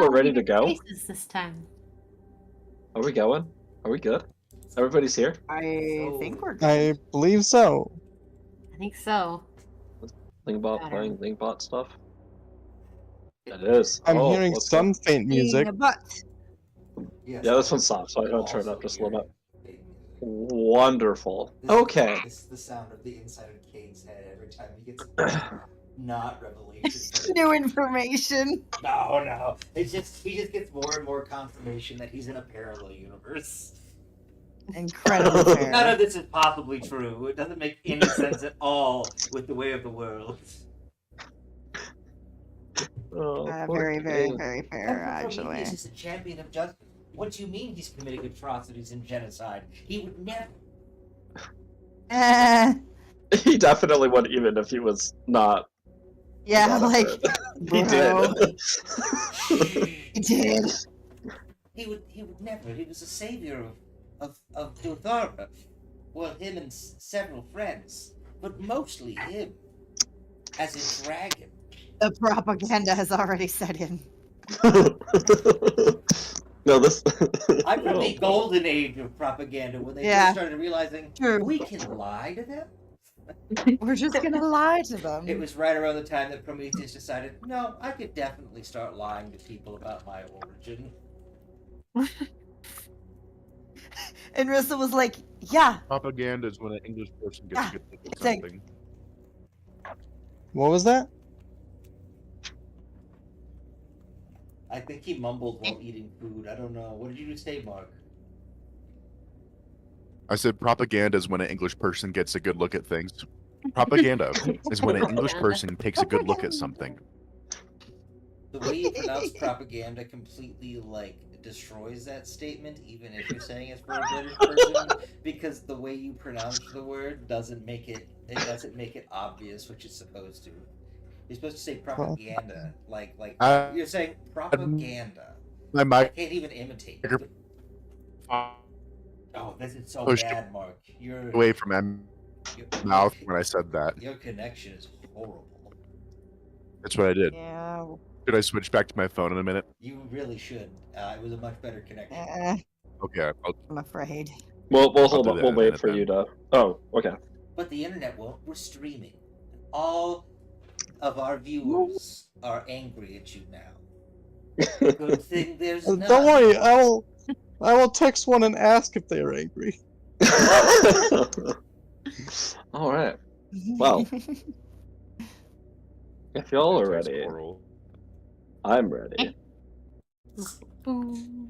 we're ready to go. Faces this time. Are we going? Are we good? Everybody's here? I think we're good. I believe so. I think so. Lingbot Better. playing Lingbot stuff? It is. I'm Oh, hearing let's some go. faint music. Being a butt. Yeah, this one's soft, so I gotta turn it up just a little bit. Wonderful. Okay. This is the sound of the inside of Cade's head every time he gets not revelation. New information. No. He just gets more and more confirmation that he's in a parallel universe. Incredibly fair. None of this is possibly true. It doesn't make any sense at all with the way of the world. Oh, poor Very, very, Cade. very fair, Everyone actually. He's a champion of justice. What do you mean he's committing atrocities and genocide? He would never. Eh, He definitely would, even if he was not. yeah, not like, he bro. did. He did. He would never. He was a savior of Duthara. Well, him and several friends, but mostly him as a dragon. The propaganda has already set in. No, this. I'm from the Oh. golden age of propaganda when they Yeah. just started realizing True. we can lie to them. We're just gonna lie to them. It was right around the time that Prometheus decided, no, I could definitely start lying to people about my origin. And Rissa was like, yeah, Propaganda is when an English person gets Ah, good at it's like- something. What was that? I think he mumbled while eating food. I don't know. What did you say, Mark? I said propaganda is when an English person gets a good look at things. Propaganda is when an English person takes a good look at something. The way you pronounce propaganda completely, destroys that statement, even if you're saying it's for a British person, because the way you pronounce the word doesn't make it obvious what you're supposed to. You're supposed to say propaganda, you're saying propaganda. My I mic can't even imitate. Oh, this is so Pushed bad, Mark. Your away from my your- mouth when I said that. Your connection is horrible. That's what I did. yeah, Should I switch back to my phone in a minute? You really should. It was a much better connection. Okay. I'm afraid. We'll hold do on. that We'll in a wait minute for then. you to. Oh, okay. But the internet won't. We're streaming. All of our viewers are angry at you now. Good thing there's none. Don't worry, I will text one and ask if they are angry. All right. Well. If y'all are ready, Squirrel. I'm ready. Boom.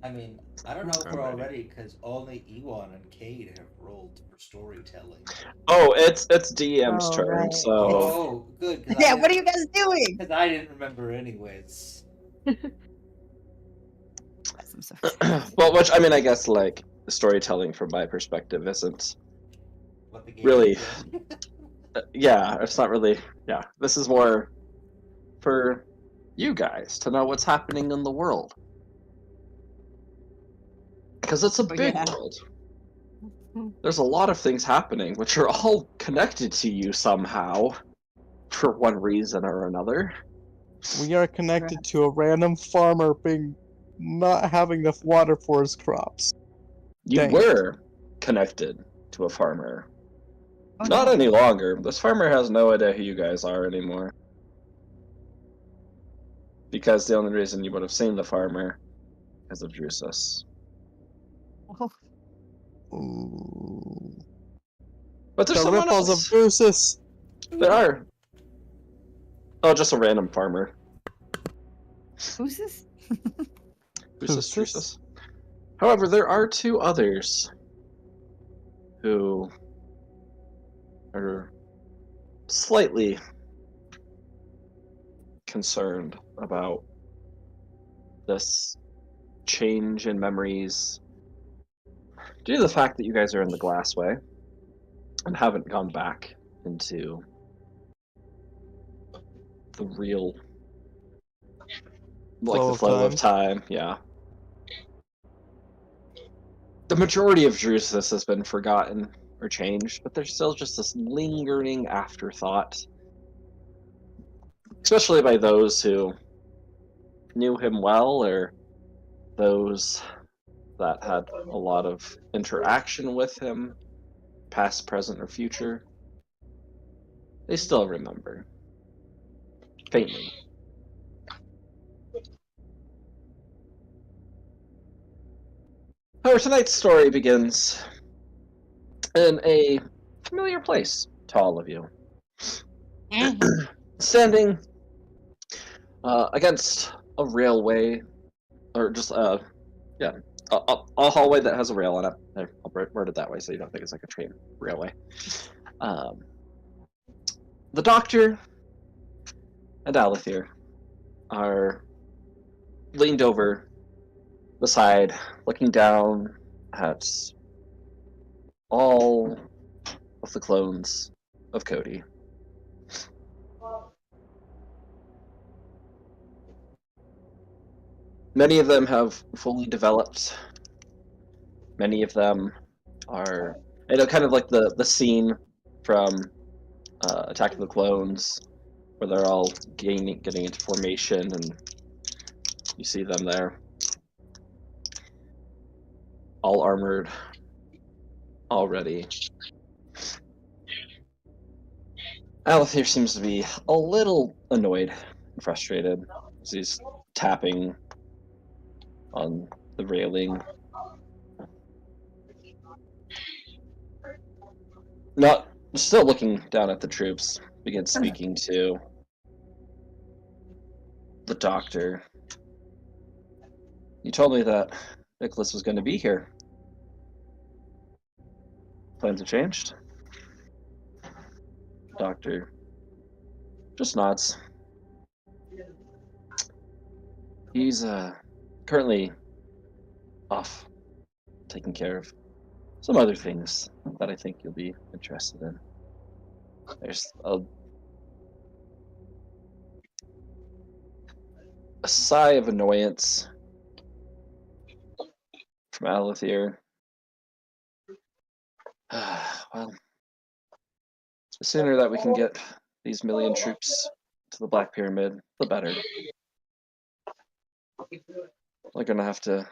I mean, I don't know if I'm we're all ready. ready because only Ewan and Cade have rolled for storytelling. Oh, it's DM's Oh, turn. right. So Oh, good. Yeah, what are you guys doing? Because I didn't remember anyways. I'm so well, which I mean, I guess storytelling from my perspective isn't What the game Really? is. yeah, it's not really. Yeah, this is more for you guys to know what's happening in the world. Because it's a big yeah. world. There's a lot of things happening, which are all connected to you somehow, for one reason or another. We are connected to a random farmer not having enough water for his crops. You Dang. were connected to a farmer. Oh, Not no. any longer. This farmer has no idea who you guys are anymore. Because the only reason you would have seen the farmer is of Drusus. Ooh. But there's The someone ripples else. of Drusus. There are. Oh, just a random farmer. Who's this? Drusus, Drusus? Drusus. However, there are two others who are slightly concerned about this change in memories due to the fact that you guys are in the Glassway and haven't gone back into the real the flow of time. Yeah. The majority of Drusus has been forgotten or changed, but there's still just this lingering afterthought, especially by those who knew him well, or those that had a lot of interaction with him, past, present, or future, they still remember. Faintly. However, tonight's story begins in a familiar place to all of you. Standing against a railway, or just yeah, a hallway that has a rail on it. I'll word it that way so you don't think it's like a train railway. The Doctor and Alethir are leaned over the side, looking down at all of the clones of Cody. Many of them have fully developed. Many of them are, kind of like the scene from Attack of the Clones, where they're all getting into formation, and you see them there, all armored, all ready. Alethir seems to be a little annoyed and frustrated as he's tapping on the railing. Still looking down at the troops, begins speaking to the Doctor. You told me that Nicholas was going to be here. Plans have changed? Doctor just nods. He's currently off, taking care of some other things that I think you'll be interested in. There's a sigh of annoyance from Alethir. Well, the sooner that we can get these million troops to the Black Pyramid, the better. We're gonna have to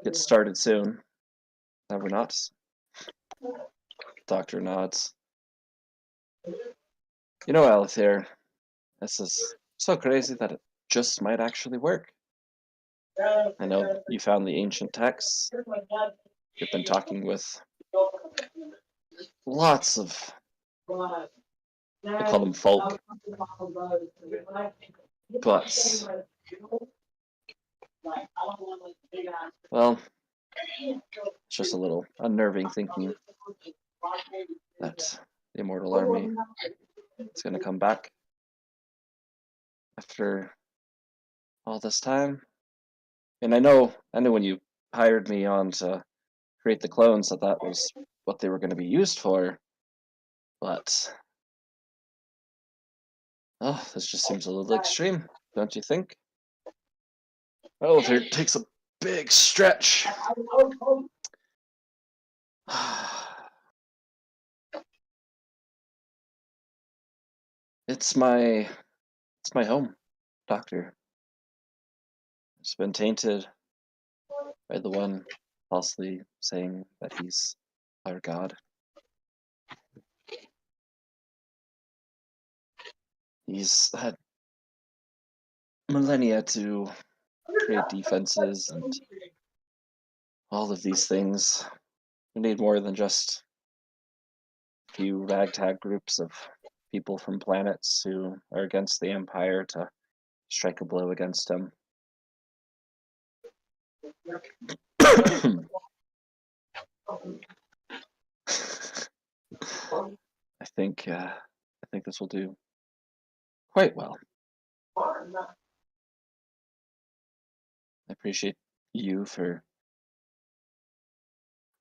get started soon. Are we not? Doctor nods. You know, Alethir, this is so crazy that it just might actually work. I know you found the ancient texts. You've been talking with lots of, I call them folk, but, well, it's just a little unnerving thinking that the Immortal Army is going to come back after all this time. And I know when you hired me on to create the clones that was what they were going to be used for, but this just seems a little extreme, don't you think? Well, if it takes a big stretch. It's my home, Doctor. It's been tainted by the one falsely saying that he's our god. He's had millennia to create defenses and all of these things. We need more than just a few ragtag groups of people from planets who are against the Empire to strike a blow against him. I think this will do quite well. I appreciate you for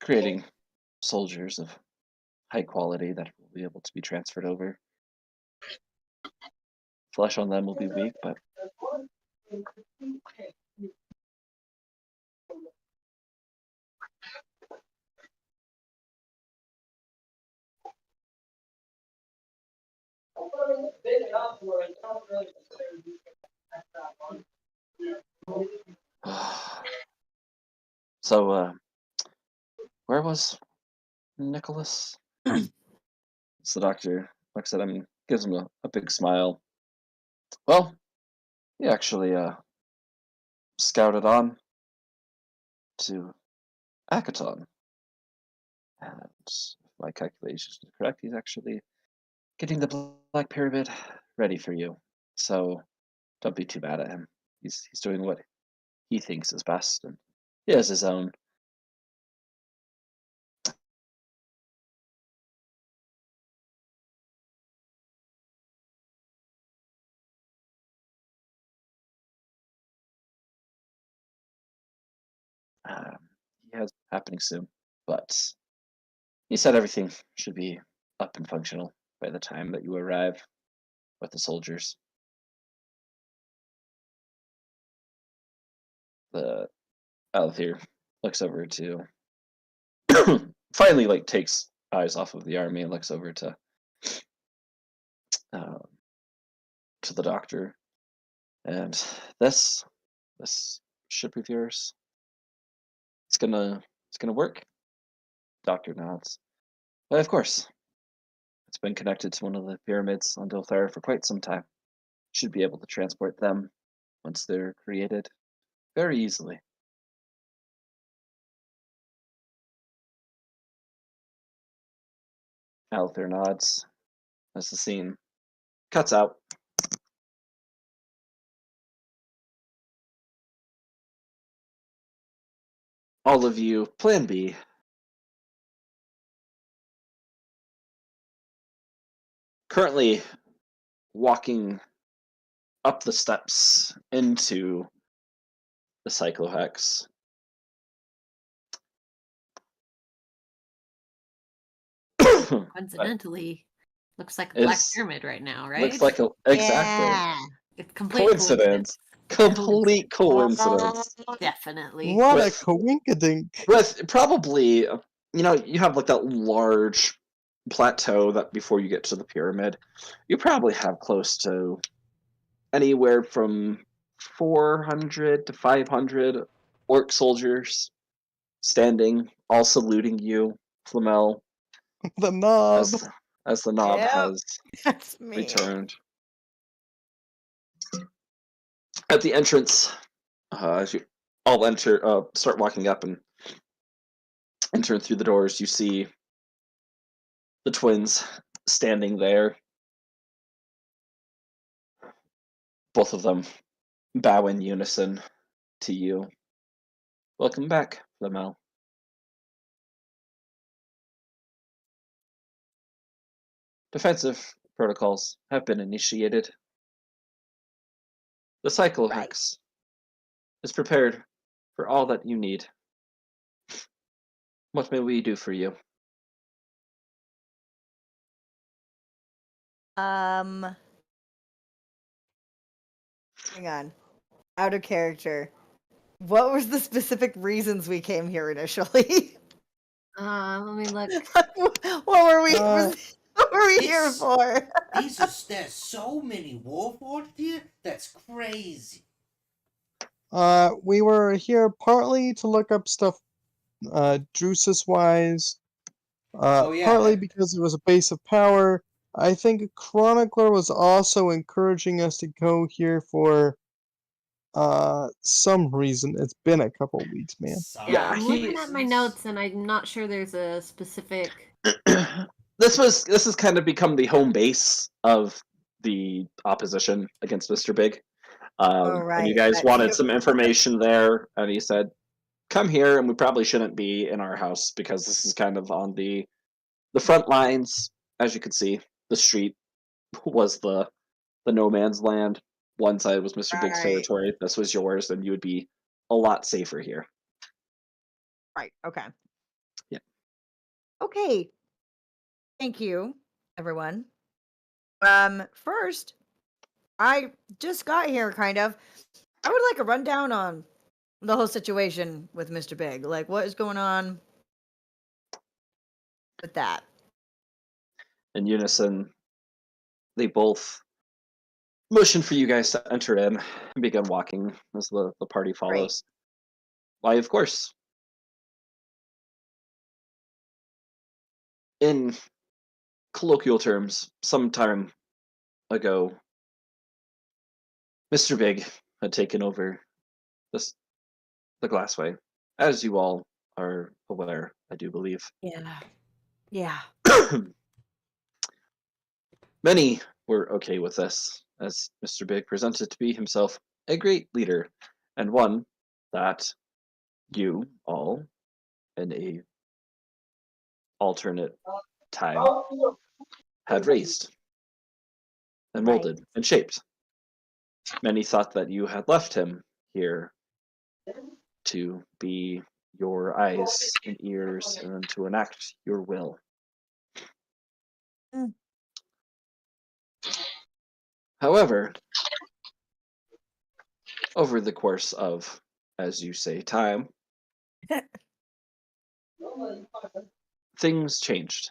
creating soldiers of high quality that will be able to be transferred over. Flesh on them will be weak, but So, where was Nicholas? So the doctor looks at him and gives him a big smile. Well, he actually scouted on to Akaton. And if my calculations are correct, he's actually getting the Black Pyramid ready for you. So don't be too mad at him. He's doing what he thinks is best, and he has his own. He has happening soon, but he said everything should be up and functional by the time that you arrive with the soldiers. The Althir looks over to finally takes eyes off of the army and looks over to the doctor. And this ship of yours, it's gonna work. Doctor nods. But of course, it's been connected to one of the pyramids on Dilthar for quite some time. Should be able to transport them once they're created very easily. Althir nods as the scene cuts out. All of you, Plan B. Currently walking up the steps into the Cyclohex. Coincidentally, looks like a Black It's- Pyramid right now, right? Looks like exactly. Yeah. It's complete Coincidence. Complete coincidence. Definitely. What With- a coinkadink. With probably, you have that large plateau that before you get to the pyramid, you probably have close to anywhere from 400 to 500 orc soldiers standing, all saluting you, Flamel, The knob. as the knob Yep. has That's me. returned. At the entrance, as you all start walking up and enter through the doors, you see the twins standing there. Both of them bow in unison to you. Welcome back, Flamel. Defensive protocols have been initiated. The Cyclohex is prepared for all that you need. What may we do for you? Hang on. Out of character. What was the specific reasons we came here initially? Let me look. What were we? Uh, what were we here It's- for? There's so many Warforged here. That's crazy. We were here partly to look up stuff, Drusus wise. Oh, yeah. Partly because it was a base of power. I think Chronicler was also encouraging us to go here for some reason. It's been a couple weeks, man. Yeah, I'm he- looking at my notes and I'm not sure there's a specific. This has kind of become the home base of the opposition against Mr. Big. And you guys that wanted ship- some information there, and he said, "Come here." And we probably shouldn't be in our house because this is kind of on the front lines. As you can see, the street was the no man's land. One side was Mr. Big's Right. territory. This was yours, and you would be a lot safer here. Right. Okay. Yeah. Okay. Thank you, everyone. First, I just got here, kind of. I would like a rundown on the whole situation with Mr. Big. Like, what is going on with that? In unison, they both motion for you guys to enter in and begin walking as the party follows. Why, of course. In colloquial terms, some time ago, Mr. Big had taken over the Glassway, as you all are aware, I do believe. Yeah. Yeah. Many were okay with this, as Mr. Big presented to be himself a great leader, and one that you all, in a alternate time, had raised and Right. molded and shaped. Many thought that you had left him here to be your eyes and ears and to enact your will. Mm. However, over the course of, as you say, time, things changed.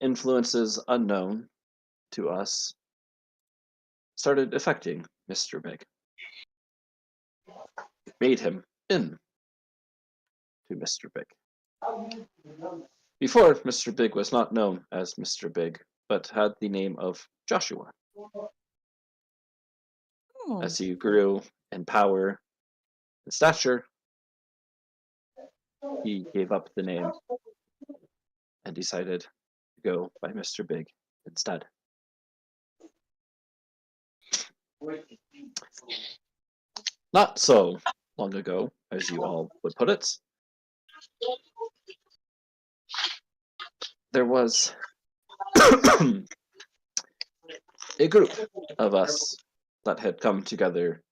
Influences unknown to us started affecting Mr. Big. Made him into Mr. Big. Before, Mr. Big was not known as Mr. Big, but had the name of Joshua. Oh. As he grew in power and stature, he gave up the name and decided to go by Mr. Big instead. Not so long ago, as you all would put it, there was a group of us that had come together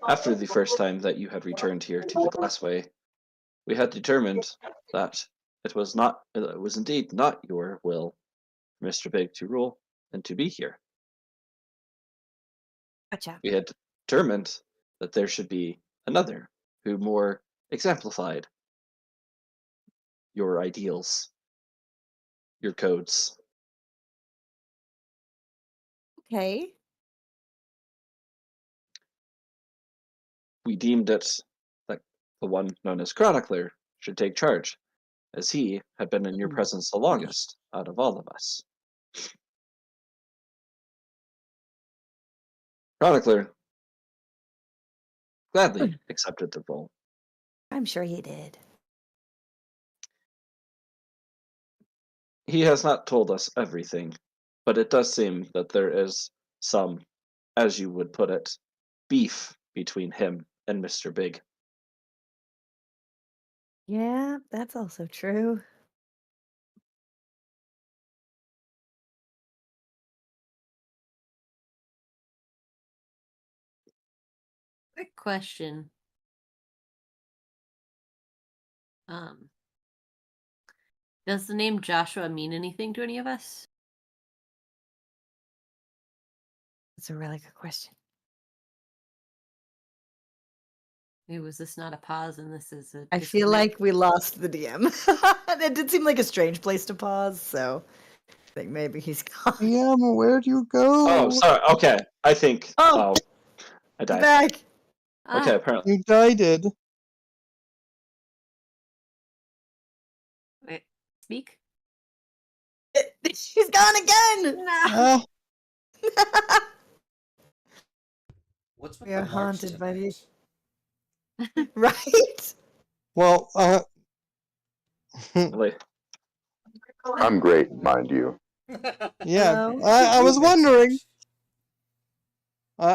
after the first time that you had returned here to the Glassway. We had determined that it was indeed not your will for Mr. Big to rule and to be here. Gotcha. We had determined that there should be another who more exemplified your ideals, your codes. Okay. We deemed it that the one known as Chronicler should take charge, as he had been in your presence the longest out of all of us. Chronicler gladly accepted the role. I'm sure he did. He has not told us everything, but it does seem that there is some, as you would put it, beef between him and Mr. Big. Yeah, that's also true. Quick question. Does the name Joshua mean anything to any of us? That's a really good question. Was this not a pause and this is a I feel disconnect? like we lost the DM. It did seem like a strange place to pause, so I think maybe he's gone. DM, where'd you go? Oh, sorry. Okay, I think. Oh. I died. Back. Okay, apparently. You died. Wait, speak? She's gone again. Ah, What's with We are the march haunted by tonight? Right? well, Really. I'm great, mind you. yeah. Hello? I was Movement wondering. switch.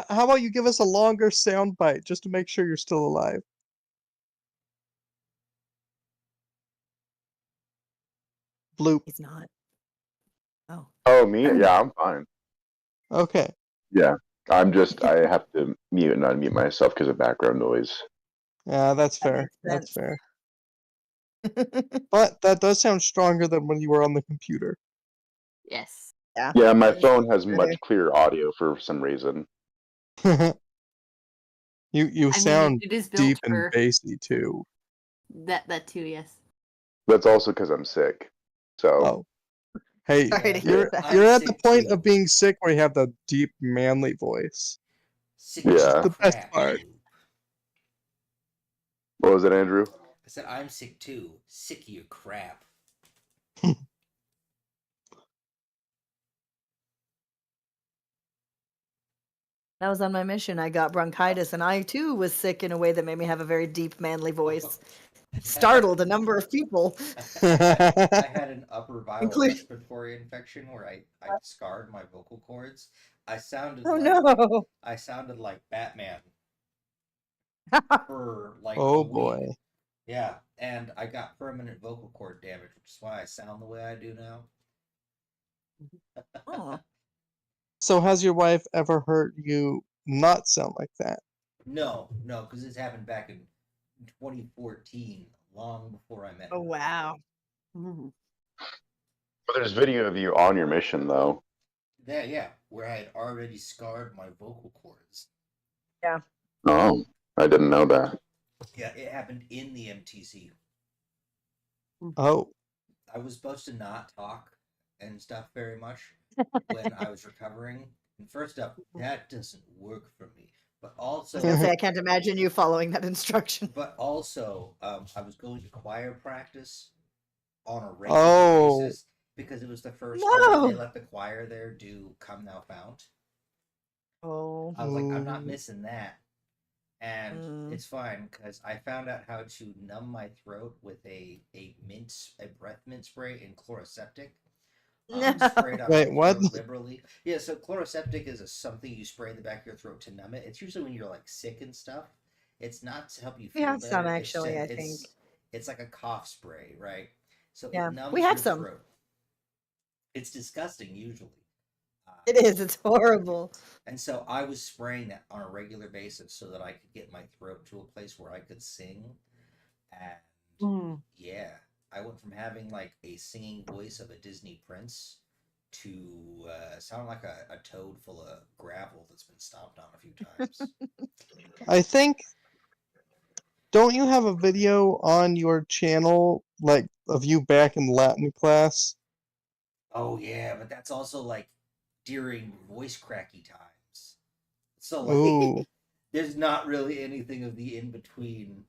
How about you give us a longer sound bite just to make sure you're still alive? Bloop. He's not. Oh. Oh, me? Yeah, I'm fine. Okay. Yeah, I have to mute and unmute myself because of background noise. Yeah, that's That fair. makes That's sense. fair. But that does sound stronger than when you were on the computer. Yes. Yeah, my phone has Better. much clearer audio for some reason. you I sound mean, it is built deep for and bassy too. that too, yes. That's also because I'm sick. So Oh. Hey, Sorry to hear you're that. you're I'm at the sick point too. of being sick where you have the deep, manly voice. Sick Yeah. of The best crap, part. too. What was it, Andrew? I said I'm sick too. Sick of your crap. That was on my mission. I got bronchitis, and I too was sick in a way that made me have a very deep, manly voice. Startled a number of people. I had an upper viral Include- respiratory infection where I scarred my vocal cords. I sounded Oh like no! I sounded like Batman for like Oh a week. boy. Yeah, and I got permanent vocal cord damage, which is why I sound the way I do now. Oh. So has your wife ever heard you not sound like that? No, because this happened back in 2014, long before I met her. Oh wow! Mhm. Well, there's video of you on your mission, though. Yeah, where I had already scarred my vocal cords. Oh, I didn't know that. Yeah, it happened in the MTC. Oh. I was supposed to not talk and stuff very much when I was recovering. And first up, that doesn't work for me. But I also, was gonna say I can't imagine you following that instruction. I was going to choir practice on a regular Oh. basis because it was the first time No. they let the choir there do "Come Thou Fount." Oh. I was like, I'm Mm. not missing that. And Mm. it's fine because I found out how to numb my throat with a breath mint spray and chloroseptic. No. Sprayed on Wait, my what? throat liberally. Yeah, so chloroseptic is something you spray in the back of your throat to numb it. It's usually when you're like sick and stuff. It's not to help you We feel have better. some, it's actually, to- I it's- think. It's like a cough spray, right? So Yeah, it numbs we have your some. throat. It's disgusting usually. It is. It's horrible. And so I was spraying that on a regular basis so that I could get my throat to a place where I could sing. And Mm. yeah, I went from having like a singing voice of a Disney prince to sound like a toad full of gravel that's been stomped on a few times. I think. Don't you have a video on your channel, like, of you back in Latin class? Oh yeah, but that's also like during voice cracky times. So like Ooh. there's not really anything of the in between.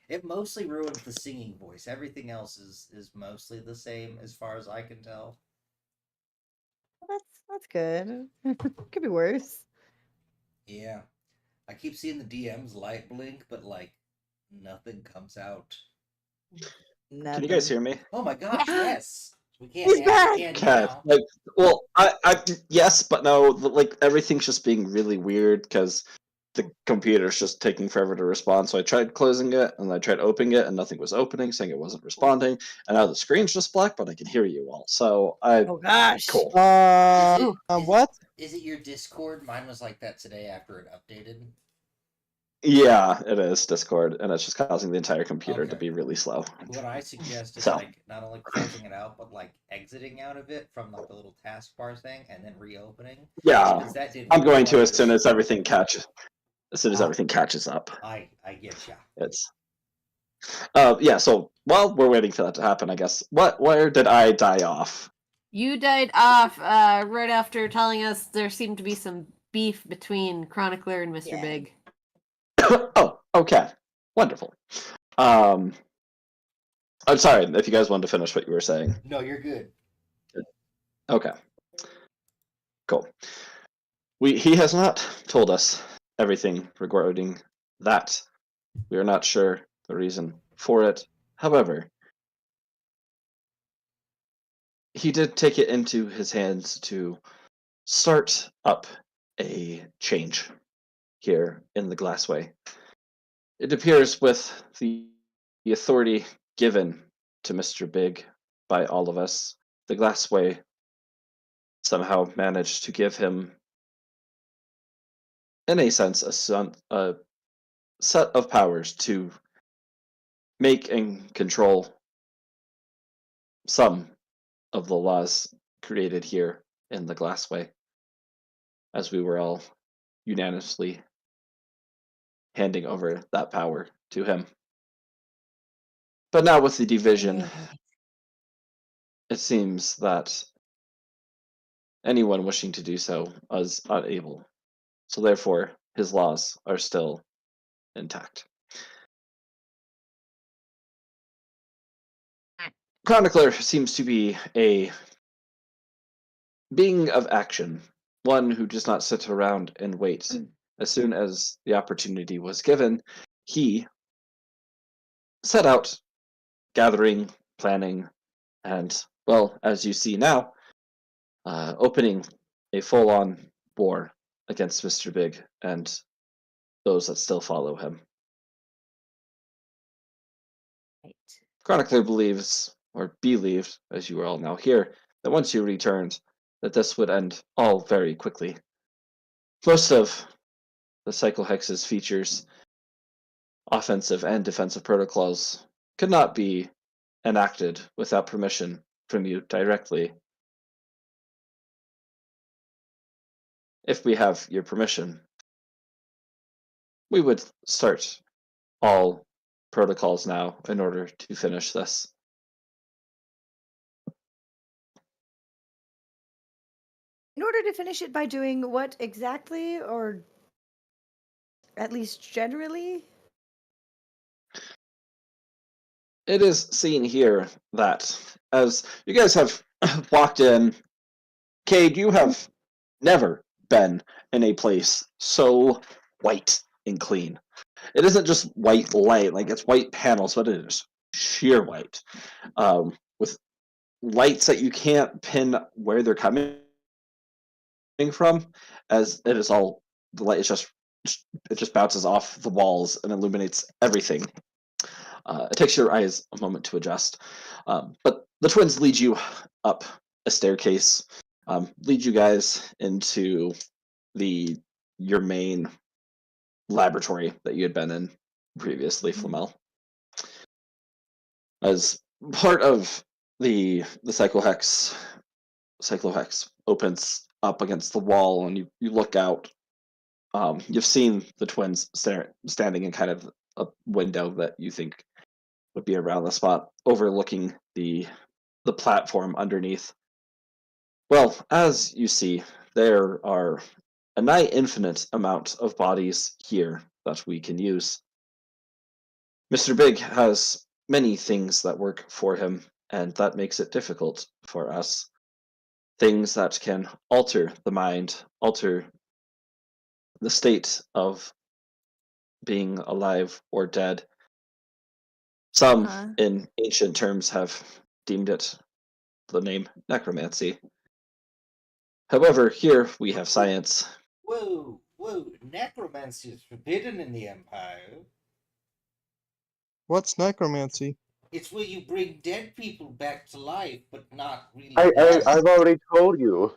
It mostly ruins the singing voice. Everything else is mostly the same as far as I can tell. That's good. Could be worse. Yeah. I keep seeing the DMs light blink, but like nothing comes out. Can you guys hear me? Oh my gosh, yes. We can't He's add back! again Okay. now. Like, well, I yes, but no. Like everything's just being really weird because the computer's just taking forever to respond. So I tried closing it and I tried opening it and nothing was opening, saying it wasn't responding. And now the screen's just black, but I can hear you all. So Oh gosh. cool. What? Is it your Discord? Mine was like that today after it updated. Yeah, it is Discord, and it's just causing the entire computer to Okay. be really slow. What I suggest is So. like not only closing it out, but like exiting out of it from like the little taskbar thing and then reopening. Yeah, Because that did I'm going to as wonders. soon as everything catches. As soon as Ah. everything catches up. I get ya. It's yeah, so while we're waiting for that to happen, I guess where did I die off? You died off right after telling us there seemed to be some beef between Chronicler and Mr. Yeah. Big. Oh, okay. Wonderful. I'm sorry if you guys wanted to finish what you were saying. No, you're good. Okay. Cool. He has not told us everything regarding that. We are not sure the reason for it. However, he did take it into his hands to start up a change here in the Glassway. It appears with the authority given to Mr. Big by all of us, the Glassway somehow managed to give him, in a sense, a set of powers to make and control some of the laws created here in the Glassway, as we were all unanimously handing over that power to him. But now with the division, it seems that anyone wishing to do so is unable. So therefore, his laws are still intact. Chronicler seems to be a being of action, one who does not sit around and wait. As soon as the opportunity was given, he set out gathering, planning, and, well, as you see now, opening a full-on war against Mr. Big and those that still follow him. Right. Chronicler believes, or believed, as you are all now here, that once you returned, that this would end all very quickly. Most of the Cyclohex's features, offensive and defensive protocols, could not be enacted without permission from you directly. If we have your permission, we would start all protocols now in order to finish this. In order to finish it by doing what exactly, or at least generally? It is seen here that as you guys have walked in, Cade, you have never been in a place so white and clean. It isn't just white light, like it's white panels, but it is sheer white, with lights that you can't pin where they're coming from, as it is all the light is just bounces off the walls and illuminates everything. It takes your eyes a moment to adjust, but the twins lead you up a staircase, lead you guys into your main laboratory that you had been in previously, Flamel. As part of the Cyclohex opens up against the wall, and you look out. You've seen the twins standing in kind of a window that you think would be around the spot, overlooking the platform underneath. Well, as you see, there are a nigh infinite amount of bodies here that we can use. Mr. Big has many things that work for him, and that makes it difficult for us. Things that can alter the mind, alter the state of being alive or dead. Some, in ancient terms, have deemed it the name necromancy. However, here we have science. Whoa, necromancy is forbidden in the Empire. What's necromancy? It's where you bring dead people back to life, but not really. I've already told you.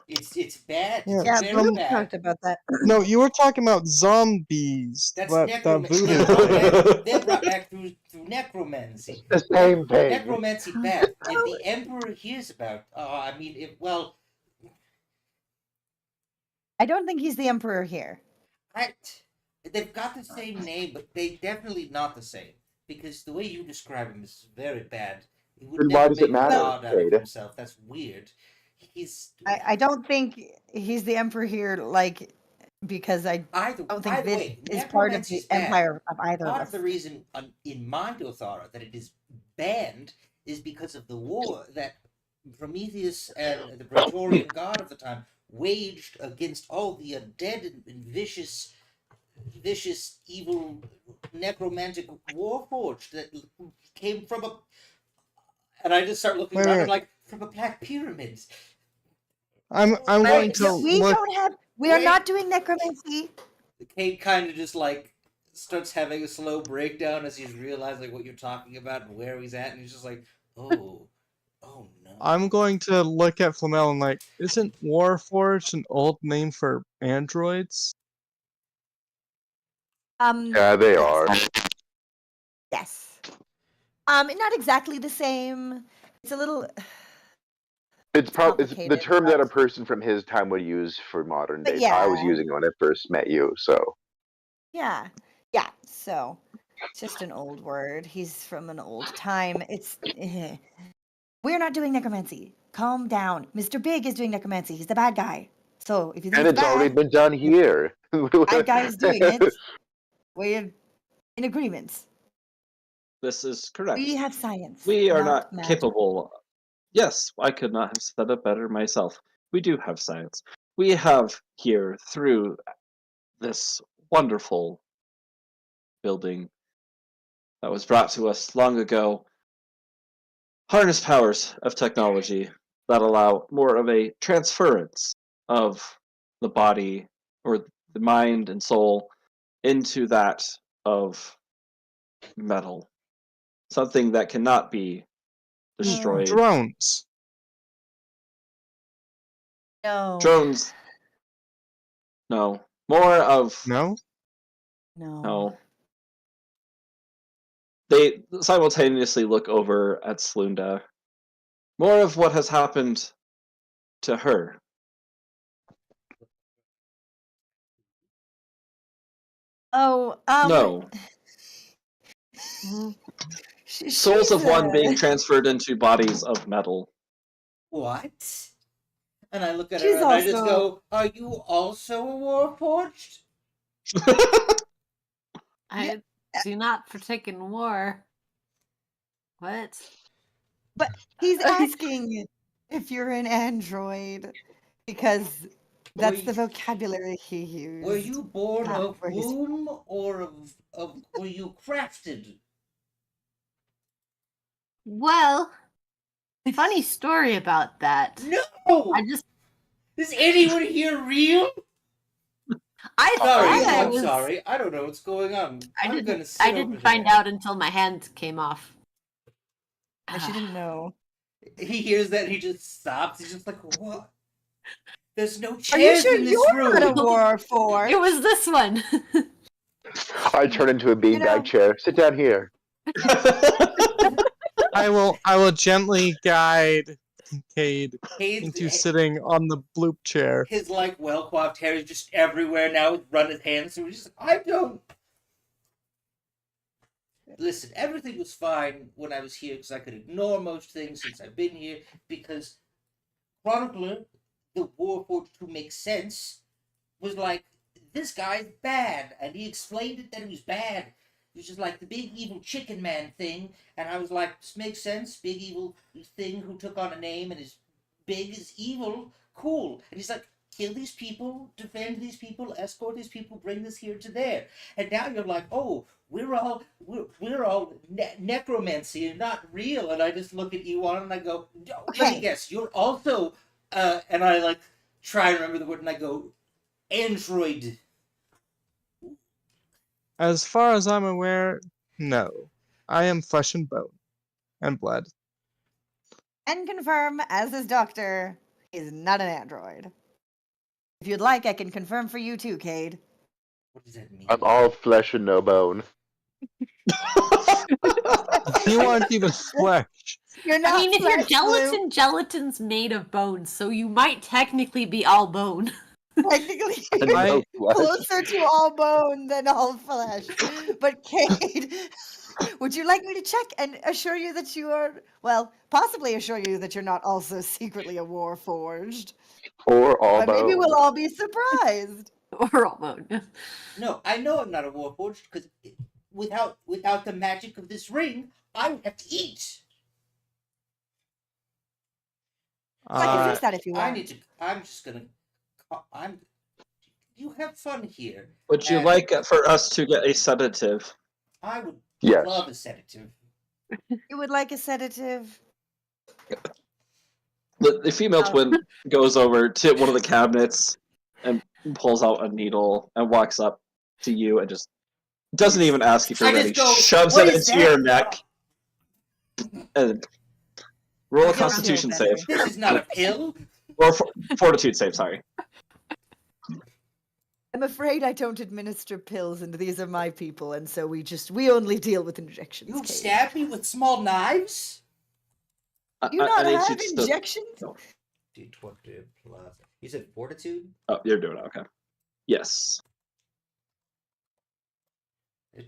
It's bad. Yeah, It's Yeah, very Bloom bad. talked about that. No, you were talking about zombies. That's that voodoo necromancy. thing. They're brought back through necromancy. The same thing. Necromancy bad. If the Emperor hears about, I don't think he's the emperor here. they've got the same name, but they definitely not the same. Because the way you describe him is very bad. He would Then never why does it make a matter, god out of Jade? himself. That's weird. I don't think he's the emperor here, like, because I don't think this is part of the empire of either Part of of the us. reason in my Dothara that it is banned is because of the war that Prometheus and the Praetorian god of the time waged against all the undead and vicious, evil, necromantic warforged that came from a. And I just start looking around and like, from a black pyramid. I'm going to We look. don't have. We are not doing necromancy. Kate kind of just like starts having a slow breakdown as he's realizing what you're talking about and where he's at, and he's just like, oh no. I'm going to look at Flamel and like, isn't Warforged an old name for androids? Yeah, they are. Yes. Not exactly the same. It's a little. It's probably the complicated, term that a but- person from his time would use for modern But day. I was yeah. using it when I first met you, so. Yeah. So it's just an old word. He's from an old time. It's. We're not doing necromancy. calm down. Mr. Big is doing necromancy. He's the bad guy. So if you think And it's already bad, been done here. bad guy is doing it. We're in agreement. This is correct. We have science. We are not magic. capable. Yes, I could not have said it better myself. We do have science. We have here, through this wonderful building that was brought to us long ago, harness powers of technology that allow more of a transference of the body or the mind and soul into that of metal. Something that cannot be destroyed. Drones. No. Drones. No. More of No? no. They simultaneously look over at Slunda. More of what has happened to her. Oh, No. Souls of one being transferred into bodies of metal. What? And I look at She's her and I just also- go, "Are you also a warforged?" I do not partake in war. What? He's asking if you're an android because that's the you- vocabulary he used. Were you born Ah, of where he's- womb or of were you crafted? Well, funny story about that. No! I just Is anyone here real? I Sorry, thought I I'm was sorry. I don't know what's going on. I I'm gonna didn't sit I over didn't find there. out until my hand came off. And she didn't know. He hears that and he just stops. He's just like, "What? There's no Are you chairs sure in this you're room." not a war for? It was this one. I turn into a beanbag know- chair. Sit down here. I will gently guide Kincaid Cade's- into sitting on the bloop chair. his like well coiffed hair is just everywhere now. He's run his hands through. He's just I don't. Listen, everything was fine when I was here because I could ignore most things since I've been here. Because Chronicler, the Warforged who makes sense, was like, this guy's bad, and he explained it that he was bad. He was just like the big evil chicken man thing, and I was like, this makes sense. Big evil thing who took on a name and is big is evil. Cool. And he's like, kill these people, defend these people, escort these people, bring this here to there. And now you're like, oh, we're all necromancy and not real. And I just look at Ewan and I go, no, let me Okay. guess, you're also and I like try and remember the word and I go, android. As far as I'm aware, no. I am flesh and bone and blood. And confirm, as his doctor, he's not an android. If you'd like, I can confirm for you too, Cade. What does that mean? I'm all flesh and no bone. You aren't even flesh. You're not I mean, if you're flesh, Blue. gelatin's made of bone, so you might technically be all bone. Technically, And you're no flesh. closer to all bone than all flesh. But Cade, would you like me to check and assure you that you are, well, possibly assure you that you're not also secretly a warforged? Or all But maybe bone. we'll all be surprised. Or all bone. No, I know I'm not a warforged because without the magic of this ring, I would have to eat. I can fix that if you I want. need to. I'm just gonna. I'm. You have fun here. Would you And like for us to get a sedative? I would Yes. love a sedative. You would like a sedative? The female Oh. twin goes over to one of the cabinets and pulls out a needle and walks up to you and just doesn't even ask if you're I ready. just go, Shoves "What it is into your that?" neck and roll a I feel Constitution better. save This is not a pill. or Fortitude save. Sorry. I'm afraid I don't administer pills, and these are my people, and so we only deal with injections. You Cade. stab me with small knives. Do you not need have you to- injections? D20 plus. You said fortitude. Oh, you're doing it. Okay. Yes.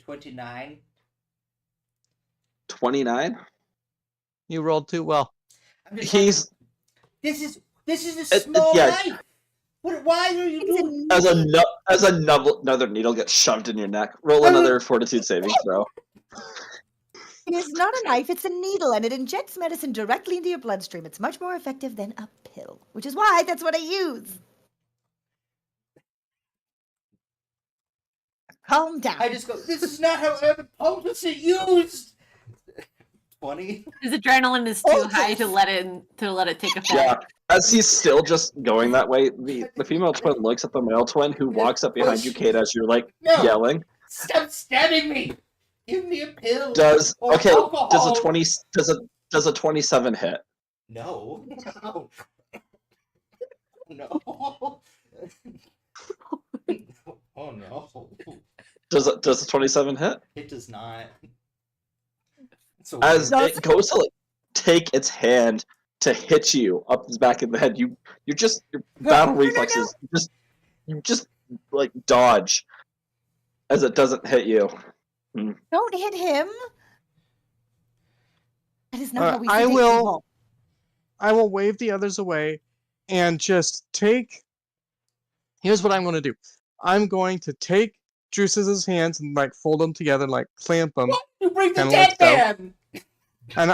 29. 29. You rolled too well. I'm just He's This is a It- small yeah. knife. Why are you doing? As another needle gets shoved in your neck, roll another fortitude saving throw. It is not a knife, it's a needle, and it injects medicine directly into your bloodstream. It's much more effective than a pill, which is why that's what I use. Calm down. I just go. This is not how pulpits are used. 20. His adrenaline is too high to let it take effect. Yeah. As he's still just going that way, the female twin looks at the male twin who walks up behind you, Kate, as you're like No. yelling. Stop stabbing me. Give me a pill. Does or okay? alcohol. Does a 27 hit? No. No. Oh no. Does a 27 hit? It does not. So As No, it goes to like take its hand to hit you up the back of the head, your battle No. reflexes you just like dodge as it doesn't hit you. Don't hit him. That is not how we I sedate will- people. I will wave the others away and just take. Here's what I'm going to do. I'm going to take Drusus's hands and like fold them together, like clamp them, you bring the Kinda dead like that. man. and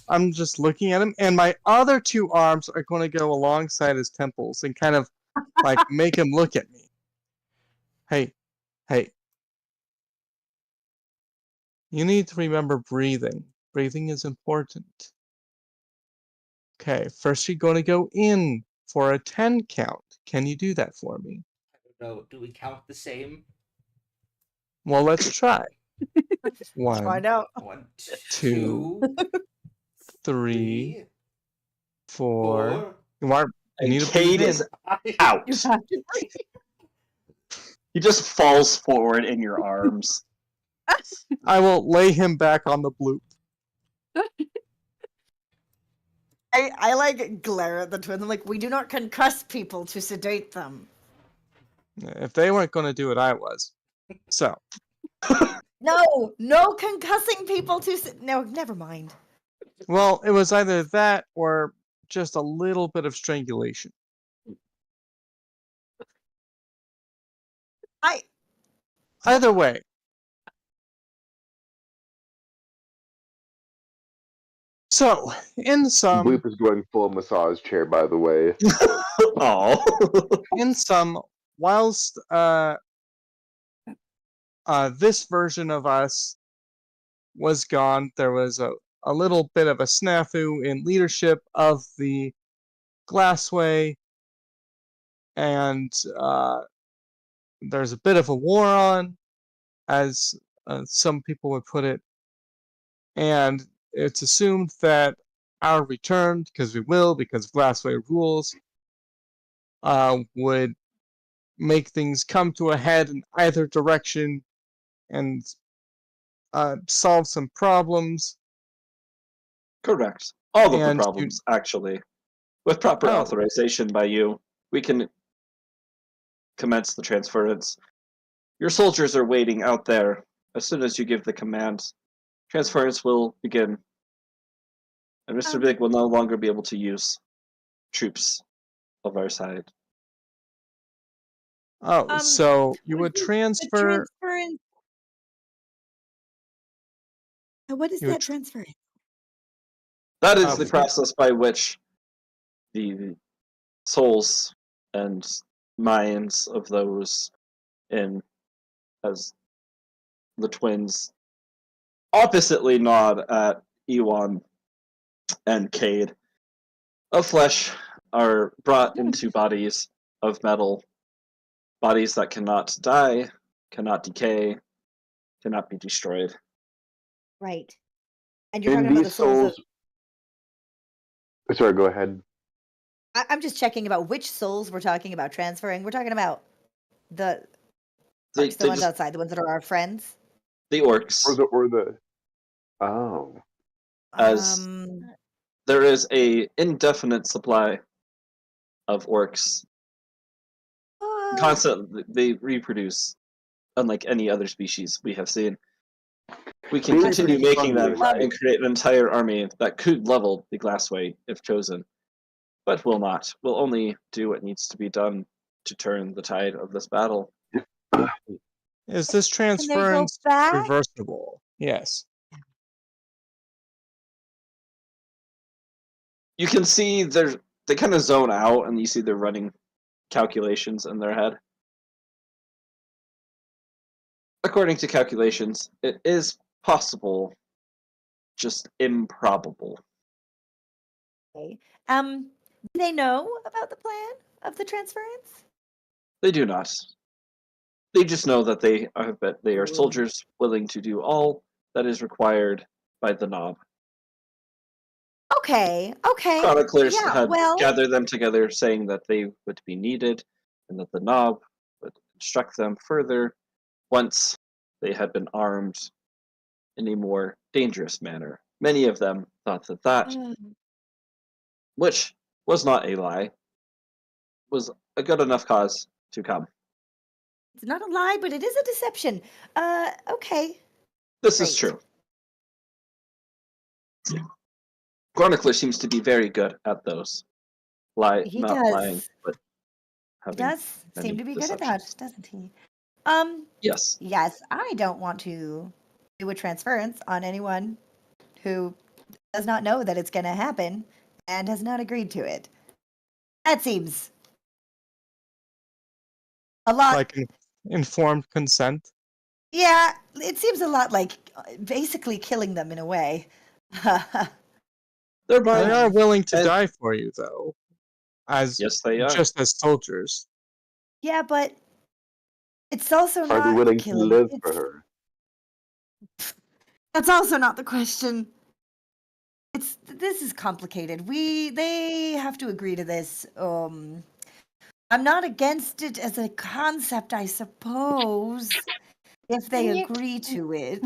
I'm just looking at him, and my other two arms are going to go alongside his temples and kind of like make him look at me. Hey, you need to remember breathing. Breathing is important. Okay, first you're going to go in for a 10 count. Can you do that for me? No, do we count the same? Well, let's try. Let's 1, find out. 1, Two, 3, 3, 4. 4. You are. You And need to Cade breathe is in. out. You have to breathe. He just falls forward in your arms. I will lay him back on the bloop. I like glare at the twins. I'm like, we do not concuss people to sedate them. If they weren't going to do it, I was. So, No concussing people to no, never mind. well, it was either that or just a little bit of strangulation. Either way. So, in Bloop is going full massage chair, by the way. Oh. whilst this version of us was gone, there was a little bit of a snafu in leadership of the Glassway, and there's a bit of a war on, as some people would put it, and it's assumed that our return, because we will, because Glassway rules, would make things come to a head in either direction and solve some problems. Correct. All of the And you- problems, actually. With proper Oh. authorization by you, we can commence the transference. Your soldiers are waiting out there. As soon as you give the command, transference will begin. And Mr. Big will no longer be able to use troops of our side. Oh, so you would The transfer. transference. What is You would that transference? That is the we- process by which the souls and minds of those in, as the twins oppositely nod at Ewan and Cade, of flesh are brought into bodies of metal, bodies that cannot die, cannot decay, cannot be destroyed. Right. And you're And talking about the these souls. souls. Sorry, go ahead. I'm just checking about which souls we're talking about transferring. We're talking about the They, the they ones just, outside, the ones that are our friends. the orcs. Or the. Oh. As- Um, There is a indefinite supply of orcs. uh, Constantly, they reproduce, unlike any other species we have seen. We can They continue reproduce making them fungi, right? and create an entire army that could level the Glassway if chosen. but will not. Will only do what needs to be done to turn the tide of this battle. Is this Can they go transference back? reversible? Yes. You can see they kind of zone out, and you see they're running calculations in their head. According to calculations, it is possible, just improbable. Okay. Do they know about the plan of the transference? They do not. They just know that they are soldiers willing to do all that is required by the Knob. Okay. Chroniclers Yeah, had well, gathered them together, saying that they would be needed, and that the Knob would instruct them further once they had been armed in a more dangerous manner. Many of them thought that, which was not a lie, was a good enough cause to come. it's not a lie, but it is a deception. Okay. This is Great. true. Chronicler seems to be very good at those. He Not does. lying, but He having does many seem to be good at that, deceptions. doesn't he? Yes. Yes, I don't want to do a transference on anyone who does not know that it's going to happen and has not agreed to it. That seems a lot. Like informed consent. Yeah, it seems a lot like basically killing them in a way. They're They mine. are willing to And- die for you, though, as Yes, they are. just as soldiers. Yeah, but it's also Are not they willing to killing. live for It's- her? That's also not the question. This is complicated. They have to agree to this. I'm not against it as a concept, I suppose, if they And you- agree to it.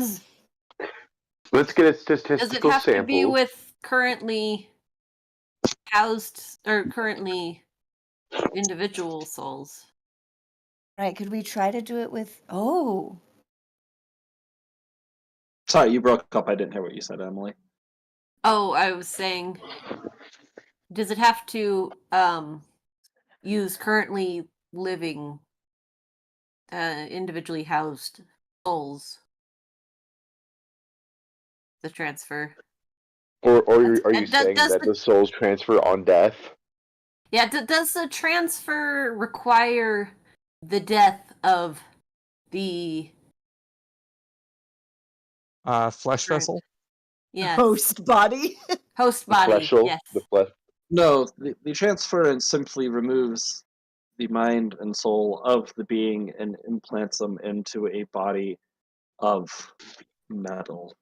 Let's get a Does it statistical have to be sample. with currently housed or currently individual souls? Right, could we try to do it with Sorry, you broke up. I didn't hear what you said, Emily. Oh, I was saying, does it have to use currently living individually housed souls? The transfer. Or are you And saying does that the- the souls transfer on death? Yeah, does the transfer require the death of the Flesh Current. vessel. host body? host The body? fleshel? Yes. The flesh. No, the transference simply removes the mind and soul of the being and implants them into a body of metal.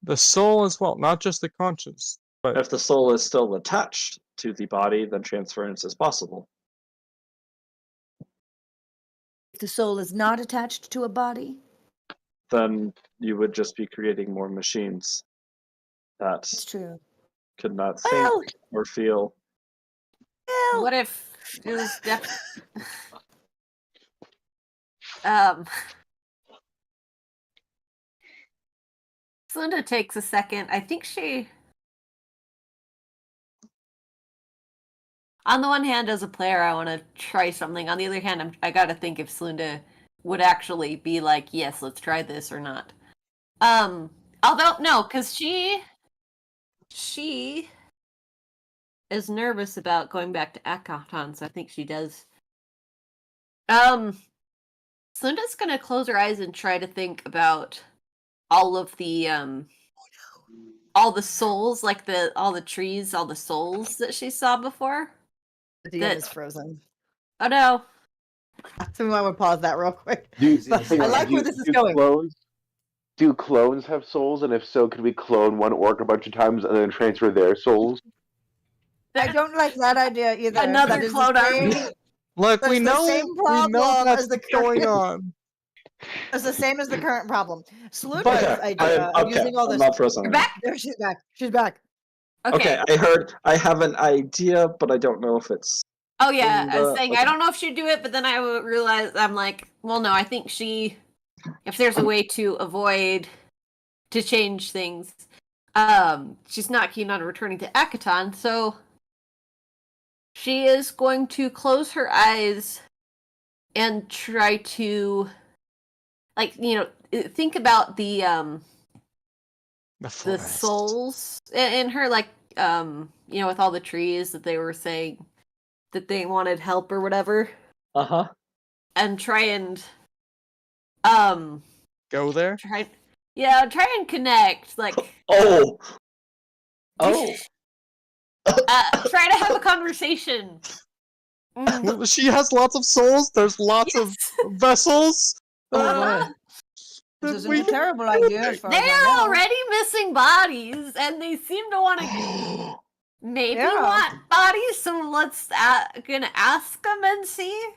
The soul as well, not just the conscience. But If the soul is still attached to the body, then transference is possible. If the soul is not attached to a body? Then you would just be creating more machines that It's true. could not think Well, or feel. well, What if it was um Linda takes a second. I think she on the one hand, as a player, I want to try something. On the other hand, I got to think if Slunda would actually be like, yes, let's try this or not. Although, no, because she is nervous about going back to Akaton, so I think she does. Slunda's going to close her eyes and try to think about all of the, all the souls, like all the trees, all the souls that she saw before. the DM is frozen. Oh no. So I would pause that real quick. I I like where this is going. Do clones have souls? And if so, could we clone one orc a bunch of times and then transfer their souls? I don't like that idea either. Another That is clone the army. same- look, That's we the know same problem that's as the going current- on. It's the same as the current problem. Slunda's Okay, idea of okay, using all I'm this. not frozen. You're back? There, she's back. She's back. Okay. I have an idea, but I don't know if it's. Oh yeah, I was saying I okay. don't know if she'd do it, but then I realized I'm like, well, no, I think if there's a way to avoid to change things, she's not keen on returning to Akaton, so she is going to close her eyes and try to, like, think about the forest. souls in her, like, with all the trees that they were saying that they wanted help or whatever, Uh-huh. and try and Go there. try and connect, like, Oh! try to have a conversation. Well, she has lots of souls. There's lots of vessels. Uh-huh. This isn't we- a terrible idea as far as I They're know. already missing bodies, and they seem to want to maybe Yeah. want bodies. So let's gonna ask them and see,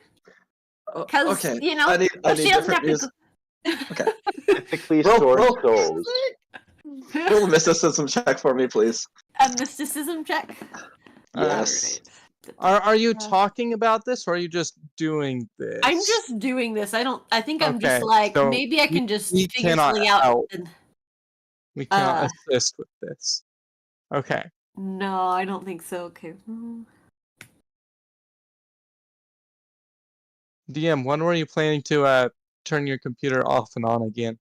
because Okay. I I need she doesn't have different to. news. Okay. Typically Roll- stored roll- souls. Roll a mysticism check for me, please. A mysticism check. Yes. Are you talking about this, or are you just doing this? I'm just doing this. I think I'm just Okay, like, so maybe I can just we figure cannot something out. help. and- We cannot assist with this. Okay. No, I don't think so. Okay. DM, when were you planning to turn your computer off and on again?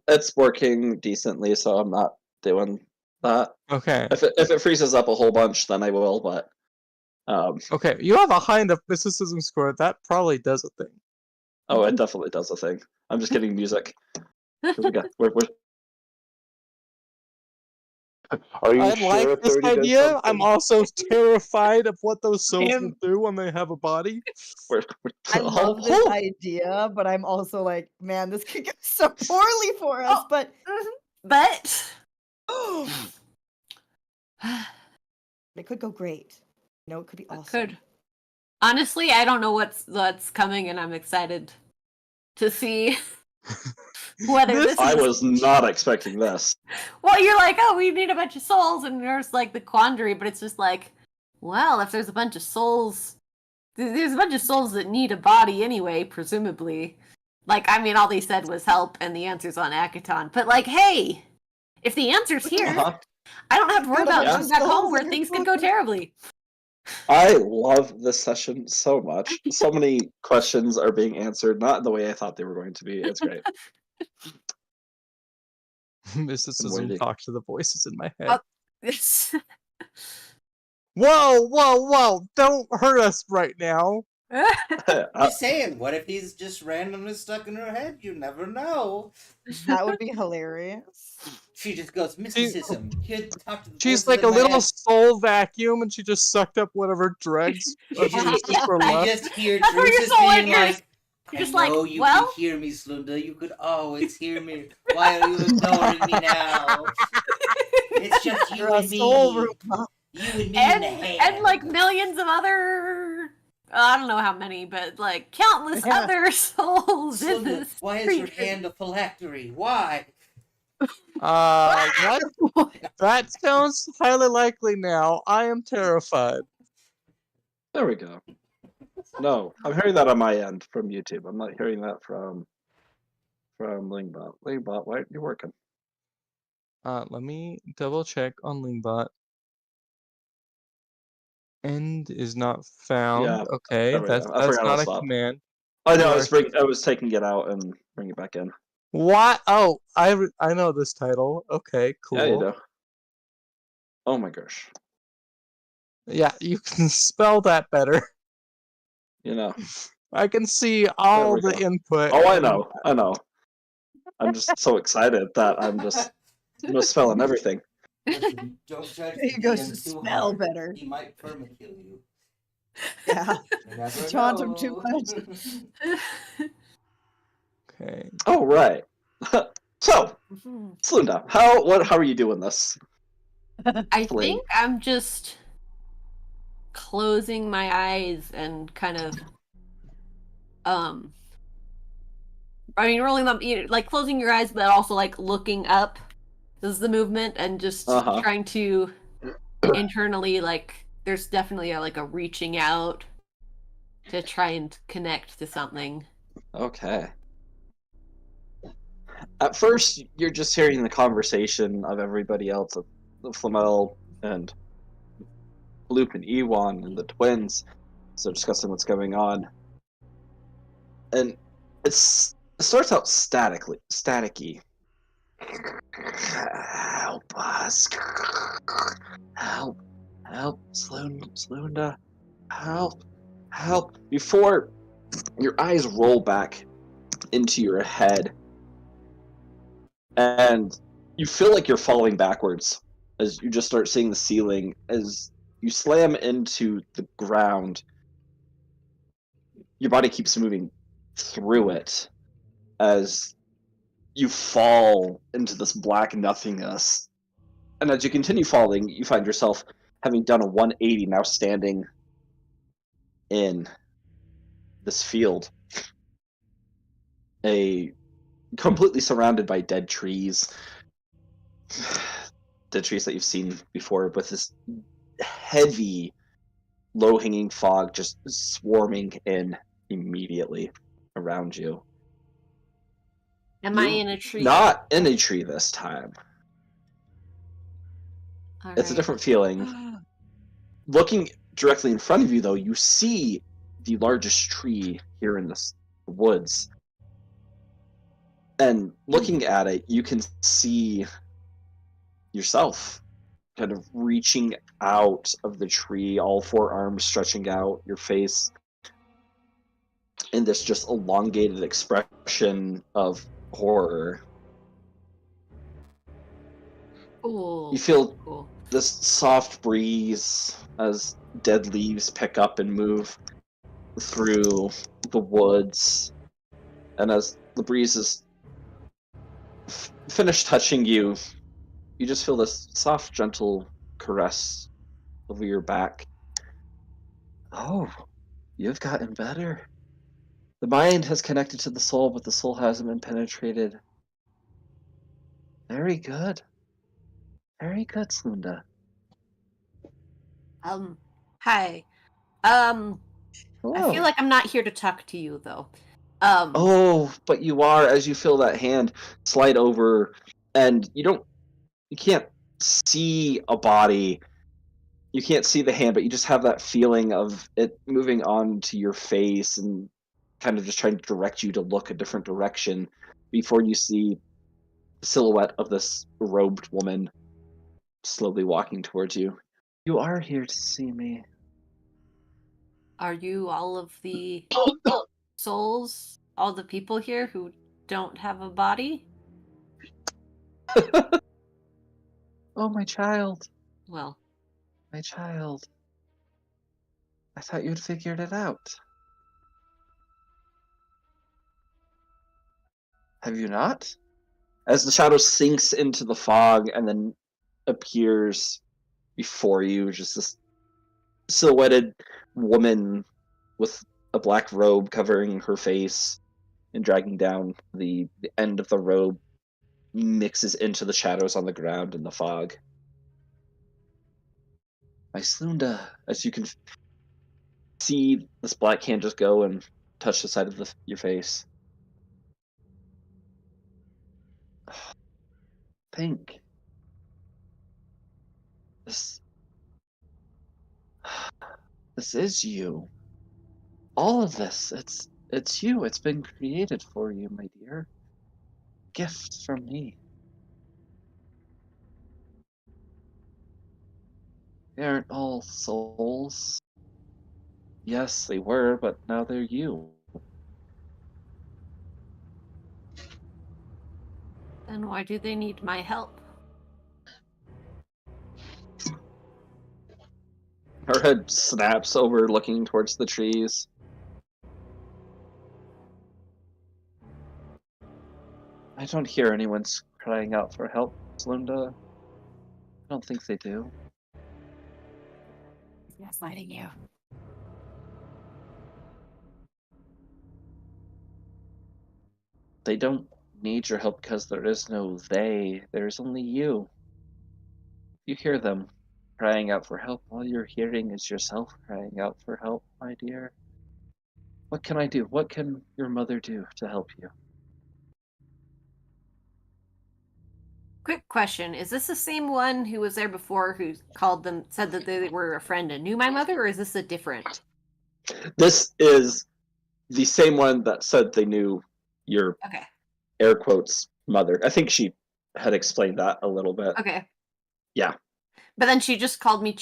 It's working decently, so I'm not doing that. Okay. If it freezes up a whole bunch, then I will. But Okay. You have a high enough mysticism score. That probably does a thing. oh, it definitely does a thing. I'm just getting music. Here we go. We're Are you I sure like this 30 does idea. something? I'm also terrified of what those souls will Damn. do when they have a body. I love this idea, but I'm also like, man, this could go so poorly for us. Oh. But But it could go great. It could be awesome. could. Honestly, I don't know what's coming, and I'm excited to see whether this I is. was not expecting this. Well, you're like, oh, we need a bunch of souls, and there's like the quandary, but it's just like, well, if there's a bunch of souls, there's a bunch of souls that need a body anyway, presumably. Like, I mean, all they said was help, and the answer's on Akaton. But like, hey, if the answer's here, Uh-huh. I don't have to worry about Yeah. going back home where things could go terribly. I love this session so much. So many questions are being answered, not the way I thought they were going to be. It's great. Mysticism Wendy. talk to the voices in my head. Oh. It's- Whoa, whoa, whoa! Don't hurt us right now. Just saying, what if he's just randomly stuck in her head? You never know. That would be hilarious. She just goes, mysticism. Here, talk to the She's voices like a in my little head." soul vacuum, and she just sucked up whatever dregs of Mysticism were I left. just hear That's where your Drusus soul being enters. like, You're just I like, know you well? can hear me, Slunda. You could always hear me. Why are you ignoring me now? It's just you You're a and me. soul robot. You and me in the and head. like millions of other, I don't know how many, but like countless Yeah. other souls in Slunda, this why is your creature. hand a phylactery? Why? What? That sounds highly likely now. I am terrified. There we go. No, I'm hearing that on my end from YouTube. I'm not hearing that from Lingbot. Lingbot, why aren't you working? Let me double check on Lingbot. End is not found. Yeah, Okay, there we that's go. I forgot not to a stop. command. I know. You I was taking it out and bring it back in. What? Oh, I know this title. Okay, cool. Yeah, you do. Oh my gosh. Yeah, you can spell that better. You know. I can see all we the go. input. Oh, I know. I know. I'm just so excited that I'm just misspelling everything. Listen, don't judge He the goes DM to too smell hard. better. He might permakill you. Yeah. You never Taunt him too know. much. Okay. Oh right. So, Slunda, how are you doing this? I Flame. think I'm just closing my eyes and kind of, I mean, rolling them, like closing your eyes, but also like looking up is the movement, and just Uh-huh. trying to internally, like, there's definitely a reaching out to try and connect to something. Okay. At first, you're just hearing the conversation of everybody else, of Flamel and Loop and Ewan and the twins. So discussing what's going on. And it starts out staticky. Help us. Help. Help. Slounda. Help. Help. Before your eyes roll back into your head, and you feel like you're falling backwards as you just start seeing the ceiling as you slam into the ground. Your body keeps moving through it as you fall into this black nothingness. And as you continue falling, you find yourself having done a 180, now standing in this field, completely surrounded by dead trees. Dead trees that you've seen before, with this heavy, low-hanging fog just swarming in immediately around you. Am I in a tree? Not in a tree this time. All It's a right. different feeling. Looking directly in front of you, though, you see the largest tree here in the woods. And looking at it, you can see yourself kind of reaching out of the tree, all four arms stretching out, your face in this just elongated expression of horror. Cool. You feel Cool. this soft breeze as dead leaves pick up and move through the woods, and as the breeze is finished touching you, you just feel this soft, gentle caress over your back. Oh, you've gotten better. The mind has connected to the soul, but the soul hasn't been penetrated. Very good. Very good, Slunda. Hi. I Hello. feel like I'm not here to talk to you though. Oh, but you are, as you feel that hand slide over, and you can't see a body. You can't see the hand, but you just have that feeling of it moving on to your face and kind of just trying to direct you to look a different direction before you see the silhouette of this robed woman slowly walking towards you. You are here to see me. Are you all of the souls, all the people here who don't have a body? Oh, my child. Well, My child. I thought you'd figured it out. Have you not? As the shadow sinks into the fog and then appears before you, just this silhouetted woman with a black robe covering her face and dragging down the end of the robe mixes into the shadows on the ground in the fog. My Slunda, as you can see this black hand just go and touch the side of your face. Think. This is you. All of this, it's you. It's been created for you, my dear. Gift from me. They aren't all souls. Yes, they were, but now they're you. then why do they need my help? Her head snaps over, looking towards the trees. I don't hear anyone crying out for help, Slunda. I don't think they do. Gaslighting you. They don't need your help because there is no they. There's only you. You hear them crying out for help. All you're hearing is yourself crying out for help, my dear. What can I do? What can your mother do to help you? Quick question: is this the same one who was there before, who said that they were a friend and knew my mother, or is this a different? This is the same one that said they knew your Okay. air quotes mother. I think she had explained that a little bit. Okay. Yeah. But then she just called me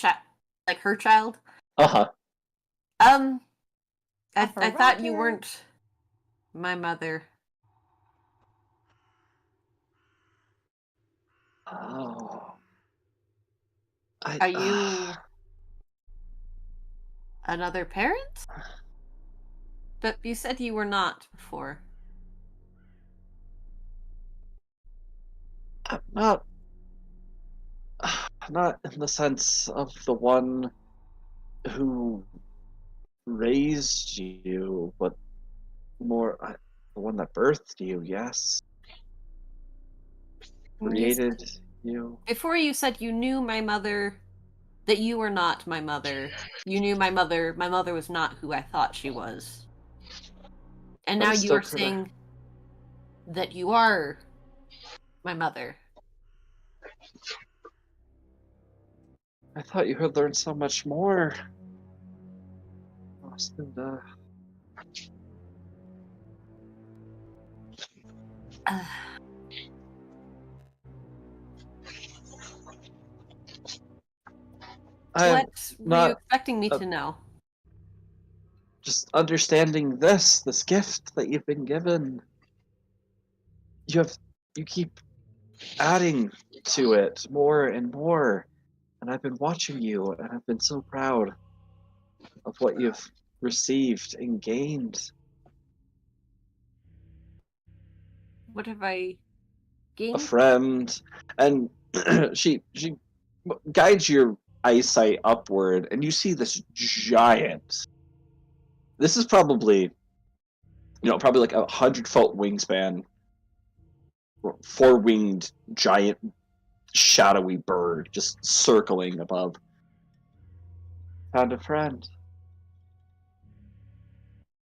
like her child. Uh-huh. I Off a thought you rocker. weren't my mother. Oh. Are you another parent? But you said you were not before. not not in the sense of the one who raised you, but more the one that birthed you, yes. Created you. Before you said you knew my mother, that you were not my mother. You knew my mother. My mother was not who I thought she was. And But now it's you still are saying that you are my mother. I thought you had learned so much more. Austin, I'm What were you not expecting me uh, to know? just understanding this gift that you've been given. You keep adding to it more and more. And I've been watching you, and I've been so proud of what you've received and gained. What have I A gained? friend, and she guides your eyesight upward, and you see this giant. This is probably, probably like 100-foot wingspan, four-winged giant shadowy bird just circling above. Found a friend.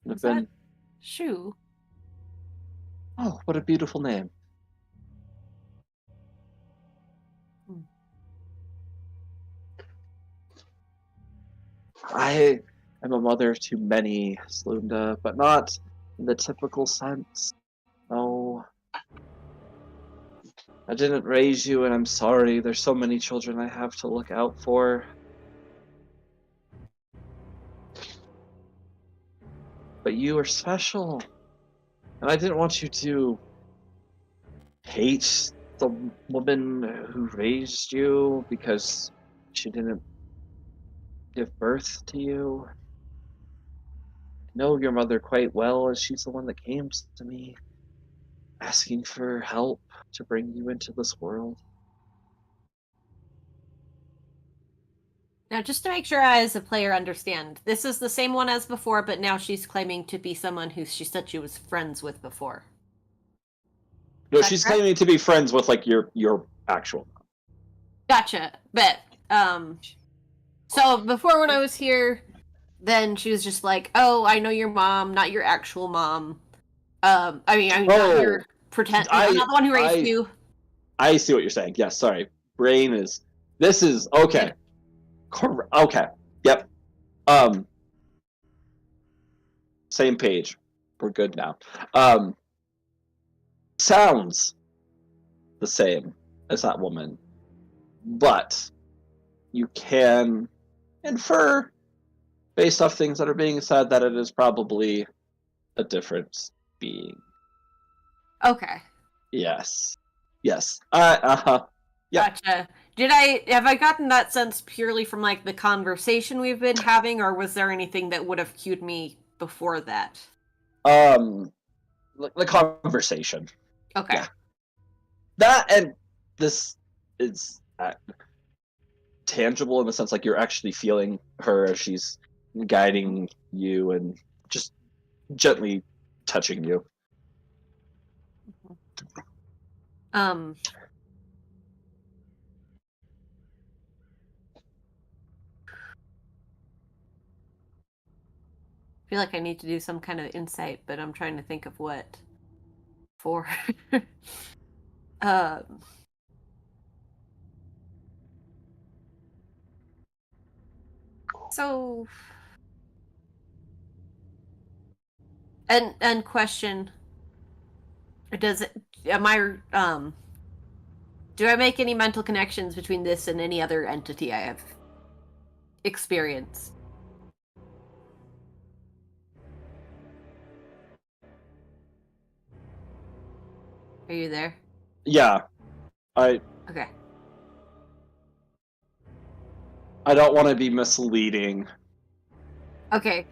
Was I've been. that Shu? Oh, what a beautiful name. Hmm. I am a mother to many, Slunda, but not in the typical sense. No. I didn't raise you, and I'm sorry. There's so many children I have to look out for. But you are special. And I didn't want you to hate the woman who raised you because she didn't give birth to you. I know your mother quite well, as she's the one that came to me asking for help to bring you into this world. Now, just to make sure I, as a player, understand, this is the same one as before, but now she's claiming to be someone who she said she was friends with before. No, Is that she's correct? claiming to be friends with like your actual mom. Gotcha. But so before when I was here, then she was just like, "Oh, I know your mom, not your actual mom. I mean, not your pretend, not the one who raised you." I see what you're saying. Yes, sorry. Brain is. This is okay. Okay. Yep. Same page. We're good now. Sounds the same as that woman, but you can infer, based off things that are being said, that it is probably a different being. Okay. Yes. Yes. Yep. Gotcha. Have I gotten that sense purely from like the conversation we've been having, or was there anything that would have cued me before that? The conversation. Okay. Yeah. That and this is tangible in the sense like you're actually feeling her as she's guiding you and just gently touching you. Um. I feel like I need to do some kind of insight, but I'm trying to think of what for. um So, and question: Does it? Am I? Do I make any mental connections between this and any other entity I have experienced? Are you there? Yeah, I Okay. don't want to be misleading. Okay.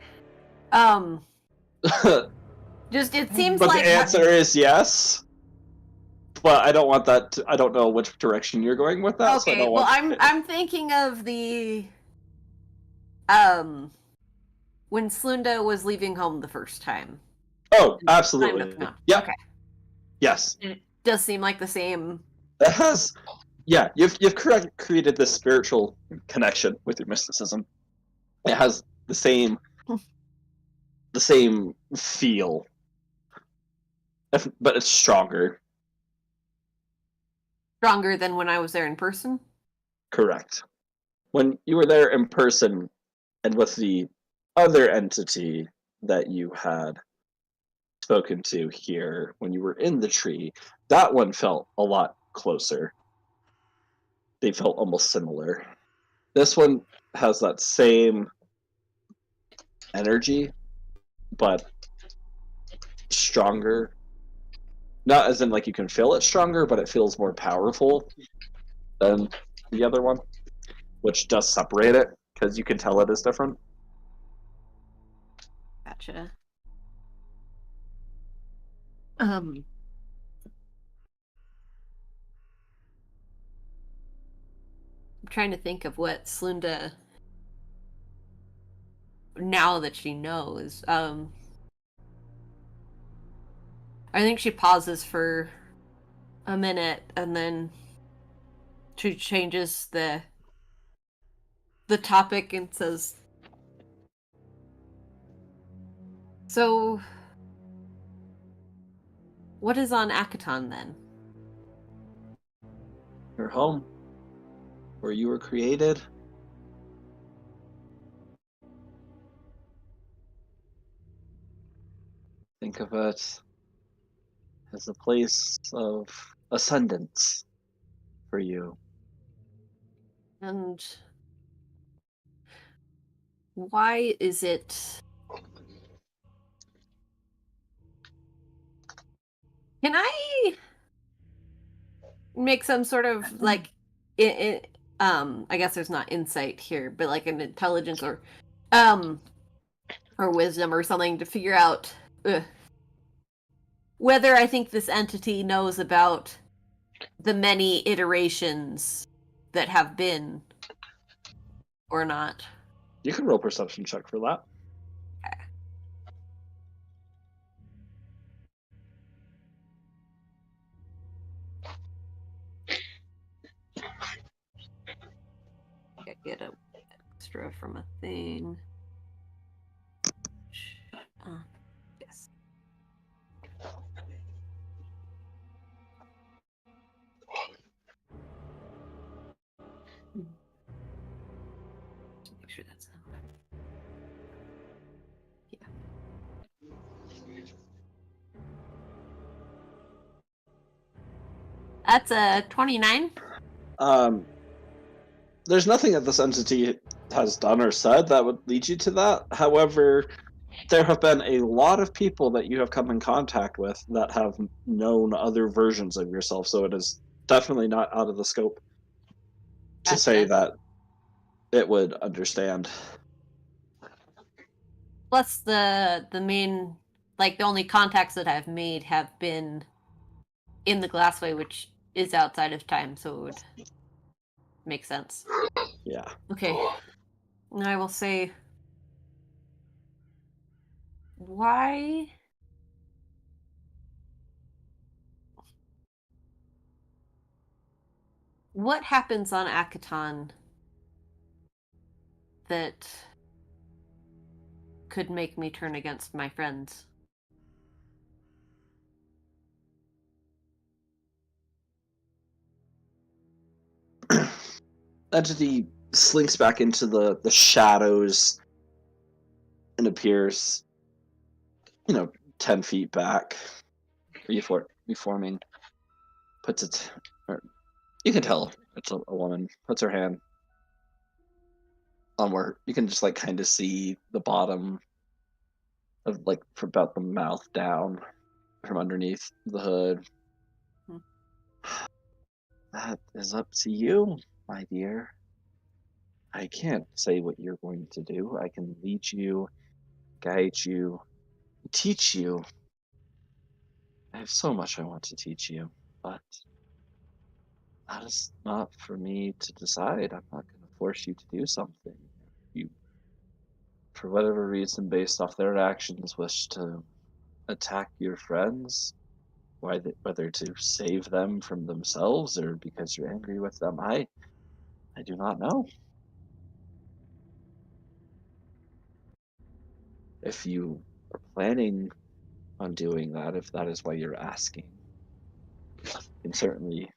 But Just it seems the like answer is yes. But I don't want that. I don't know which direction you're going with that. So I okay. don't Well, want. I'm thinking of the when Slunda was leaving home the first time. Oh, Time absolutely. with Mom. Yeah. Okay. Yes. It does seem like the same. It has. Yeah, you've created this spiritual connection with your mysticism. It has the same feel, but it's stronger. Stronger than when I was there in person. Correct. When you were there in person and with the other entity that you had spoken to here when you were in the tree, that one felt a lot closer. They felt almost similar. This one has that same energy, but stronger. Not as in like you can feel it stronger, but it feels more powerful than the other one, which does separate it because you can tell it is different. Gotcha. I'm trying to think of what Slunda, now that she knows. I think she pauses for a minute and then she changes the topic and says, "So, what is on Akaton then?" Your home, where you were created. Think of it as a place of ascendance for you. And why is it? Can I make some sort of like I guess there's not insight here, but like an intelligence um or wisdom or something to figure out whether I think this entity knows about the many iterations that have been or not. You can roll perception check for that. I get a extra from a thing. Yes. Make sure that's yeah. That's a 29. There's nothing that this entity has done or said that would lead you to that. However, there have been a lot of people that you have come in contact with that have known other versions of yourself, so it is definitely not out of the scope to say Gotcha. that it would understand. Plus the main, like the only contacts that I've made have been in the Glassway, which is outside of time, so it would make sense. Yeah. Okay. And I will say, why? What happens on Akaton that could make me turn against my friends? Entity slinks back into the shadows and appears, 10 feet back. Reforming. Puts it. Or, you can tell it's a woman. Puts her hand on where you can just kind of see the bottom of from about the mouth down from underneath the hood. Hmm. That is up to you, my dear. I can't say what you're going to do. I can lead you, guide you, teach you. I have so much I want to teach you, but that is not for me to decide. I'm not going to force you to do something. You, for whatever reason, based off their actions, wish to attack your friends, whether to save them from themselves or because you're angry with them, I do not know. If you are planning on doing that, if that is why you're asking, I can certainly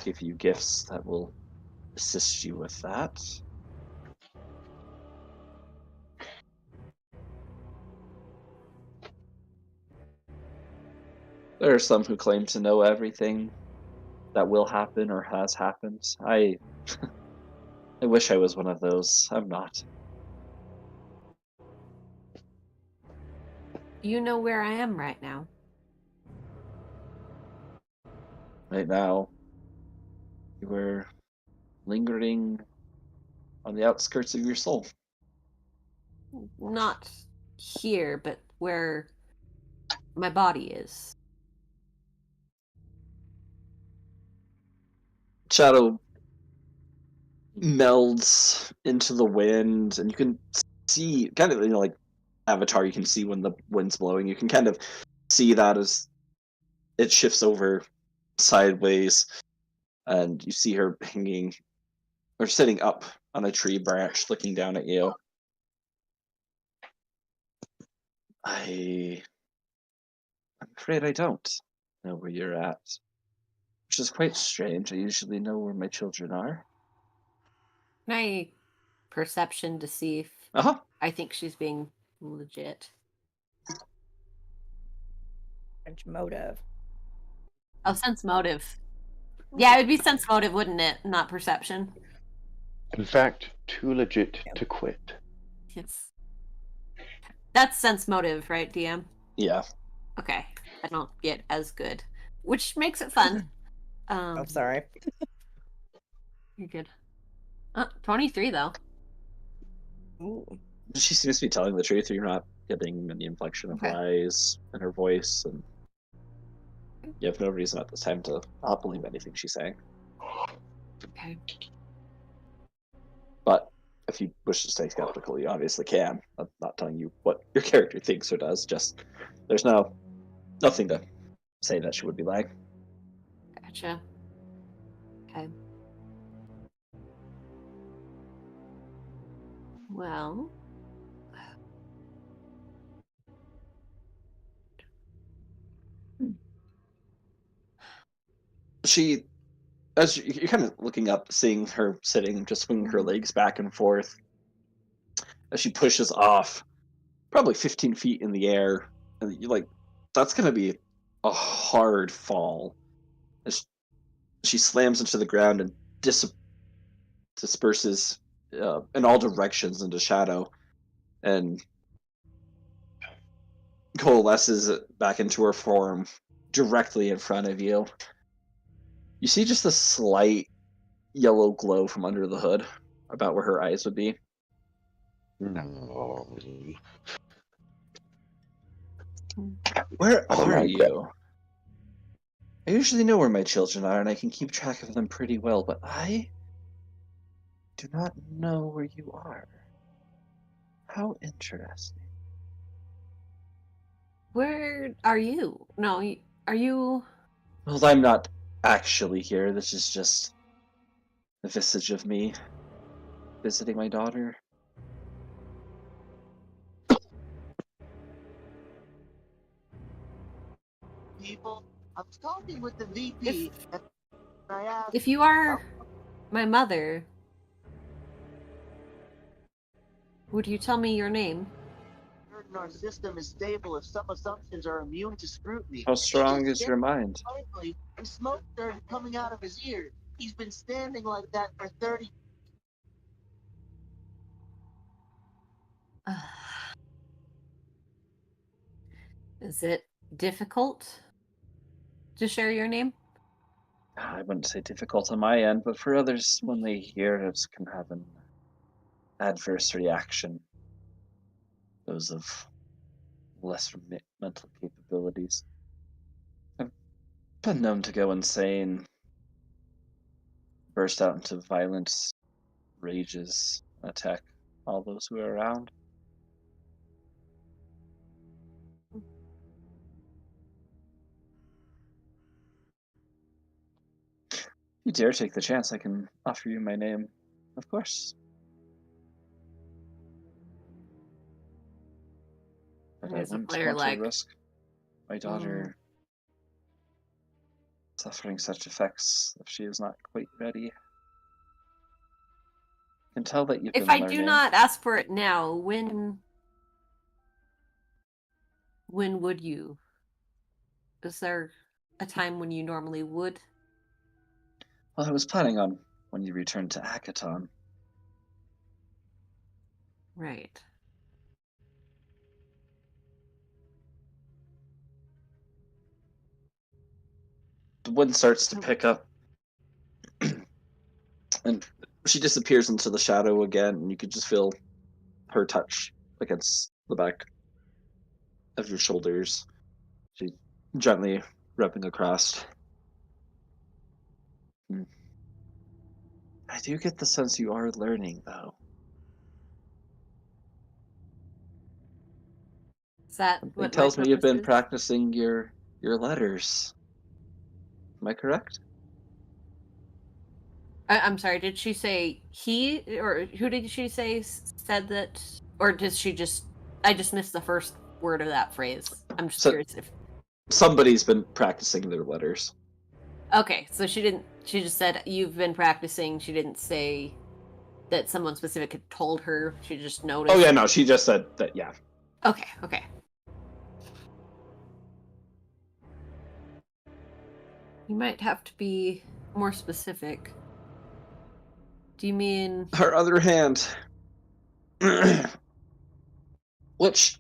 give you gifts that will assist you with that. There are some who claim to know everything that will happen or has happened. I wish I was one of those. I'm not. You know where I am right now. Right now, you were lingering on the outskirts of your soul. Not here, but where my body is. Shadow melds into the wind, and you can see kind of like Avatar. You can see when the wind's blowing. You can kind of see that as it shifts over sideways, and you see her hanging or sitting up on a tree branch, looking down at you. I'm afraid I don't know where you're at, which is quite strange. I usually know where my children are. Can I perception to see if Uh-huh. I think she's being legit? French motive. Oh, sense motive. Yeah, it would be sense motive, wouldn't it? Not perception. In fact, too legit to quit. It's that's sense motive, right, DM? Yeah. Okay, I don't get as good, which makes it fun. Oh, sorry. You're good. 23 though. Ooh. She seems to be telling the truth. You're not getting any inflection of Okay. lies in her voice, and you have no reason at this time to not believe anything she's saying. Okay. But if you wish to stay skeptical, you obviously can. I'm not telling you what your character thinks or does. Just there's nothing to say that she would be lying. Gotcha. Okay. Well, She, as you're kind of looking up, seeing her sitting, just swinging her legs back and forth, as she pushes off, probably 15 feet in the air, and you're like, that's gonna be a hard fall. As she slams into the ground and disperses in all directions into shadow, and coalesces back into her form directly in front of you. You see just a slight yellow glow from under the hood, about where her eyes would be. No. Where I don't are like you? I usually know where my children are, and I can keep track of them pretty well, but I do not know where you are. How interesting. where are you? No, are you? Well, I'm not actually here. This is just a visage of me visiting my daughter. People, I was talking with the VP, and I asked, If you are my mother, Would you tell me your name? Certain our system is stable if some assumptions are immune to scrutiny. How He strong just is your gets mind? finally, and smoke started coming out of his ears. He's been standing like that for 30. Is it difficult to share your name? I wouldn't say difficult on my end, but for others, when they hear it, can have an adverse reaction. Those of lesser mental capabilities. I've been known to go insane, burst out into violent rages, attack all those who are around. If you dare take the chance, I can offer you my name, of course. But I As a wouldn't player, want to like, risk my daughter suffering such effects if she is not quite ready. I can tell that you've if been I learning. do not ask for it now, when would you? Is there a time when you normally would? Well, I was planning on when you return to Akaton. Right. The wind starts to pick up, and she disappears into the shadow again, and you can just feel her touch against the back of your shoulders. She's gently rubbing across. I do get the sense you are learning, though. Is that Something what my tells me you've purpose been is? practicing your letters. Am I correct? I'm sorry, did she say he, or who did she say said that, or did she just, I just missed the first word of that phrase. I'm just So curious if, somebody's been practicing their letters. okay, so she just said you've been practicing, she didn't say that someone specific had told her, she just noticed. Oh yeah, no, she just said that. Yeah. Okay. You might have to be more specific. Do you mean... Her other hand, which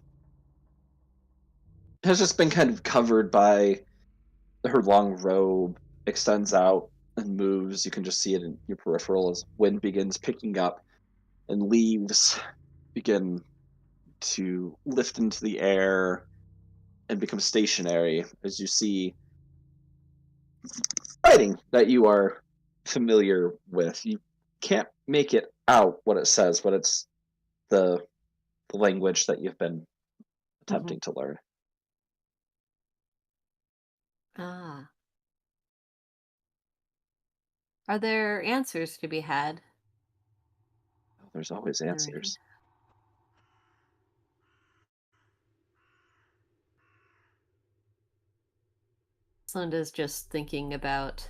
has just been kind of covered by her long robe, extends out and moves. You can just see it in your peripheral as wind begins picking up and leaves begin to lift into the air and become stationary as you see writing that you are familiar with. You can't make it out what it says, but it's the language that you've been attempting to learn. Ah. Are there answers to be had? There's always in the writing? answers. Slenda's just thinking about,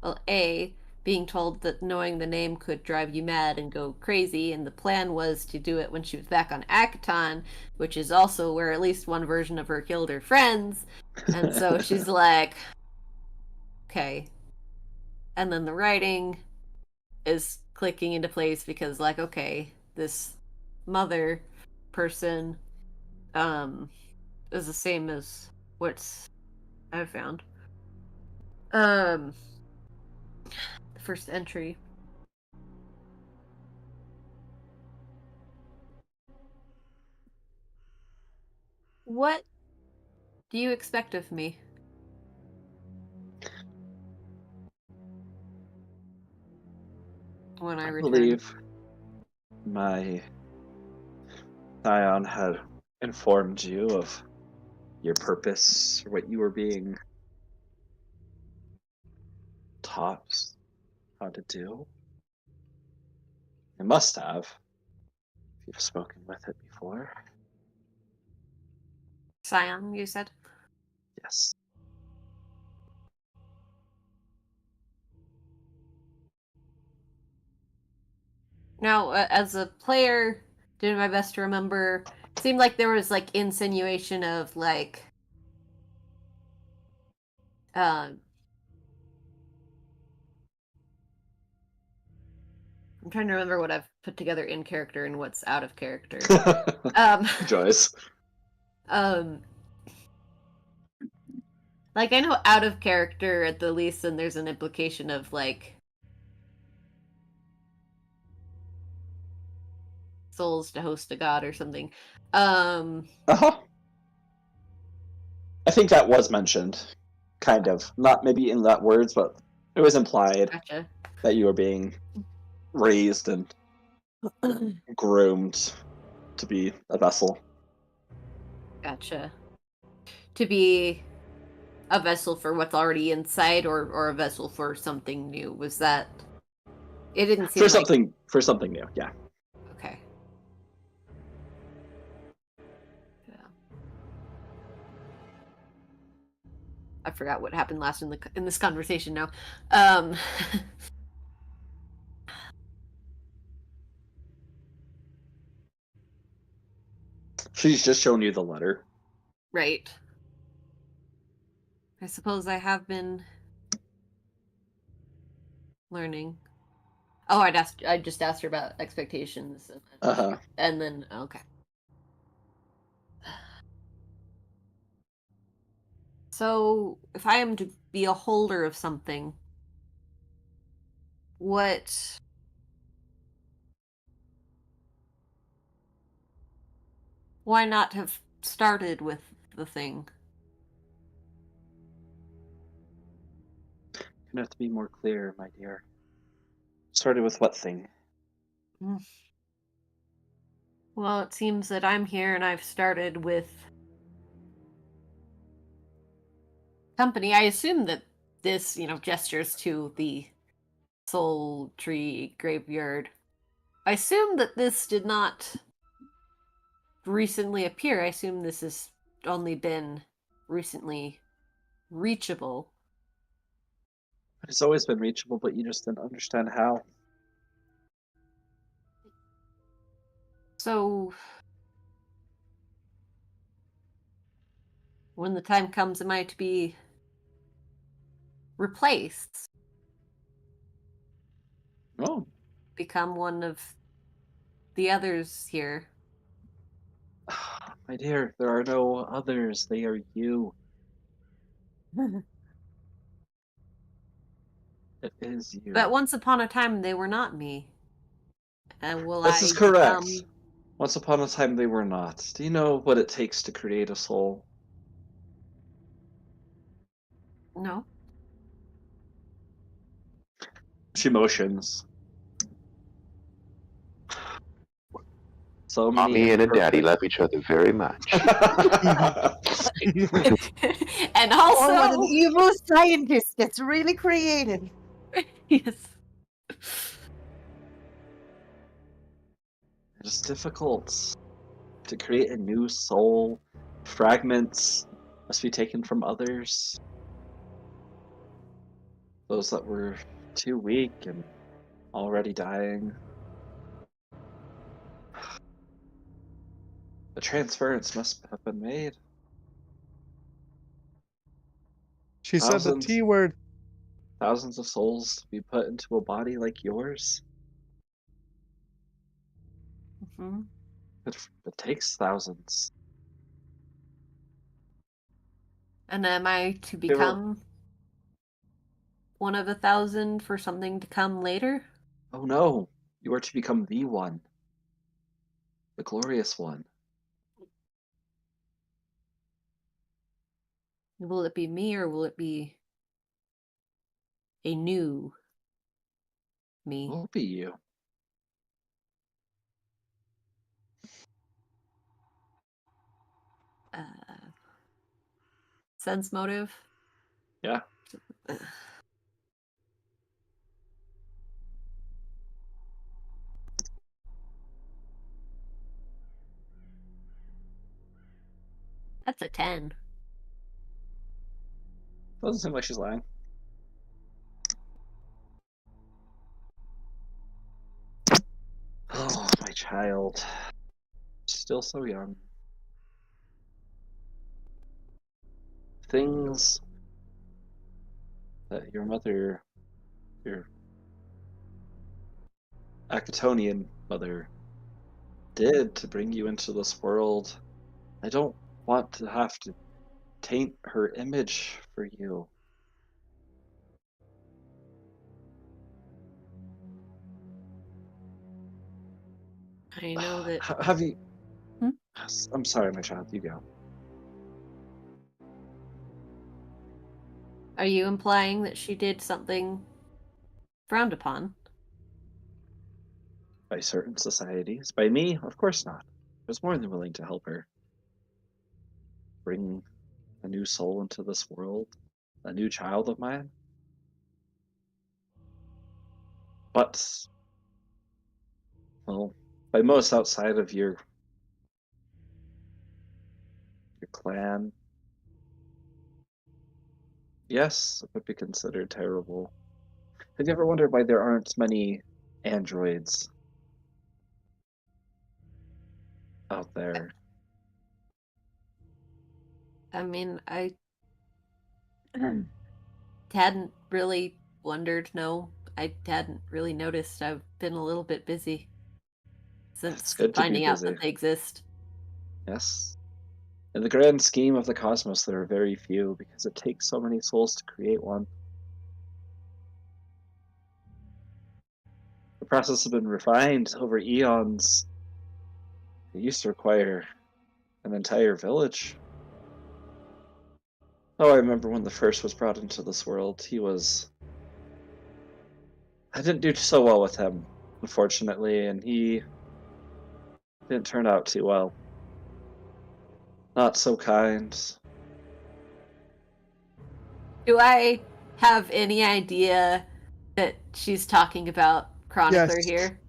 well, A, being told that knowing the name could drive you mad and go crazy, and the plan was to do it when she was back on Akaton, which is also where at least one version of her killed her friends. And so she's like, okay. And then the writing is clicking into place because, like, okay, this mother person is the same as what's I've found. The first entry. What do you expect of me? When I return. Believe my Scion had informed you of your purpose, what you were being taught how to do. It must have, if you've spoken with it before. Scion, you said? Yes. Now, as a player, doing my best to remember, seemed like there was like insinuation of like, I'm trying to remember what I've put together in character and what's out of character. Joyce. Like I know out of character at the least, and there's an implication of like souls to host a god or something. Uh-huh. I think that was mentioned, kind of. Not maybe in that words, but it was implied Gotcha. that you were being raised and groomed to be a vessel. Gotcha. To be a vessel for what's already inside, or a vessel for something new. Was that? It didn't seem For something new, yeah. Okay. Yeah. I forgot what happened last in this conversation now. She's just shown you the letter. Right. I suppose I have been learning. Oh, I just asked her about expectations, Uh-huh. and then okay. So, if I am to be a holder of something, what? Why not have started with the thing? You have to be more clear, my dear. Started with what thing? Well, it seems that I'm here and I've started with company. I assume that this, gestures to the Soul Tree Graveyard. I assume that this did not recently appear. I assume this has only been recently reachable. It's always been reachable, but you just didn't understand how. So, when the time comes, am I to be replaced? Oh, Become one of the others here? my dear, there are no others. They are you. It is you. But once upon a time, they were not me. And will This I is correct. become... Once upon a time, they were not. Do you know what it takes to create a soul? No. She motions. So many Mommy and a daddy imperfect- love each other very much. And Or also... when an evil scientist gets really creative. Yes. It is difficult to create a new soul. Fragments must be taken from others. Those that were too weak and already dying. The transference must have been made. She said the Thousands. T word. Thousands of souls to be put into a body like yours. Mm-hmm. It takes thousands. And am I to They were- become one of 1,000 for something to come later? Oh no, you are to become the one. The glorious one. Will it be me or will it be a new me? Will be you. Sense motive? Yeah. That's a 10. Doesn't seem like she's lying. child. Still so young. Things that your mother, your Akatonian mother, did to bring you into this world. I don't want to have to taint her image for you. I know that. Have you? Hmm? I'm sorry, my child. You go. Are you implying that she did something frowned upon? By certain societies. By me, of course not. I was more than willing to help her bring a new soul into this world, a new child of mine. But, well, by most outside of your clan, yes, it would be considered terrible. Have you ever wondered why there aren't many androids out there? I mean, I hadn't really wondered, no. I hadn't really noticed. I've been a little bit busy It's since good to be finding out busy. that they exist. Yes. In the grand scheme of the cosmos, there are very few because it takes so many souls to create one. The process has been refined over eons. It used to require an entire village. Oh, I remember when the first was brought into this world. I didn't do so well with him, unfortunately, and he didn't turn out too well. Not so kind. Do I have any idea that she's talking about Chronicler Yes. here?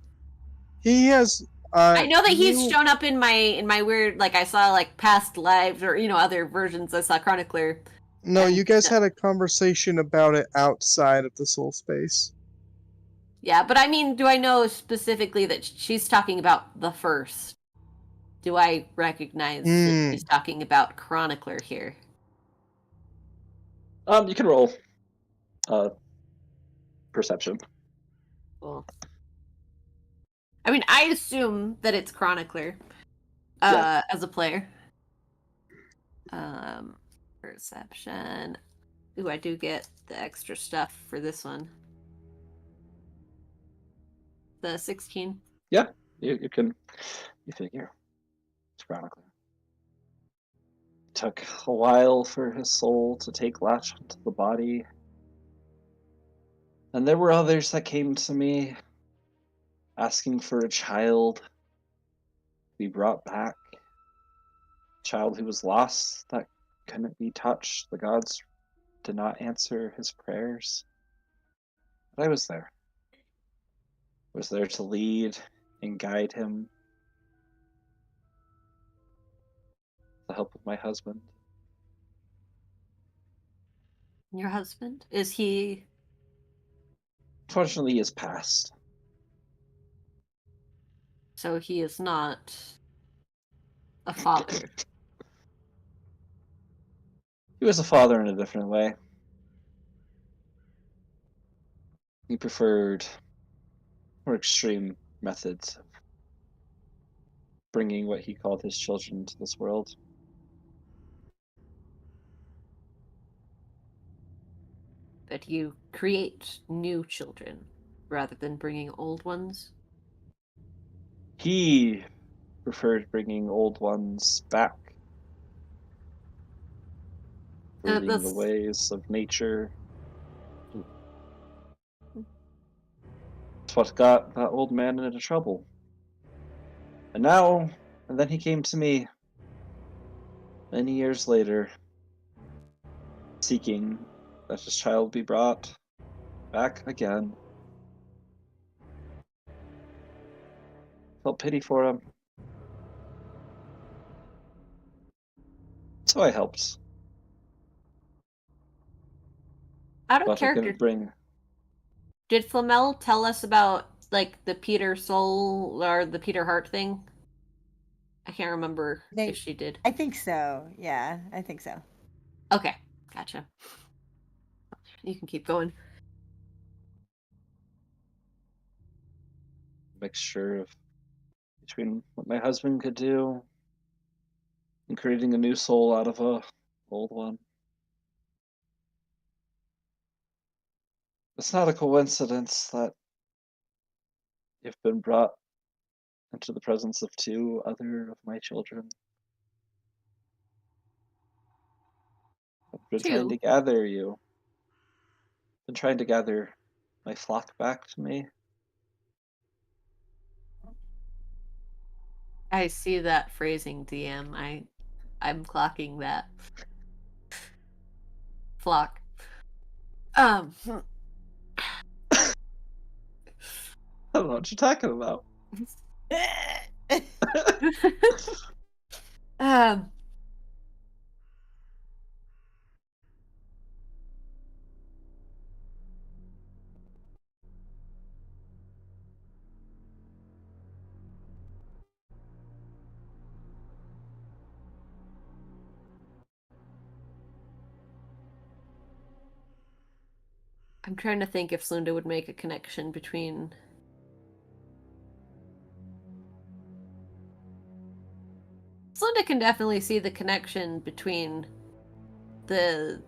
He has. I know that he's you- shown up in my weird, like, I saw like past lives or other versions. I saw Chronicler. No, and- you guys had a conversation about it outside of the soul space. Yeah, but I mean, do I know specifically that she's talking about the first? Do I recognize that she's talking about Chronicler here? You can roll perception. Well, I mean, I assume that it's Chronicler Yeah. as a player. Perception. Ooh, I do get the extra stuff for this one. The 16. Yeah, you figure. It's Chronicler. Took a while for his soul to take latch onto the body. And there were others that came to me asking for a child to be brought back. A child who was lost that couldn't be touched. The gods did not answer his prayers. But I was there. I was there to lead and guide him. With the help of my husband. Your husband? Is he... Fortunately, he has passed. So he is not a father. He was a father in a different way. He preferred more extreme methods of bringing what he called his children into this world. That you create new children rather than bringing old ones. He preferred bringing old ones back, leading the that's- ways of nature. It's what got that old man into trouble. And then he came to me many years later, seeking that his child be brought back again. Felt pity for him. So I helped. Out of But I character, couldn't bring. did Flamel tell us about like the Peter Soul or the Peter Hart thing? I can't remember They- if she did. I think so. Yeah, I think so. Okay, gotcha. You can keep going. Mixture of between what my husband could do and creating a new soul out of a old one. It's not a coincidence that you've been brought into the presence of two other of my children. I've been trying to Two? gather you. Been trying to gather my flock back to me. I see that phrasing, DM. I'm clocking that. Flock. I don't know what you're talking about. um. I'm trying to think if Slunda would make a connection between Slunda can definitely see the connection between the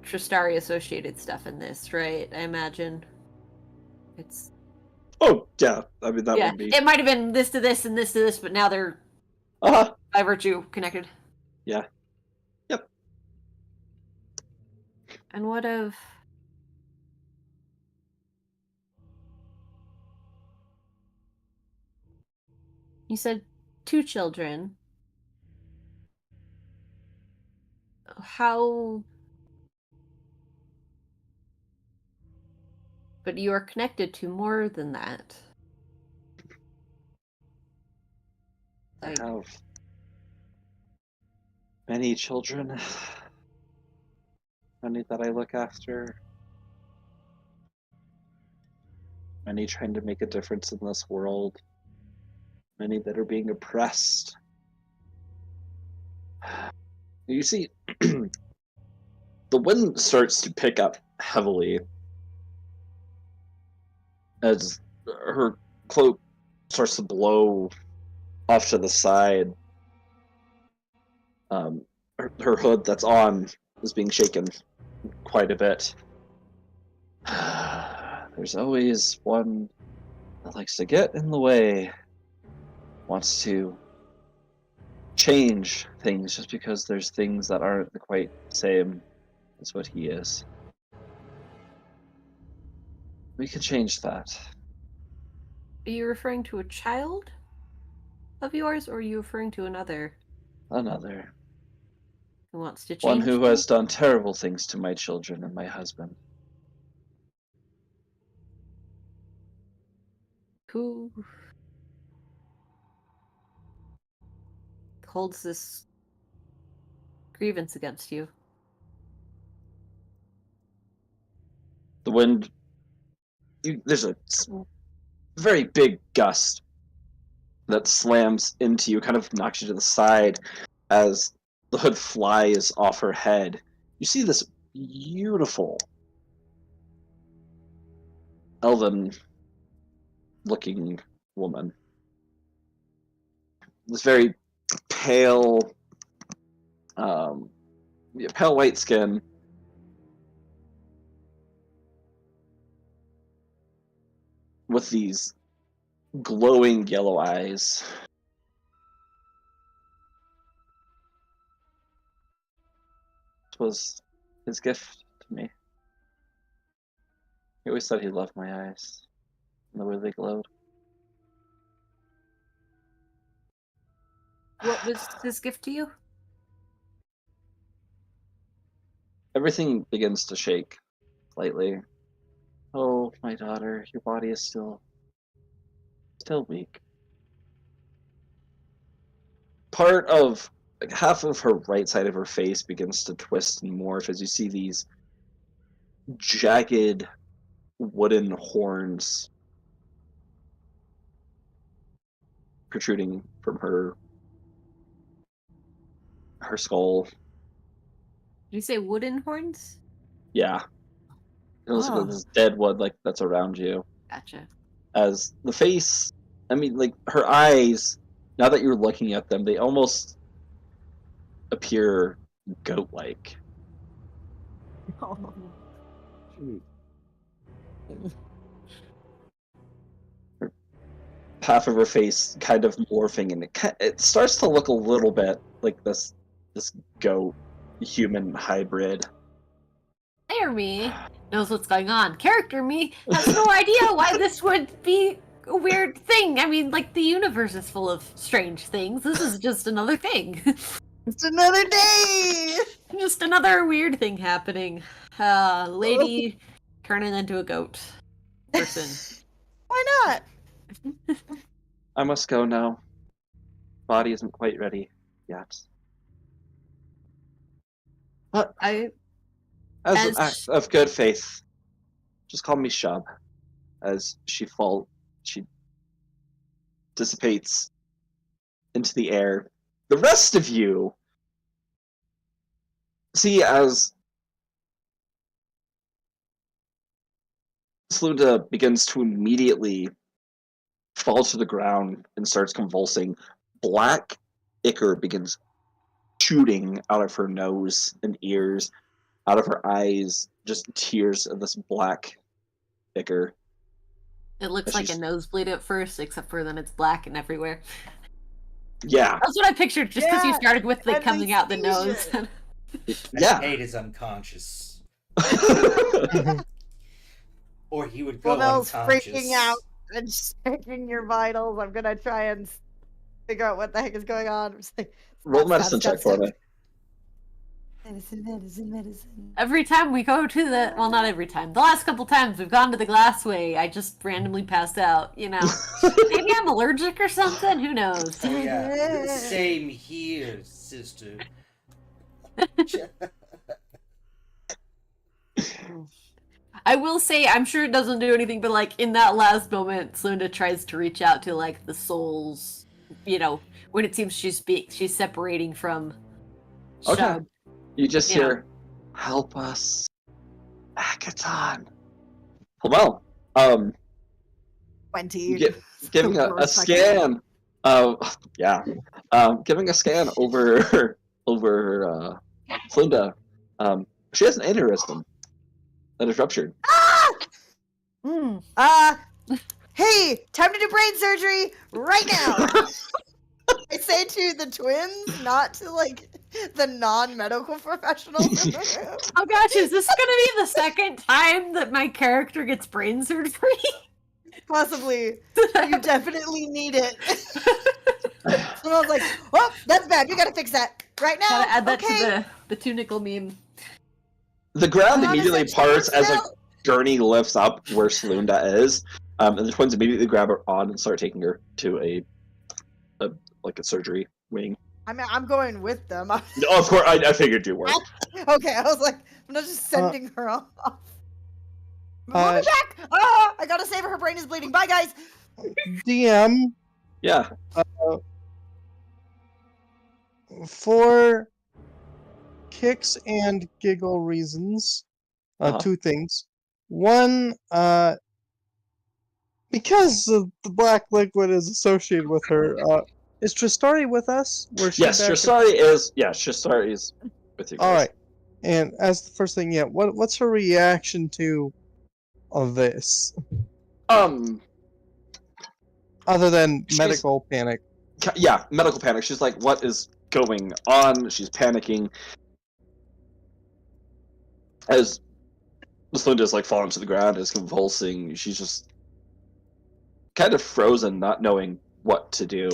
Tristari associated stuff in this, right? I imagine. It's Oh, yeah. I mean, that yeah. would be. It might have been this to this and this to this, but now they're Uh-huh. by virtue connected. Yeah. Yep. And what of you said 2 children? How but you are connected to more than that. I Like, have many children. Many that I look after. Many trying to make a difference in this world. Many that are being oppressed. You see, the wind starts to pick up heavily as her cloak starts to blow off to the side. Her hood that's on is being shaken quite a bit. There's always one that likes to get in the way, wants to change things just because there's things that aren't quite the same as what he is. We can change that. are you referring to a child of yours, or are you referring to another Another. who wants to change? One who things? has done terrible things to my children and my husband. Who holds this grievance against you? The wind. There's a very big gust that slams into you, kind of knocks you to the side as the hood flies off her head. You see this beautiful elven looking woman. This very pale, pale white skin. With these glowing yellow eyes. It was his gift to me. He always said he loved my eyes and the way they glowed. What was his gift to you? Everything begins to shake slightly. Oh, my daughter, your body is still weak. Part of, like, half of her right side of her face begins to twist and morph as you see these jagged wooden horns protruding from her skull. Did you say wooden horns? Yeah. It looks Oh. like this dead wood like that's around you. Gotcha. As the face, I mean, like her eyes, now that you're looking at them, they almost appear goat-like. Half of her face kind of morphing, and it starts to look a little bit like this goat human hybrid. Player me knows what's going on. Character me has no idea why this would be a weird thing. I mean, like, the universe is full of strange things. This is just another thing. It's another day. Just another weird thing happening. Lady turning into a goat person. Why not? I must go now. Body isn't quite ready yet. But I as an As- act of good faith, just call me Shub. As she dissipates into the air. The rest of you see as Slunda begins to immediately fall to the ground and starts convulsing. Black ichor begins shooting out of her nose and ears, out of her eyes, just tears of this black ichor. It looks As like a she's- nosebleed at first, except for then it's black and everywhere. Yeah, That's what I pictured, just because you Yeah, started with the and coming out the nose. anesthesia. yeah. Kate is unconscious. Or he would go Flamel's unconscious. freaking out and checking your vitals. I'm gonna try and figure out what the heck is going on. I'm just like, Roll stop, medicine stop, check for stop. me. Medicine. Every time we go to the, well, not every time. The last couple times we've gone to the Glassway, I just randomly passed out. You know, maybe I'm allergic or something. Who knows? Oh yeah, same here, sister. I will say, I'm sure it doesn't do anything, but like in that last moment, Slunda tries to reach out to like the souls. You know, when it seems she's separating from. Okay. Shub. You just Yeah. hear, "Help us, Akaton." Well, 20. giving a Gross, scan. Yeah, giving a scan over Flunda. She has an aneurysm that is ruptured. Hey, time to do brain surgery right now. I say to the twins, not to like the non-medical professionals in the room. Oh gosh, is this gonna be the second time that my character gets brain surgery? Possibly. You definitely need it. So I was like, oh, that's bad. We gotta fix that right now. Gotta add that okay. to the tunicle meme. The ground How does immediately that parts as like smell? Gurney lifts up where Slunda is, and the twins immediately grab her on and start taking her to a surgery wing. I'm going with them. Oh, of course, I figured you were. Okay, I was like, I'm not just sending her off. Uh, Mommy back! Ah, I gotta save her. Her brain is bleeding. Bye, guys. DM, Yeah. for kicks and giggle reasons, Uh-huh. two things. One, because the black liquid is associated with her, is Tristari with us? Where she Yes, back- Shastari is with you guys. All right. And as the first thing, what's her reaction to all this, other than She's- medical panic? Yeah, medical panic. She's like, "What is going on?" She's panicking as Slunda's like falling to the ground, is convulsing. She's just kind of frozen, not knowing what to do.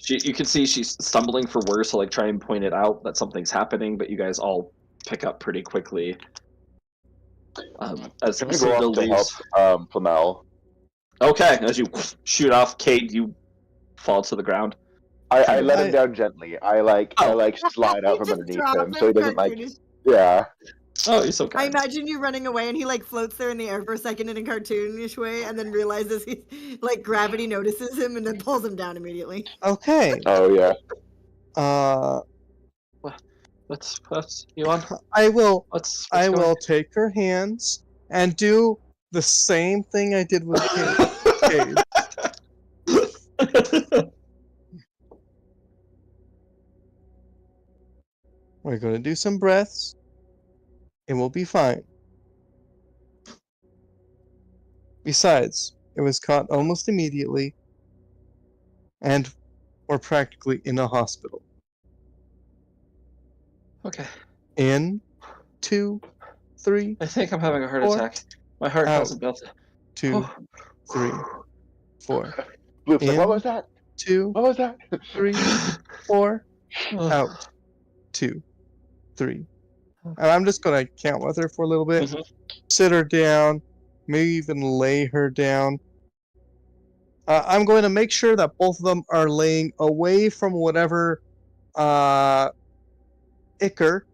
You can see she's stumbling for words to like try and point it out that something's happening, but you guys all pick up pretty quickly. As Can we go Slunda up to help leaves. Flamel? Okay, as you shoot off, Cade, you fall to the ground. I let him down gently. I Oh. slide out from Just underneath drop him so he doesn't like. cartoonish. Yeah. Oh, you're so I kind. imagine you running away, and he like floats there in the air for a second in a cartoonish way, and then realizes he like gravity notices him and then pulls him down immediately. Okay. Oh yeah. What's you on? I will What's I going? will take her hands and do the same thing I did with Cade. We're gonna do some breaths. It will be fine. Besides, it was caught almost immediately, and we're practically in a hospital. Okay. In, 2, 3, I think I'm having a heart 4, attack. My heart out. hasn't melted. 2, 3, 4. Bloop's like, what In. was that? 2, What was that? 3, 4, out. 2, 3. And I'm just gonna count with her for a little bit. Mhm. Sit her down, maybe even lay her down. I'm going to make sure that both of them are laying away from whatever ichor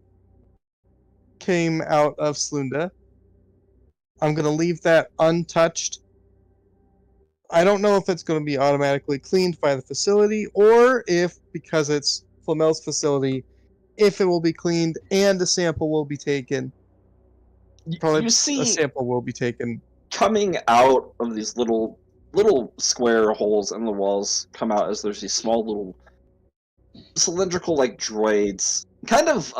came out of Slunda. I'm going to leave that untouched. I don't know if it's going to be automatically cleaned by the facility, or if, because it's Flamel's facility, if it will be cleaned and a sample will be taken. Probably You a see, sample will be taken. coming out of these little square holes in the walls come out as there's these small little cylindrical like droids, kind of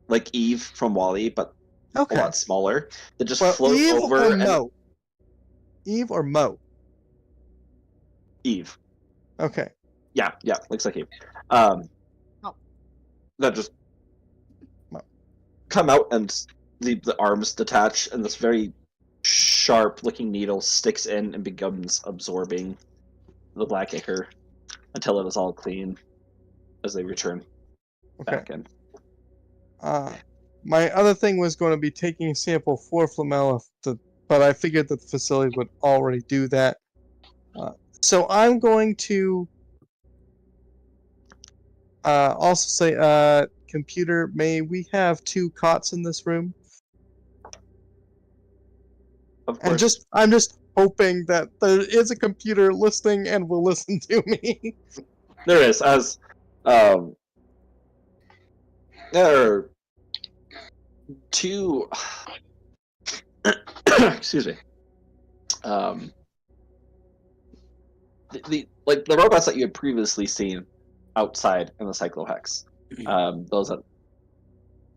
like Eve from WALL-E, but a Okay. lot smaller, that just Well, float Eve over or and Mo? Eve or Mo? Eve. Okay. Yeah, looks like Eve. Oh. That just Mo. come out and the arms detach and this very sharp looking needle sticks in and begins absorbing the black ichor until it is all clean as they return Okay. back in. My other thing was going to be taking a sample for Flamel, but I figured that the facility would already do that. So I'm going to also say, computer, may we have 2 cots in this room? Of And course, I'm just hoping that there is a computer listening and will listen to me. there is, as there are 2 excuse me. The robots that you had previously seen outside in the Cyclohex, those that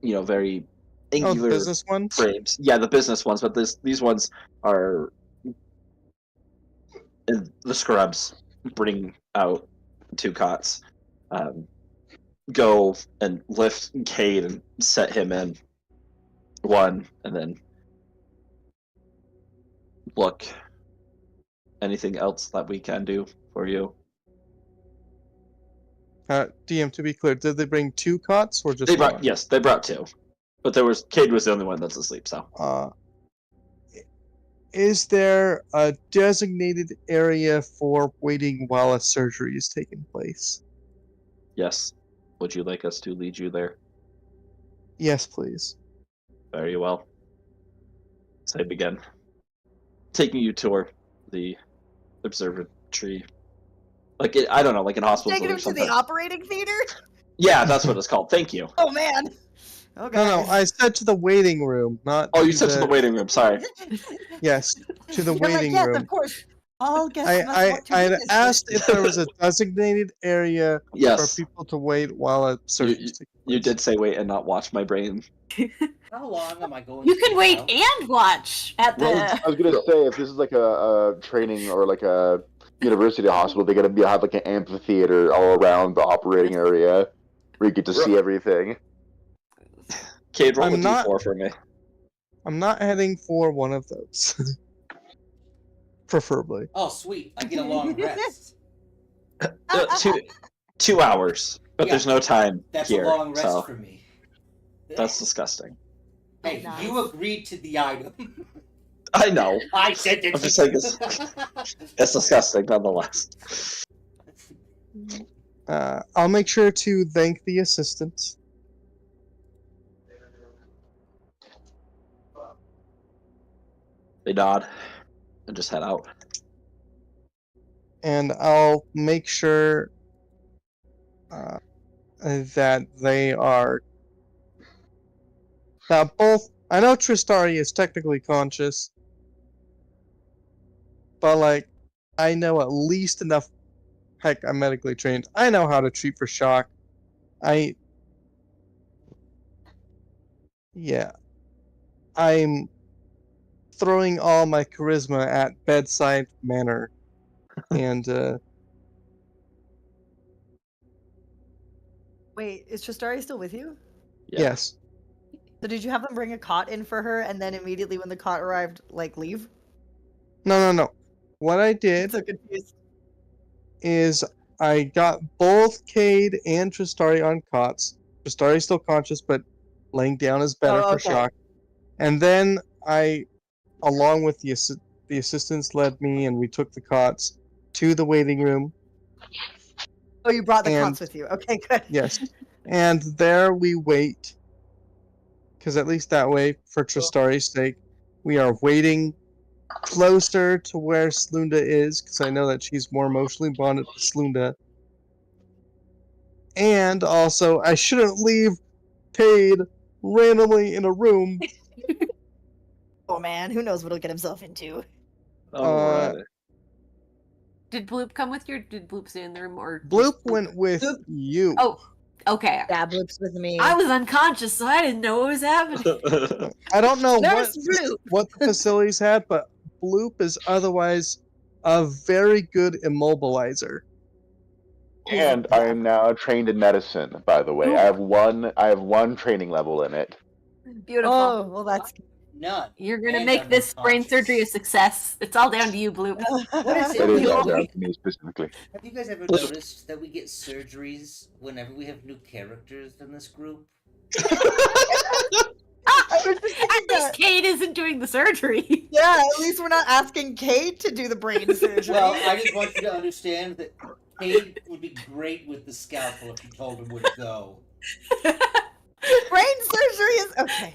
very Oh, the angular business ones? frames. Yeah, the business ones, but these ones are the scrubs bring out 2 cots. Go and lift Cade and set him in one, and then look. Anything else that we can do for you? DM, to be clear, did they bring 2 cots or just They brought one? yes, they brought 2, but Cade was the only one that's asleep. So Is there a designated area for waiting while a surgery is taking place? yes, would you like us to lead you there? Yes, please. Very well. So I begin taking you to the observatory, I don't know, like in hospitals Taking or him to something. the operating theater? Yeah, that's what it's called. Thank you. Oh man. Okay. No, I said to the waiting room, not Oh, you said to the waiting room. Sorry. Yes, to the You're like, waiting yes, room. of course. All guests must I want to had witness asked this. if there was a designated area for Yes, people to wait while a surgery is taking place. you did say wait and not watch. My brain. How long am I going You to can be wait out? and watch at the. Well, I was gonna say if this is like a training or like a university hospital, they're gonna have like an amphitheater all around the operating area where you get to see everything. Cade, roll I'm a not- d4 for me. I'm not heading for one of those. Preferably. Oh, sweet! I get a long rest. 2 hours, but Yeah, there's no time That's here. a long rest So for me. that's disgusting. Hey, nice. you agreed to the item. I know. I said it. I'm just saying it's disgusting nonetheless. I'll make sure to thank the assistant. They nod and just head out. And I'll make sure that they are. Now, both. I know Tristari is technically conscious, but like, I know at least enough. Heck, I'm medically trained. I know how to treat for shock. Yeah. I'm throwing all my charisma at bedside manner. And, Wait, is Tristari still with you? Yeah. yes. So did you have them bring a cot in for her, and then immediately when the cot arrived, like leave? No. What I did So confused. is I got both Cade and Tristari on cots. Tristari's still conscious, but laying down is better Oh, for okay. shock. And then I, along with the assistants, led me, and we took the cots to the waiting room. Oh, you brought the And- cots with you. Okay, good. Yes. And there we wait. Because at least that way, for Tristari's sake, we are waiting closer to where Slunda is, because I know that she's more emotionally bonded to Slunda. And also, I shouldn't leave Cade randomly in a room. Oh man, who knows what he'll get himself into? Alright. Did Bloop come with you, or did Bloop stay in the room? Or Bloop went with Bloop? you. Oh, okay. Dab looks with me. I was unconscious, so I didn't know what was happening. I don't know Nurse Bloop. what the facilities had, but Bloop is otherwise a very good immobilizer. And I am now trained in medicine, by the way. I have one training level in it. Beautiful. Oh, well that's None. You're gonna And make I'm this brain unconscious. surgery a success. It's all down to you, Bloop. What is It is it? all down to me specifically. Have you guys ever noticed that we get surgeries whenever we have new characters in this group? I was just thinking At least that. Kate isn't doing the surgery. Yeah, at least we're not asking Kate to do the brain surgery. Well, I just want you to understand that Cade would be great with the scalpel if you told him where to go. Brain surgery is okay.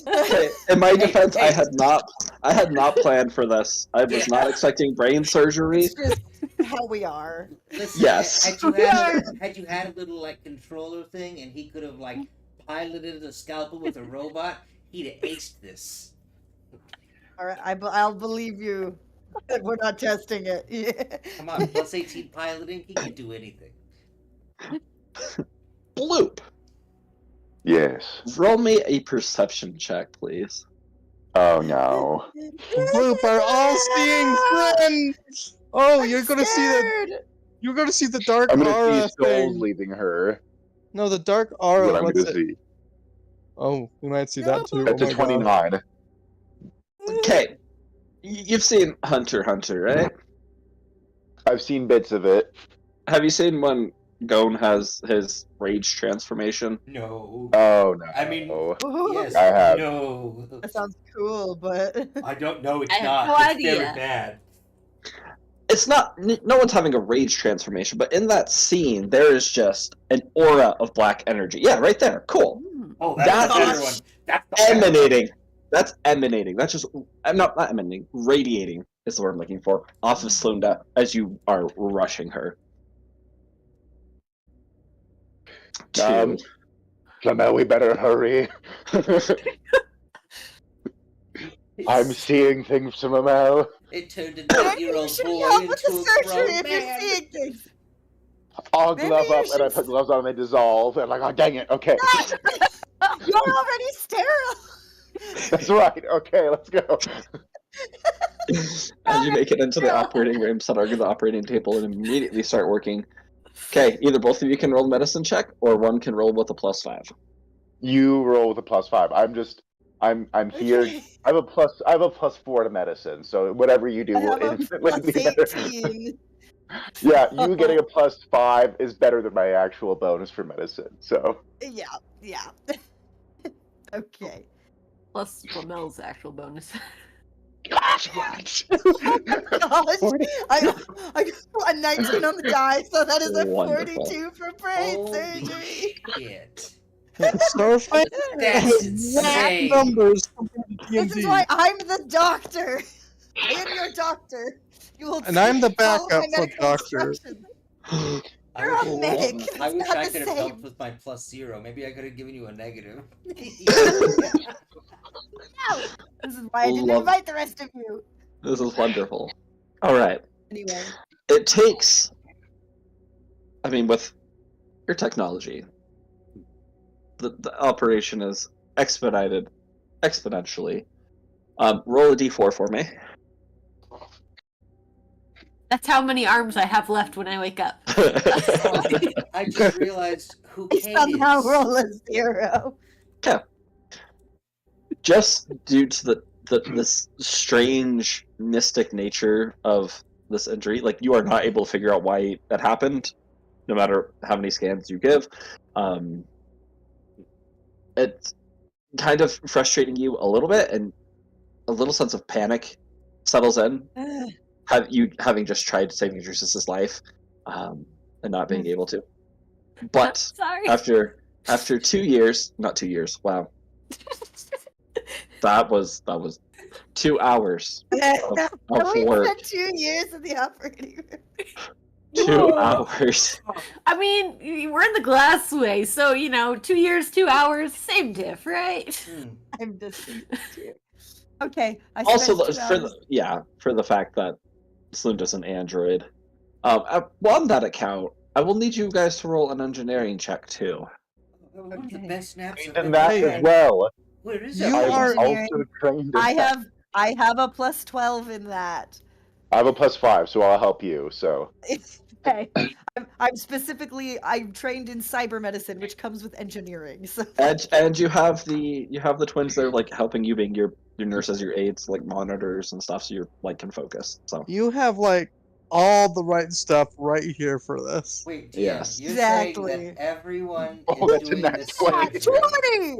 Okay, in my defense, I had not planned for this. I was not expecting brain surgery. It's just how we are. Listen, Yes. had you had a little like controller thing and he could have like piloted a scalpel with a robot, he'd have aced this. All right, I'll believe you. We're not testing it. Yeah. Come on, plus 18 piloting, he can do anything. Bloop. Yes. Roll me a perception check, please. Oh no. Bloop, our all-seeing friend. Oh, you're gonna see the Scared. you're gonna see the dark I'm gonna aura see souls thing. leaving her. No, the dark Is aura. what I'm What's gonna it? see. Oh, we might see No. that too. That's oh a my God. 29. Okay. You've seen Hunter x Hunter, right? I've seen bits of it. Have you seen when Gon has his rage transformation? No. Oh no. I mean- Ooh, Yes. I have. No. that sounds cool, but I don't know. It's I have not. no It's idea. very bad. It's not. No one's having a rage transformation, but in that scene, there is just an aura of black energy. Yeah, right there. Cool. Oh, that's That the better is one. That's the better one. Emanating. That's emanating. That's just. I'm not emanating. Radiating is the word I'm looking for. Off of Slunda as you are rushing her. Um, Flamel, we better hurry. I'm seeing things, Flamel. It turned an maybe you 8-year-old should boy help into with the a surgery grown if you're man. seeing things. I'll Maybe glove you up, and I should- put gloves on, and they dissolve. And like, oh dang it. Okay, You're already sterile. that's right. Okay, let's go. As you make it into the operating room, set to the operating table and immediately start working. Okay, either both of you can roll a medicine check, or one can roll with a +5. You roll with a +5. I'm here. Okay. I have a +4 to medicine, so whatever you do I will have a instantly be better. +18. Yeah, you getting a +5 is better than my actual bonus for medicine. So Yeah. Okay. Plus Flamel's actual bonus. Gosh, I got a 19 on the die, so that is a Wonderful. 42 for brain Holy surgery. shit. Starfighter That's has exact insane. numbers compared to This is EMT. why I'm the doctor. I am your doctor. You will And I'm the follow my backup for medical doctor. instructions. I You're wish, a medic. I That's wish not I the could have helped same. with my +0. Maybe I could have given you a negative. No. This is why I didn't Love- invite the rest of you. This is wonderful. All right. Anyway. It takes. I mean, with your technology, the operation is expedited exponentially. Roll a d4 for me. That's how many arms I have left when I wake up. I just realized who I Kate somehow is. roll a 0. Just due to this strange mystic nature of this injury, like you are not able to figure out why that happened, no matter how many scans you give. It's kind of frustrating you a little bit, and a little sense of panic settles in. Having just tried to save your sister's life, and not being able to. But Sorry. after 2 years, not 2 years. Wow, that was 2 hours of We work. spent 2 years in the operating room. 2 hours. I mean, we're in the Glassway, so 2 years, 2 hours, same diff, right? Hmm. I'm just too. Okay. I Also, spent 2 hours. for the fact that Slinda's an android. On that account, I will need you guys to roll an engineering check too. One of the Okay. best naps I've And ever that Hey, as had. well. Where is You I everyone? am are- also trained in I that. have a plus 12 in that. I have a +5, so I'll help you. So Okay. I'm trained in cyber medicine, which comes with engineering. So And you have the twins that are like helping you, being your nurses, your aides, like monitors and stuff, so you're like can focus. So You have like all the right stuff right here for this. Wait, DM, Yes. you're saying Exactly. that everyone Oh, is that's a doing nat this 20. surgery? 20!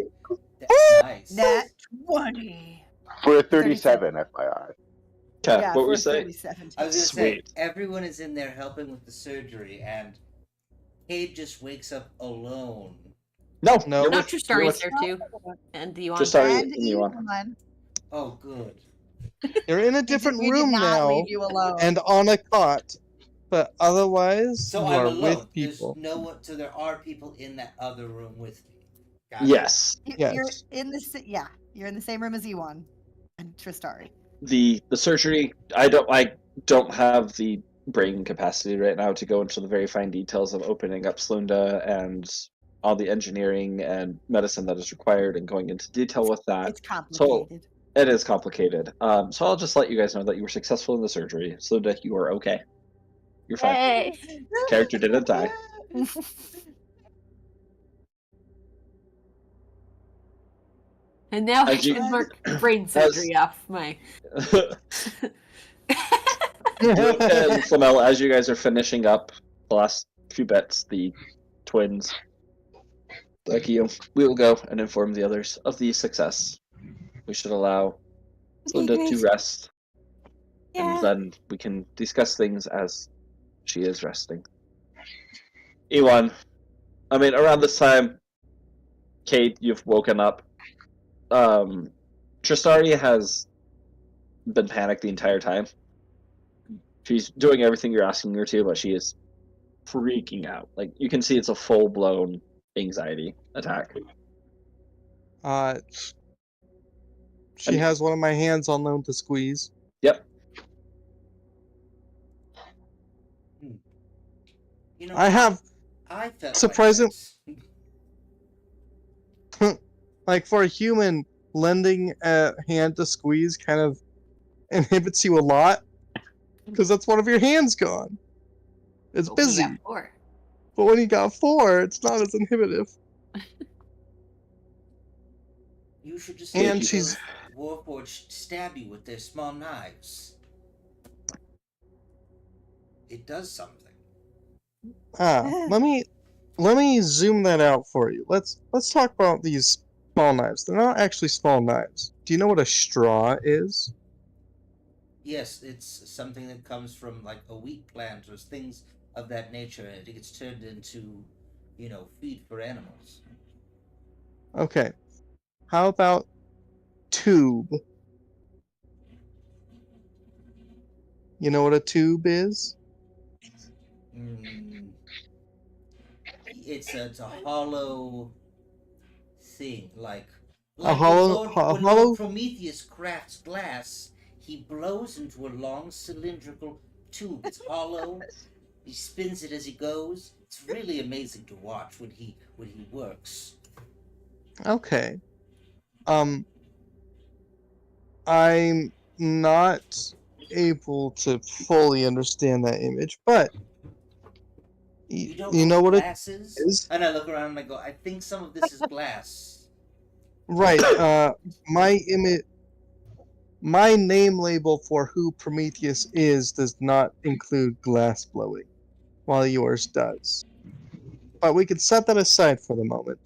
That's nice. Nat 20. for a 37, FYI. okay, Yeah, what for we a say? 37. I was gonna say Sweet. everyone is in there helping with the surgery, and Cade just wakes up alone. No, No. you're No, with- True you're Story's with- there too. And the True Story And and you on. Elon. Oh, good. You're in a different we room did not now leave you alone. and on a cot, but otherwise So you I'm are alone. with There's people. no one. So there are people in that other room with me. Got it. Yes, You're Yes. in you're in the same room as Ewan and Tristari. the surgery. I don't have the brain capacity right now to go into the very fine details of opening up Slunda and all the engineering and medicine that is required, and going into detail with that. It's complicated. It is complicated. So I'll just let you guys know that you were successful in the surgery. Slunda, you are okay. You're fine. Hey. Character didn't die. And now I As you- can mark brain surgery off my. Luke and Flamel, as you guys are finishing up the last few bits, the twins, like you, we will go and inform the others of the success. We should allow Linda to rest, and then we can discuss things as she is resting. Ewan, I mean, around this time, Kate, you've woken up. Tristari has been panicked the entire time. She's doing everything you're asking her to, but she is freaking out. Like, you can see it's a full-blown anxiety attack. She has one of my hands on loan to squeeze. Yep. You know, I have, I felt surprising- like this. like, for a human, lending a hand to squeeze kind of inhibits you a lot. Because that's one of your hands gone. It's But we busy. got 4. But when you got 4, it's not as inhibitive. You should just And let she's- Warforged stab you with their small knives. It does something. Let me zoom that out for you. Let's talk about these small knives. They're not actually small knives. Do you know what a straw is? Yes, it's something that comes from like a wheat plant or things of that nature, and it gets turned into, feed for animals. Okay. How about tube. You know what a tube is? It's a hollow thing, like A when hollow, Lord hollow. Prometheus crafts glass, he blows into a long cylindrical tube. It's hollow. He spins it as he goes. It's really amazing to watch when he works. Okay. I'm not able to fully understand that image, but You don't you know what it glass is? is? And I look around and I go, I think some of this is glass. Right. My name label for who Prometheus is does not include glass blowing, while yours does. But we can set that aside for the moment.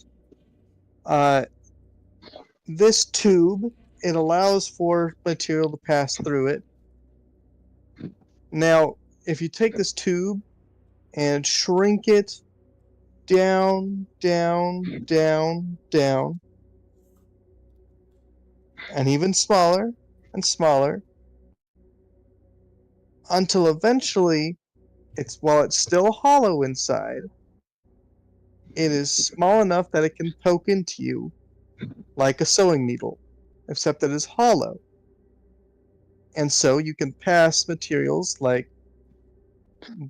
This tube, it allows for material to pass through it. Now, if you take this tube and shrink it down, down, down, down, and even smaller and smaller, until eventually, while it's still hollow inside, it is small enough that it can poke into you like a sewing needle, except that it's hollow. And so you can pass materials like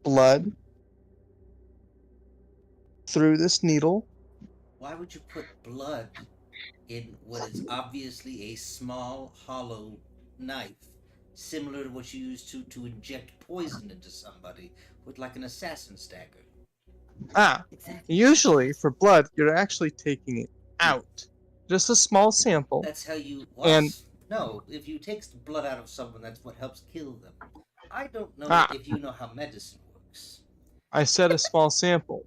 blood through this needle. Why would you put blood in what is obviously a small, hollow knife, similar to what you use to inject poison into somebody with like an assassin's dagger? Exactly. Usually for blood, you're actually taking it out. Just a small sample. That's how you. And- No, if you take the blood out of someone, that's what helps kill them. I don't know if you know how medicine works. I said a small sample.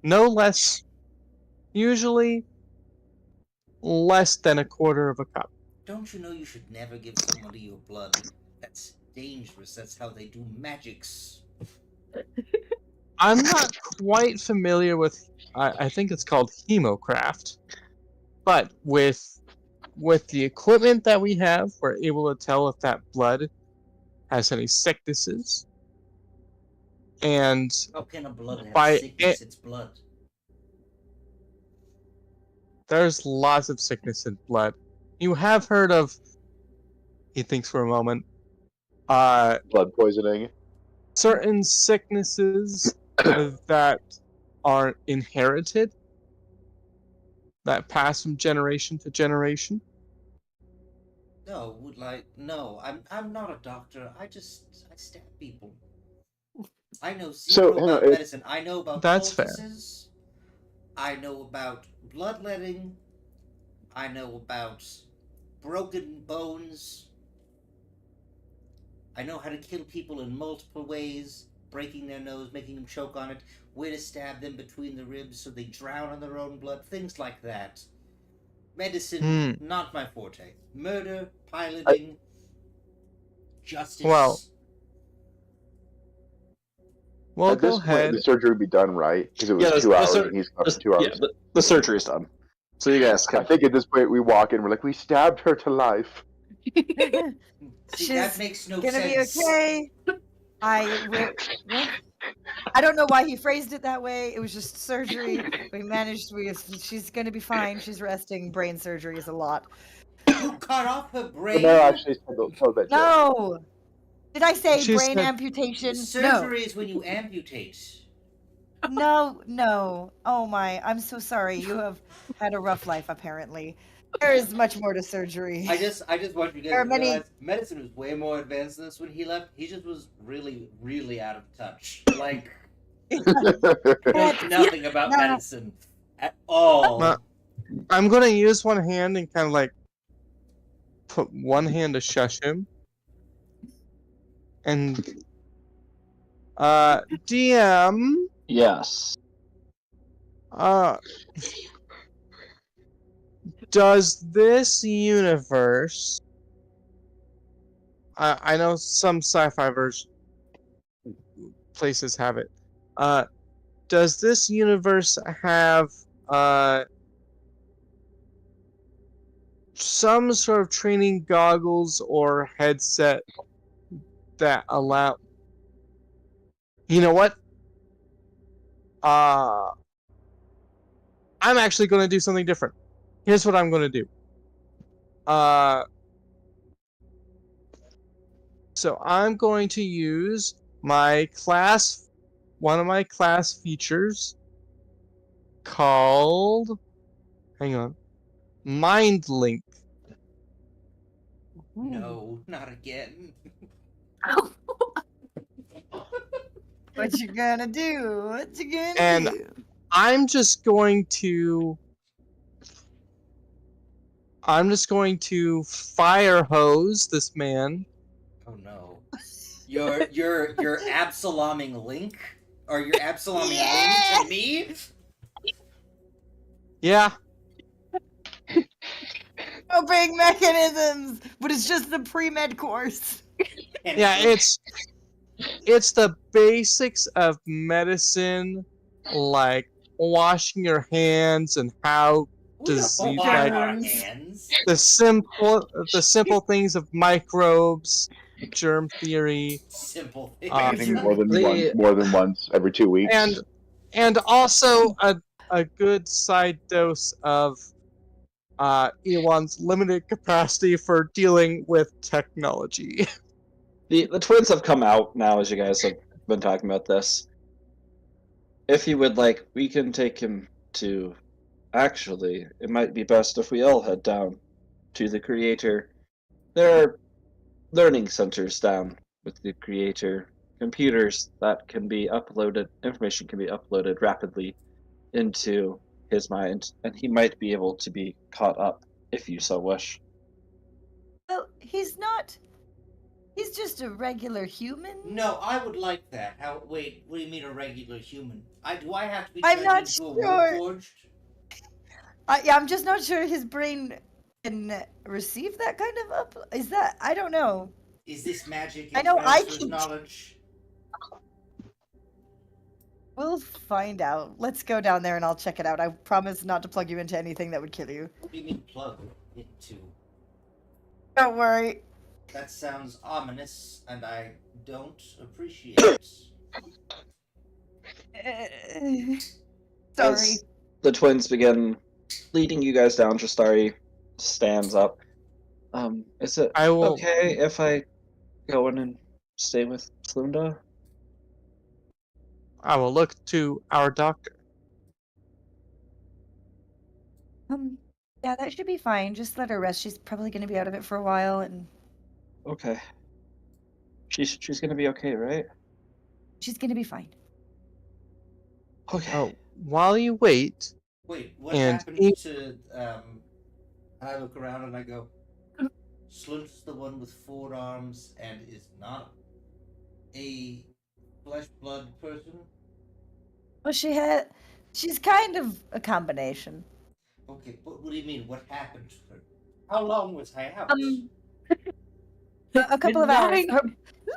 No less, usually less than a quarter of a cup. Don't you know you should never give somebody your blood? That's dangerous. That's how they do magics. I'm not quite familiar with, I think it's called Hemocraft, but with the equipment that we have, we're able to tell if that blood has any sicknesses. And How can a blood have By sickness? It's blood. there's lots of sickness in blood. You have heard of, he thinks for a moment, Blood poisoning. certain sicknesses that are inherited, that pass from generation to generation. No, no. I'm not a doctor. I stab people. I know zero hang on, about medicine. I know about That's fair. poultices. I know about bloodletting. I know about broken bones. I know how to kill people in multiple ways, breaking their nose, making them choke on it, where to stab them between the ribs so they drown in their own blood, things like that. Medicine, not my forte. Murder, piloting, justice. Well, At go this point, ahead. the surgery would be done, right? Because it was Yeah, 2 hours, and he's got 2 hours. Yeah, the surgery's done. So you guys I can. think at this point we walk in, we're like, we stabbed her to life. See, She's that makes no gonna sense. be okay. I don't know why he phrased it that way. It was just surgery. She's gonna be fine. She's resting. Brain surgery is a lot. You cut off her But brain. no, actually, tell that joke. No. Did I say She brain said- amputation? Surgery is when you amputate. No. Oh my, I'm so sorry. You have had a rough life, apparently. There is much more to surgery. I just want you guys There are to many- realize medicine was way more advanced than this when he left. He just was really, really out of touch. Like, knows nothing about No. medicine at all. No. I'm gonna use one hand and kind of like put one hand to shush him. And DM, Yes. does this universe, I know some sci-fi places have it, does this universe have some sort of training goggles or headset that allow. You know what? I'm actually going to do something different. Here's what I'm going to do. So I'm going to use my class, one of my class features called, hang on, Mind Link. No, not again. What you gonna do? What you gonna And do? I'm just going to fire hose this man. Oh no. You're Absaloming Link? Or you're Absaloming Link to me? Yeah, Coping mechanisms, but it's just the pre-med course. And yeah, it's the basics of medicine, like washing your hands and how we don't disease, wash like our hands. the simple things of microbes, germ theory, Simple thing. Bathing The- more than once every 2 weeks. and also a good side dose of Elon's limited capacity for dealing with technology. The twins have come out now, as you guys have been talking about this. If you would like, we can take him to. Actually, it might be best if we all head down to the Creator. There are learning centers down with the Creator, computers that can be uploaded, information can be uploaded rapidly into his mind, and he might be able to be caught up if you so wish. Well, he's not. He's just a regular human. No, I would like that. How? Wait, what do you mean a regular human? Do I have to be I'm turned not into a sure. warforged? Yeah, I'm just not sure his brain can receive that kind of up. Is that? I don't know. Is this magic? I know I transfers can- knowledge. We'll find out. Let's go down there and I'll check it out. I promise not to plug you into anything that would kill you. What do you mean plug into? Don't worry. That sounds ominous, and I don't appreciate it. Sorry. As the twins begin leading you guys down, Justari stands up. Is it I will. okay if I go in and stay with Slunda? I will look to our doctor. Yeah, that should be fine. Just let her rest. She's probably going to be out of it for a while, and Okay. She's gonna be okay, right? she's going to be fine. Okay. Oh, while you wait, Wait, what And happened he- to I look around and I go, Slunt's the one with 4 arms and is not a flesh blood person? Well, she's kind of a combination. Okay, but what do you mean? What happened to her? How long was I out? A couple of hours.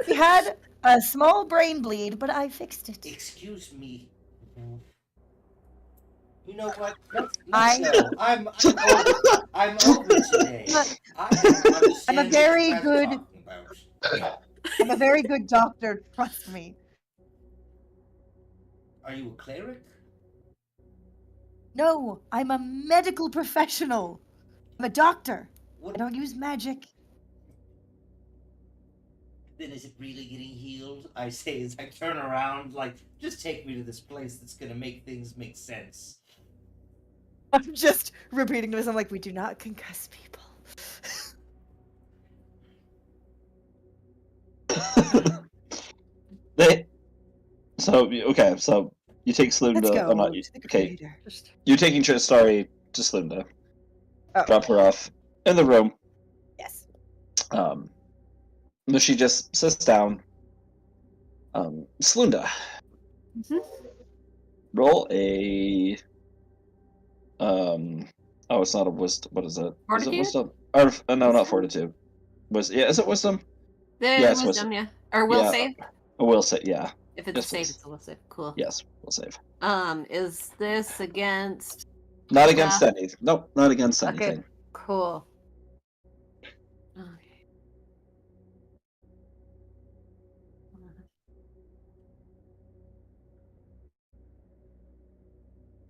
She had a small brain bleed, but I fixed it. Excuse me. You know what? Let's I- go. I'm over today. I don't understand I'm a very what you guys are good- talking about. I'm a very good doctor, trust me. Are you a cleric? No, I'm a medical professional. I'm a doctor. I What? don't use magic. Then is it really getting healed? I say as I turn around, like, just take me to this place that's gonna make things make sense. I'm just repeating to myself, like, we do not concuss people. So you take Slunda. Let's go. Not you. to the Okay, creator. you're taking Justari to Slunda. Oh. Drop her off in the room. Yes. She just sits down. Slunda. Mhm. Roll a. Oh, it's not a wisdom. What is it? Is it Fortitude? wisdom? Or, no, not fortitude. Is it wisdom? There's Yes, wisdom, yeah. Or will yeah. save. A will save. Yeah. If it's Yes, a save, please. it's a will save. Cool. Yes, will save. Is this against Not against Yeah. anything. Nope, not against Okay. anything. cool.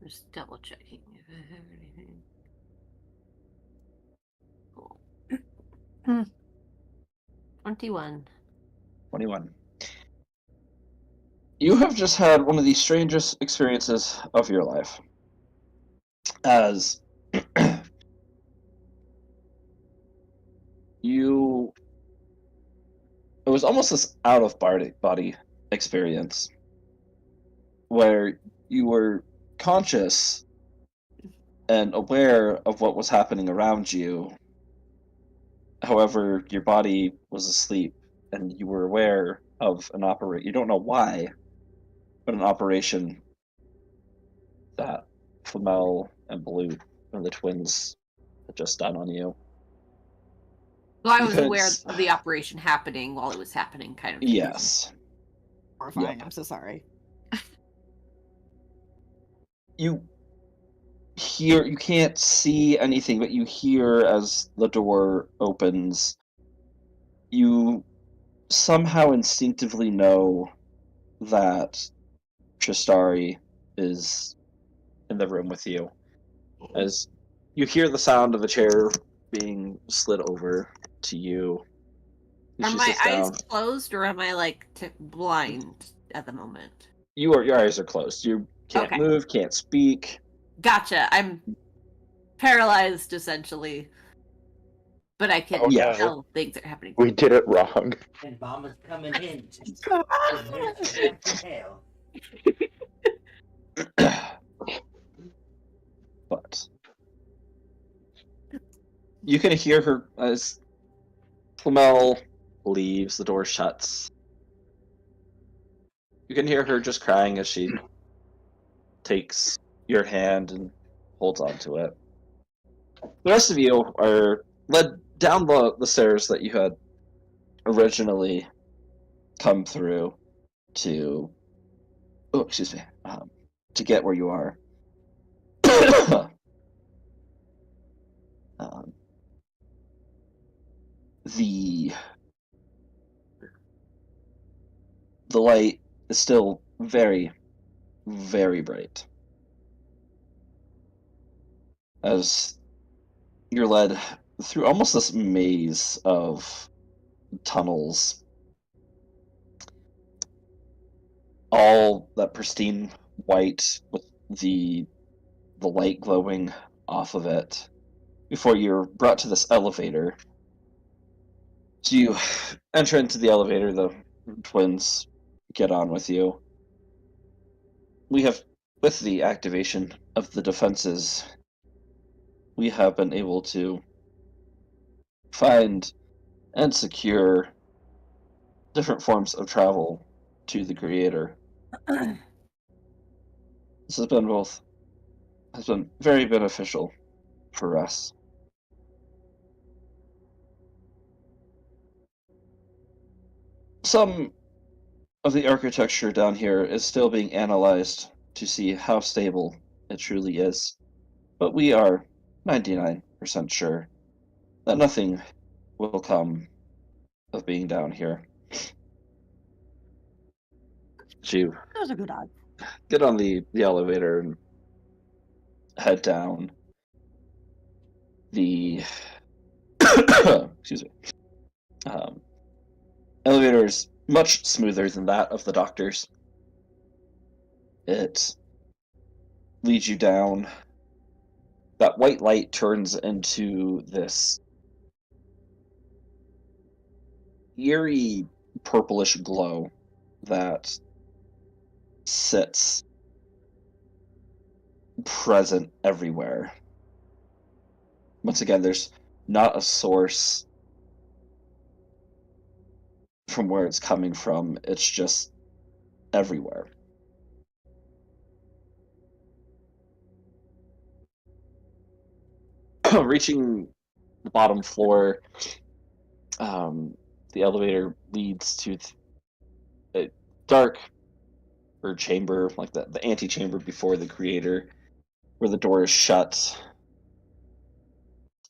Just double checking if I have anything. Cool. 21. 21. You have just had one of the strangest experiences of your life. As it was almost this out of body experience where you were conscious and aware of what was happening around you. However, your body was asleep and you were aware of an operation. You don't know why, but an operation that Flamel and Blue and the twins had just done on you. Well, I was Because- aware of the operation happening while it was happening, kind of thing. Yes. Horrifying. I'm so sorry. You can't see anything, but you hear as the door opens. You somehow instinctively know that Tristari is in the room with you. As you hear the sound of a chair being slid over to you. Are She my sits eyes down. closed or am I like blind at the moment? Your eyes are closed. You can't Okay. move, can't speak. Gotcha. I'm paralyzed essentially. But I can Oh, yeah. tell things are happening. We did it wrong. And Mama's coming in to prevent back to hell. But you can hear her as Flamel leaves, the door shuts. You can hear her just crying as she takes your hand and holds onto it. The rest of you are led down the stairs that you had originally come through to to get where you are. The light is still very, very bright as you're led through almost this maze of tunnels, all that pristine white with the light glowing off of it, before you're brought to this elevator. So you enter into the elevator, the twins get on with you. With the activation of the defenses, we have been able to find and secure different forms of travel to the Creator. This has been very beneficial for us. Some of the architecture down here is still being analyzed to see how stable it truly is, but we are 99% sure that nothing will come of being down here. You That was a good odds. get on the elevator and head down. The excuse me. Elevator is much smoother than that of the doctor's. It leads you down. That white light turns into this eerie purplish glow that sits present everywhere. Once again, there's not a source from where it's coming from. It's just everywhere. Reaching the bottom floor, the elevator leads to a dark chamber, like the antechamber before the Creator, where the door is shut.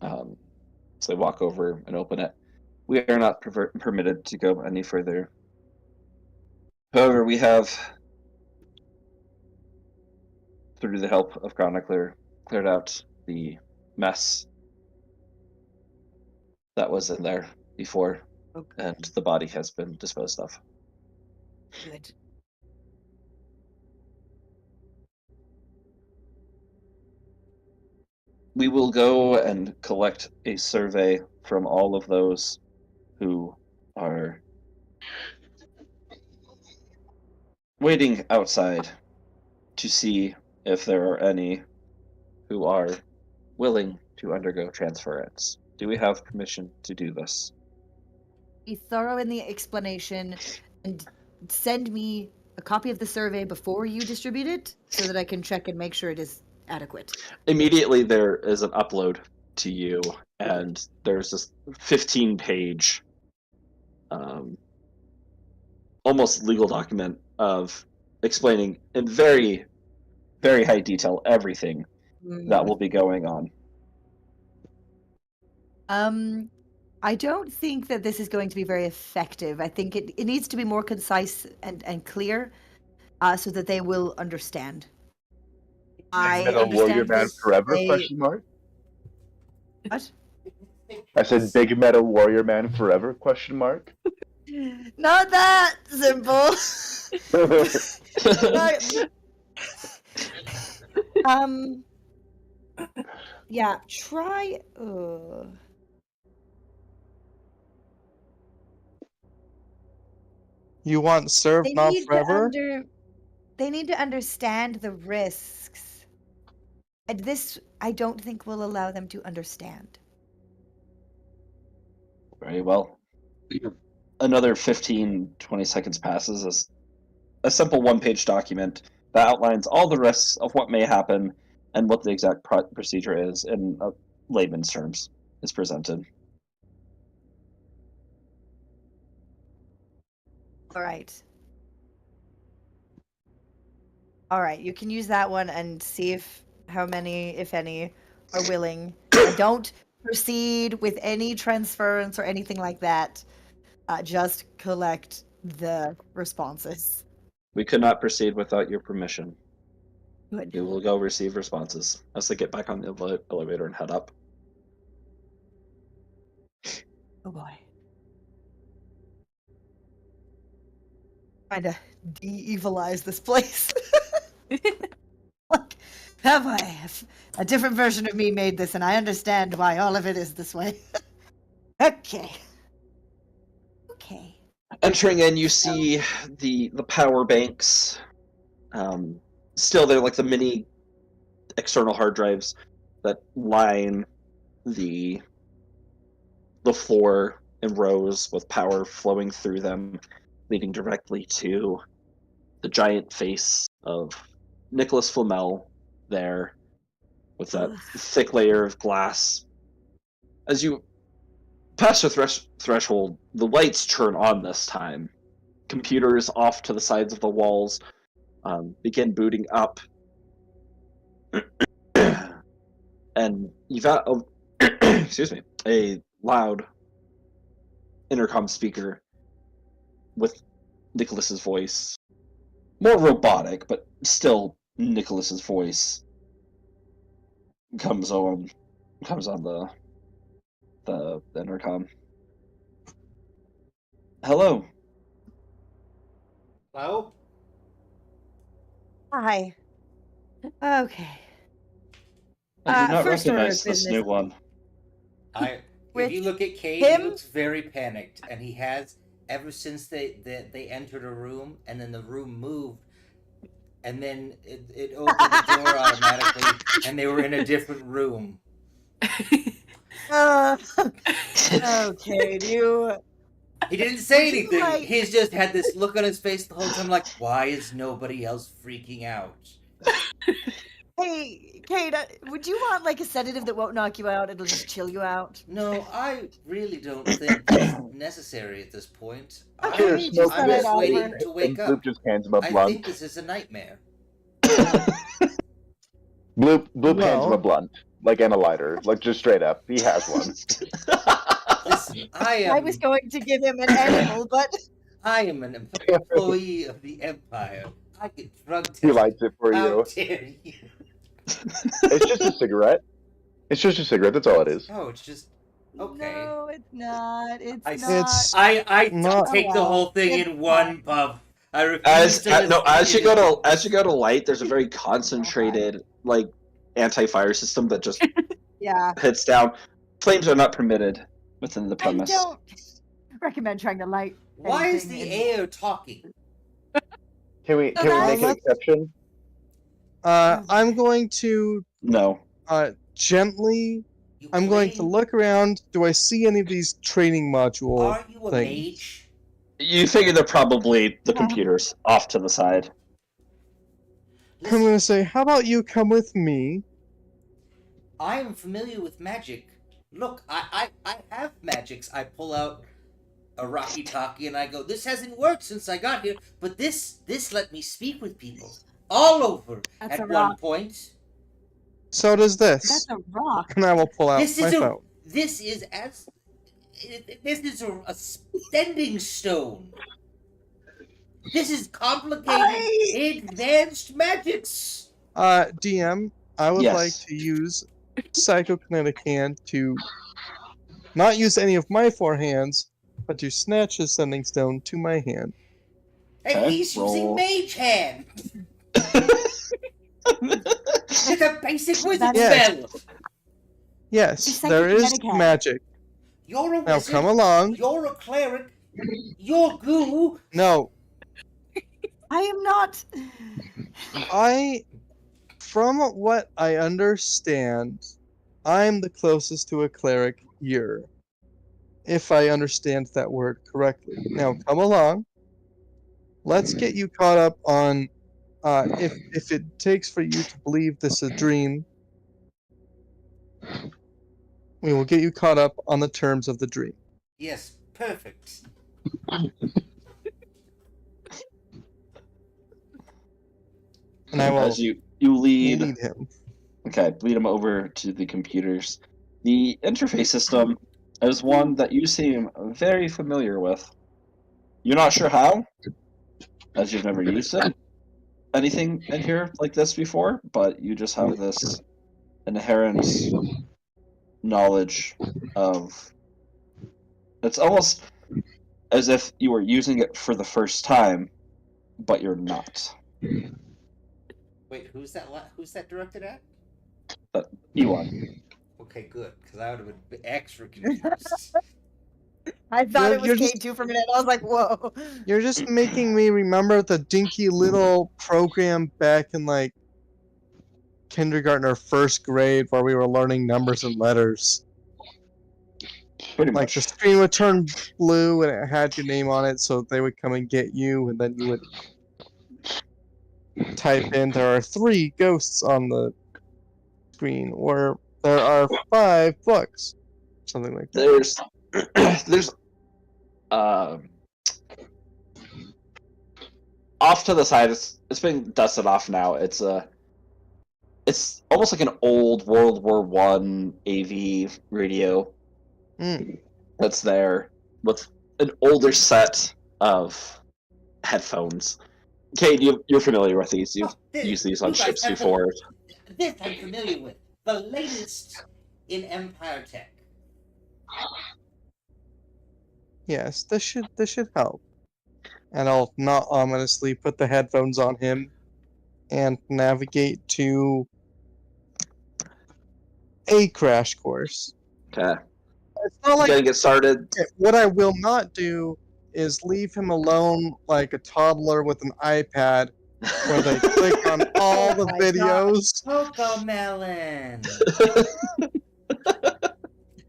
So they walk over and open it. We are not permitted to go any further. However, we have through the help of Chronicler, cleared out the mess that was in there before, Okay. and the body has been disposed of. Good. We will go and collect a survey from all of those who are waiting outside to see if there are any who are willing to undergo transference. Do we have permission to do this? Be thorough in the explanation and send me a copy of the survey before you distribute it so that I can check and make sure it is adequate. Immediately there is an upload to you, and there's this 15-page almost legal document of explaining in very, very high detail everything that will be going on. I don't think that this is going to be very effective. I think it needs to be more concise and clear so that they will understand. I Metal Warrior understand Man this, forever? they- Question mark. What? I said Big Metal Warrior Man forever? Question mark. Not that simple. Yeah, try. You want serve They not need forever? they need to understand the risks. And this, I don't think, will allow them to understand. Very well. Another 15-20 seconds passes as a simple one-page document that outlines all the risks of what may happen and what the exact procedure is in layman's terms is presented. All right. All right, you can use that one and see how many, if any, are willing. And don't proceed with any transference or anything like that. Just collect the responses. We could not proceed without your permission. Good. We will go receive responses as they get back on the elevator and head up. Oh boy. Trying to de-evilize this place. Like, have I? A different version of me made this, and I understand why all of it is this way. Okay. Okay. Entering in, you see the power banks. Still, they're like the mini external hard drives that line the floor in rows with power flowing through them, leading directly to the giant face of Nicholas Flamel there, with that thick layer of glass. As you pass the threshold, the lights turn on this time. Computers off to the sides of the walls begin booting up. And you've got a loud intercom speaker with Nicholas's voice. More robotic, but still Nicholas's voice comes on the intercom. Hello. Hello? Hi. Okay. I do not first order of recognize this business. new one. If With you look at Cade, him? he looks very panicked, and he has ever since they entered a room, and then the room moved, and then it opened the door automatically, and they were in a different room. Okay, you. He didn't say Would you anything. like- He's just had this look on his face the whole time, like, why is nobody else freaking out? Hey, Kate, would you want like a sedative that won't knock you out? It'll just chill you out. No, I really don't think it's necessary at this point. Okay, Sure, you smoke just I'm thought it. I'd just waiting offer. to wake And Bloop up. just hands him a I blunt. think this is a nightmare. Bloop hands him Well- a blunt, like and a lighter, like just straight up. He has one. Listen, I I am was going to give him an animal, but an employee of the Empire. I get drug He tested. lights it for How you. dare you? It's just a cigarette. It's just a cigarette. That's all it is. Oh, it's just okay. No, it's not. It's I, not. It's I not- take the whole thing It's in one not. puff. I refuse to listen As you to go to light, there's a very concentrated like anti-fire system that just Yeah. hits down. Flames are not permitted within the I premise. don't recommend trying to light. Why is the anything AO talking? Can we So make an that's- exception? I'm going to No. gently. You I'm going to claim- look around. Do I see any of these training module? Are you a things. mage? You figure they're probably the computers off to the side. I'm Listen, gonna say, how about you come with me? I am familiar with magic. Look, I have magics. I pull out a Rocky Talkie and I go, this hasn't worked since I got here, but this let me speak with people all over That's at a one rock. point. So does this. That's a rock. And I will pull out This my is phone. this is a standing stone. This is complicated, advanced magics. DM, I would Yes. like to use Psychokinetic Hand to not use any of my 4 hands, but to snatch a sending stone to my hand. And Okay, he's using roll. Mage Hand. It's a basic wizard Yes. spell. Yes, It's there is Psychokinetic Hand. magic. You're a Now wizard. come along. You're a cleric. You're goo. No, I am not. from what I understand, I'm the closest to a cleric here. If I understand that word correctly. Now come along. Let's get you caught up on if it takes for you to believe this is a dream. We will get you caught up on the terms of the dream. Yes, perfect. And I will As you lead lead him. Okay, lead them over to the computers. The interface system is one that you seem very familiar with. You're not sure how, as you've never used it, anything in here like this before, but you just have this inherent knowledge of. It's almost as if you were using it for the first time, but you're not. Wait, who's that directed at? Ewan. Okay, good, because I would have been extra confused. I thought You're- it was you're just- K2 for a minute. I was like, whoa. You're just making me remember the dinky little program back in like kindergarten or first grade where we were learning numbers and letters. Pretty Like much. the screen would turn blue and it had your name on it, so they would come and get you, and then you would type in there are 3 ghosts on the screen, or there are 5 books, something like that. There's off to the side. It's been dusted off now. It's almost like an old World War I AV radio Mm. that's there with an older set of headphones. Kate, you're familiar with these. You've used these on You guys ships have before. This I'm familiar with. The latest in Empire Tech. Yes, this should help. And I'll not ominously put the headphones on him and navigate to a crash course. Okay, It's not like gonna get started. what I will not do is leave him alone like a toddler with an iPad where they click on all the Oh my videos. Cocomelon.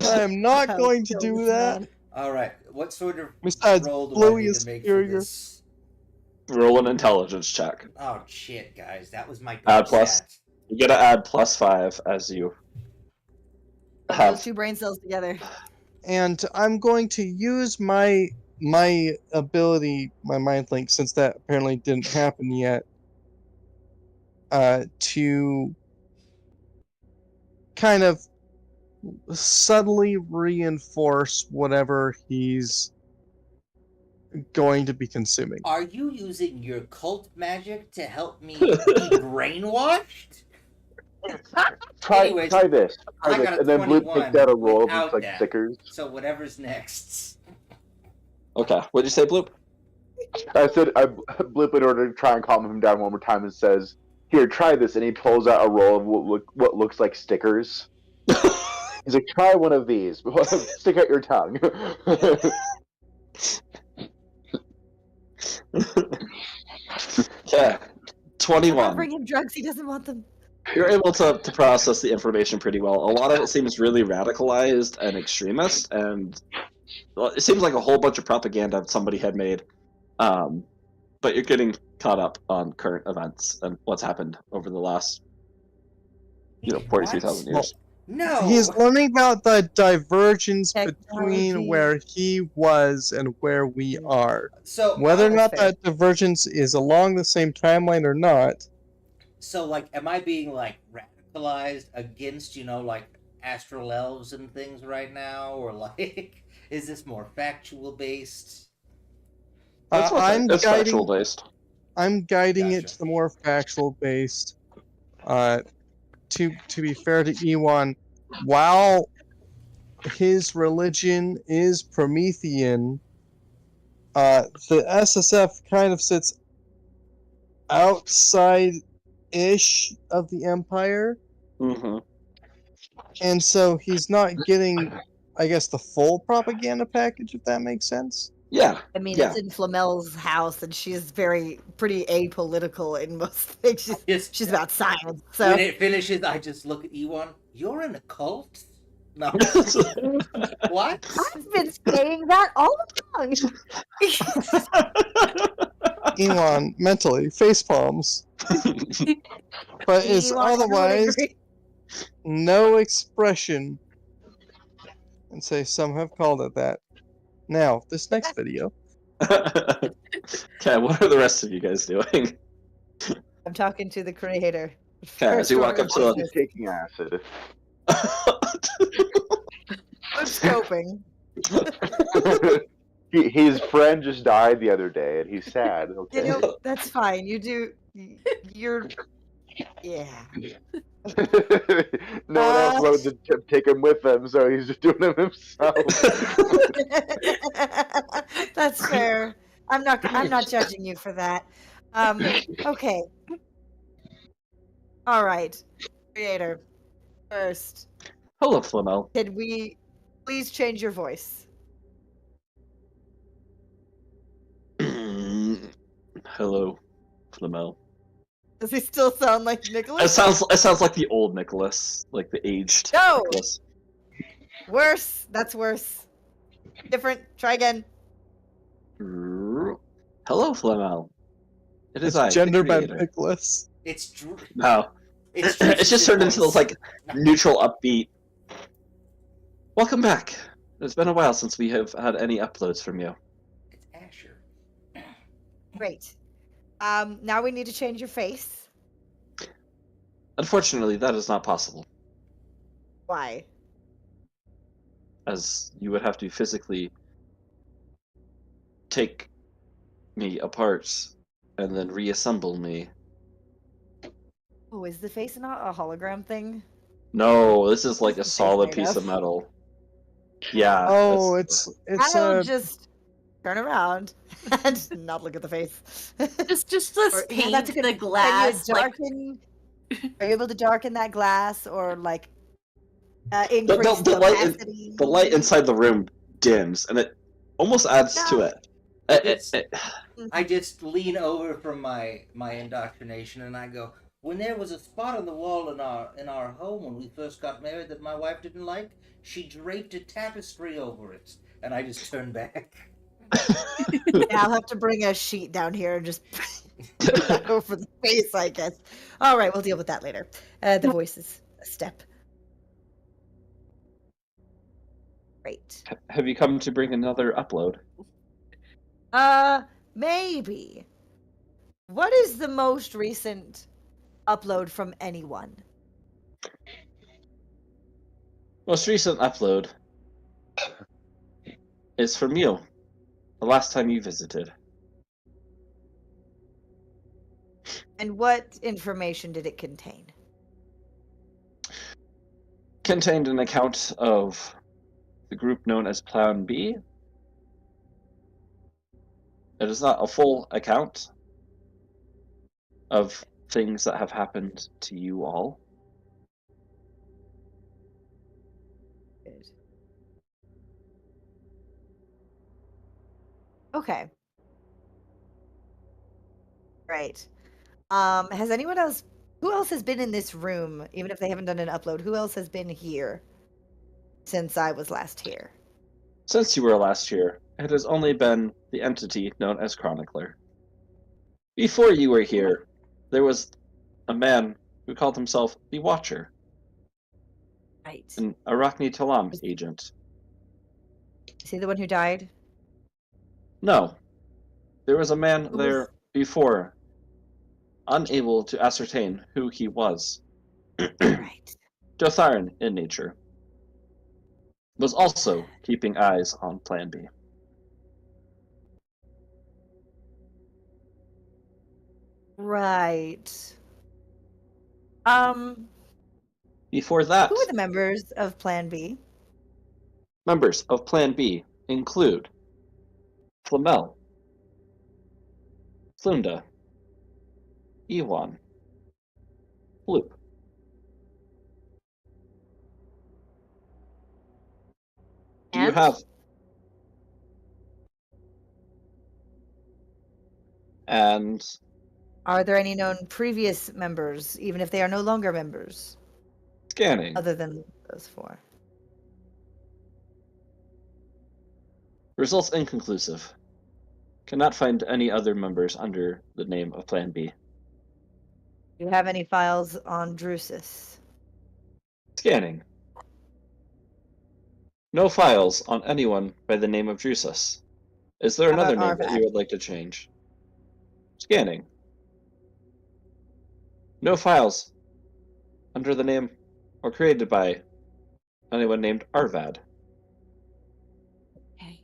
I am not How going to kill do this that. man. All right. What sort of Besides, roll do I Bluey need is to make superior. for this? Roll an intelligence check. Oh shit, guys, that was my Add good plus. stat. You gotta add +5 as you Those have. 2 brain cells together. And I'm going to use my ability, my mind link, since that apparently didn't happen yet, to kind of subtly reinforce whatever he's going to be consuming. Are you using your cult magic to help me be brainwashed? Try Anyways, try this. I Try this. got a And then Bloop 21 takes out a roll of without like that. stickers. So whatever's next. Okay, what'd you say, Bloop? I said Bloop, in order to try and calm him down one more time, and says, "Here, try this." And he pulls out a roll of what looks like stickers. He's like, "Try one of these. Stick out your tongue." Okay, Don't 21. bring him drugs. He doesn't want them. You're able to process the information pretty well. A lot of it seems really radicalized and extremist, and well, it seems like a whole bunch of propaganda somebody had made. But you're getting caught up on current events and what's happened over the last, 43,000 What? years. No. He's learning about the divergence Technology. between where he was and where we are. So Whether or that's not fair. that divergence is along the same timeline or not, So, like, am I being, like, radicalized against, like, astral elves and things right now? Or, like, is this more factual based? I'm It's factual guiding. based. I'm guiding it Gotcha. to the more factual based. To be fair to Ewan, while his religion is Promethean, the SSF kind of sits outside-ish of the Empire, Mm-hmm. and so he's not getting, I guess, the full propaganda package, if that makes sense. Yeah. I mean, Yeah. it's in Flamel's house, and she's pretty apolitical in most things. She's about science. So When it finishes, I just look at Ewan. You're in a cult? No. What? I've been saying that all along. Ewan, mentally, face palms. But is Ewan, I would otherwise agree. no expression. And say some have called it that. Now, this next video. Okay, what are the rest of you guys doing? I'm talking to the creator. Okay, as you walk up to He's taking acid. I'm scoping. His friend just died the other day, and he's sad. Okay. That's fine. You're. Yeah. No one else wanted to take him with them, so he's just doing it himself. That's fair. I'm not judging you for that. Okay. All right. Creator. First, Hello, Flamel. can we please change your voice? Hello, Flamel. Does he still sound like It Nicholas? sounds like the old Nicholas, like the aged No! Nicholas. Worse. That's worse. Different. Try again. Hello, Flamel. It is It's I, the gender bent creator. Nicholas. It's true. No, It's it's just turned into this like No. neutral, upbeat. Welcome back. It's been a while since we have had any uploads from you. It's Asher. Great. Now we need to change your face. Unfortunately, that is not possible, Why? as you would have to physically take me apart and then reassemble me. Oh, is the face not a hologram thing? No, this is like a What's the face solid made piece of? of metal. Yeah. Oh, it's it's I'll a just turn around and not look at the face. Just Or- let's yeah, paint that's a good- the glass. Can you Like, darken? Are you able to darken that glass or like the increase the light in- opacity? the light inside the room dims, and it almost adds to No. it. It's- I just lean over from my indoctrination and I go, when there was a spot on the wall in our home when we first got married that my wife didn't like, she draped a tapestry over it. And I just turned back. Yeah, I'll have to bring a sheet down here and just put that over the face, I guess. All right, we'll deal with that later. The voice is a step. Great. Have you come to bring another upload? Maybe. What is the most recent upload from anyone? Most recent upload is from you, the last time you visited. And what information did it contain? Contained an account of the group known as Plan B. It is not a full account of things that have happened to you all. Good. Okay. Right. Has anyone else? Who else has been in this room? Even if they haven't done an upload, who else has been here since I was last here? Since you were last here, it has only been the entity known as Chronicler. Before you were here, there was a man who called himself the Watcher, Right. an Arachne Talam agent. Is he the one who died? No, there was a man Who there was- before, unable to ascertain who he was. Right. Dotharan in nature. Was also keeping eyes on Plan B. Right. Before that, Who are the members of Plan B? members of Plan B include Flamel, Flunda, Ewan, Bloop. Do you And? have... And Are there any known previous members, even if they are no longer members, scanning. other than those four? Results inconclusive. Cannot find any other members under the name of Plan B. Do you have any files on Drusus? Scanning. No files on anyone by the name of Drusus. Is there How another about name that Arvad? you would like to change? Scanning. No files under the name or created by anyone named Arvad. Okay.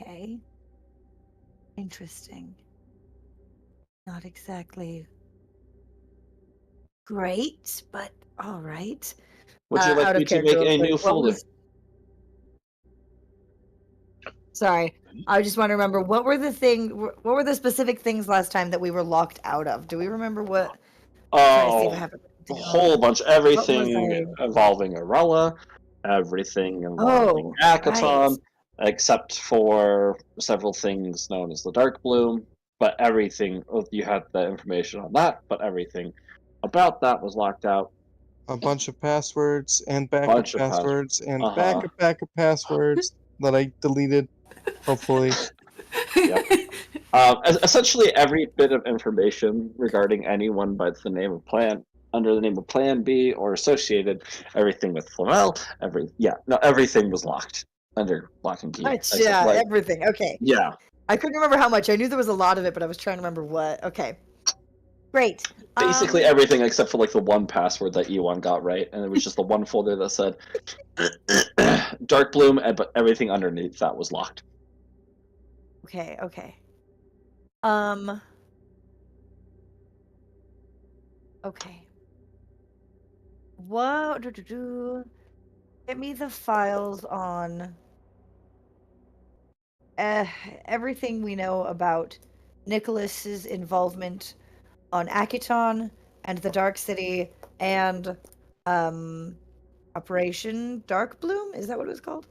Okay. Interesting. Not exactly great, but all right. Would you Out like of me to character, make real a quick, new what folder? was- Sorry, I just want to remember what were the specific things last time that we were locked out of? Do we remember what? Trying to see if I Oh, have it a down. whole bunch. Everything I- involving Arella, everything involving Oh, Akaton, right. except for several things known as the Dark Bloom. But everything, you had the information on that, but everything about that was locked out. A bunch of passwords and backup Bunch of passwords and Uh-huh. backup passwords that I deleted. Hopefully, Yep. Essentially, every bit of information regarding anyone by the name of under the name of Plan B or associated, everything with Flamel, everything was locked under lock and key. except, Yeah, like, everything. Okay. yeah. I couldn't remember how much. I knew there was a lot of it, but I was trying to remember what. Okay. Great. Basically everything except for like the one password that Ewan got right, and it was just the one folder that said Dark Bloom, but everything underneath that was locked. Okay, okay. Okay. What Get me the files on everything we know about Nicholas's involvement on Akiton and the Dark City and Operation Dark Bloom. Is that what it was called?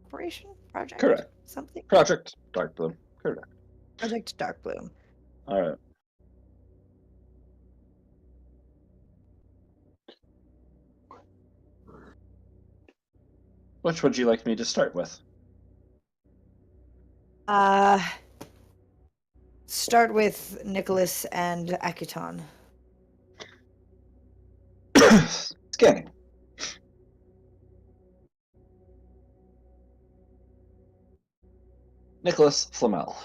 Operation Project? Correct. Something? Project Dark Bloom. Correct. Project Dark Bloom. All right. Which would you like me to start with? Start with Nicholas and Akiton. Scanning. Nicholas Flamel,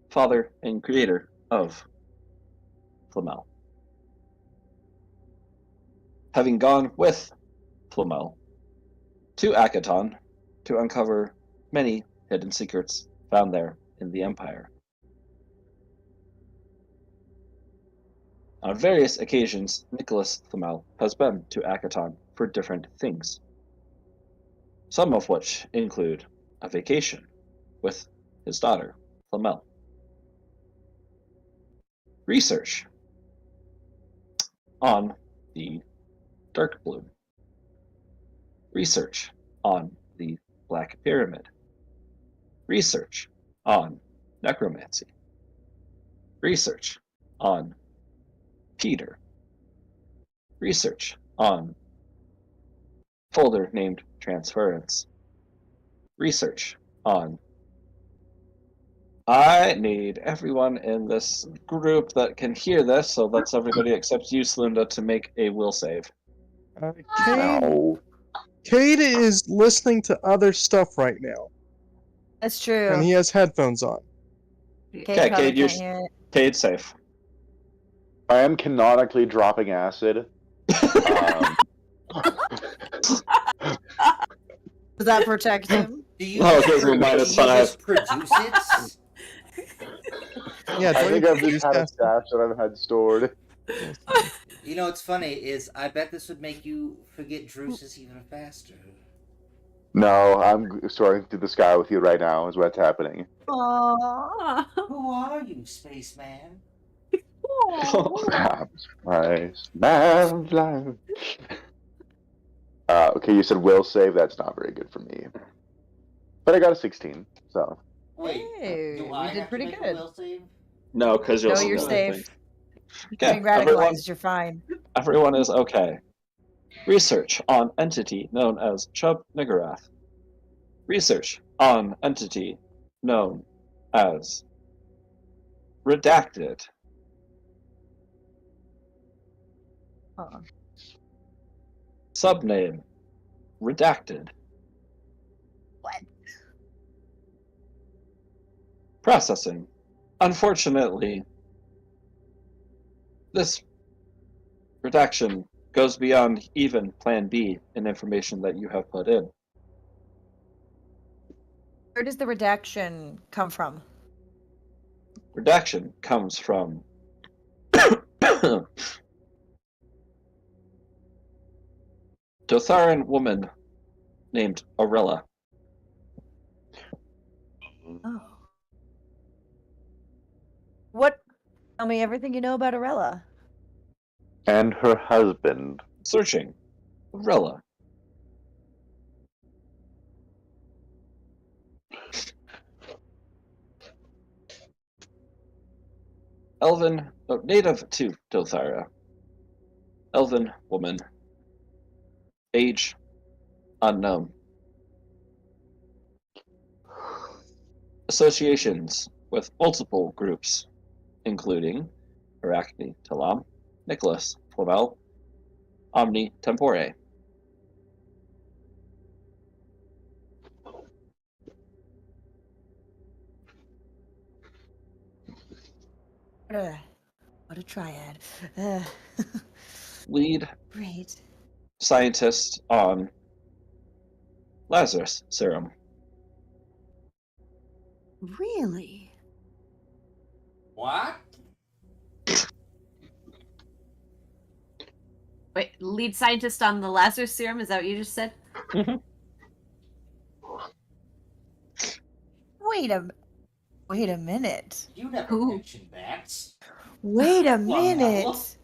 father and creator of Flamel. Having gone with Flamel to Akaton to uncover many hidden secrets found there in the Empire. On various occasions, Nicholas Flamel has been to Akaton for different things, some of which include a vacation with his daughter, Flamel, research on the Dark Bloom, research on the Black Pyramid, research on necromancy, research on Peter, research on folder named Transference, research on I need everyone in this group that can hear this, so let's everybody except you, Slunda, to make a will save. Cade is listening to other stuff right now, That's true. and he has headphones on. Cade Okay, probably Cade, you're can't hear it. Cade safe. I am canonically dropping acid. Does that protect him? Do you, Oh, just, okay, so do minus you 5. just produce it? Yeah, I don't think you I've just had a cast- stash that I've had stored. You know what's funny is I bet this would make you forget Drusus even faster. No, I'm soaring through the sky with you right now. Is what's happening. Aww. Who are you, spaceman? Nice. Man, life. Okay, you said will save. That's not very good for me. But I got a 16, so. Wait, Hey, do you I did have pretty to make good. a will save? No, because you'll No, see you're other safe. things. Okay, Being everyone, radicalized, you're fine. everyone is okay. Research on entity known as Chub Niggurath. Research on entity known as Redacted. Huh. Subname Redacted. What? Processing. Unfortunately, this redaction goes beyond even Plan B in information that you have put in. Where does the redaction come from? Redaction comes from Dotharan woman named Aurella. Oh. What? Tell me everything you know about Arella. And her husband. Searching. Aurella. Elven, native to Dothara. Elven woman. Age unknown. Associations with multiple groups, including Arachne Talam, Nicholas Flamel, Omni Tempore. What a triad. Lead Great. scientist on Lazarus serum. Really? What? Wait, lead scientist on the Lazarus serum? Is that what you just said? Wait a minute. You never Who? mentioned that. Wait a Well, minute.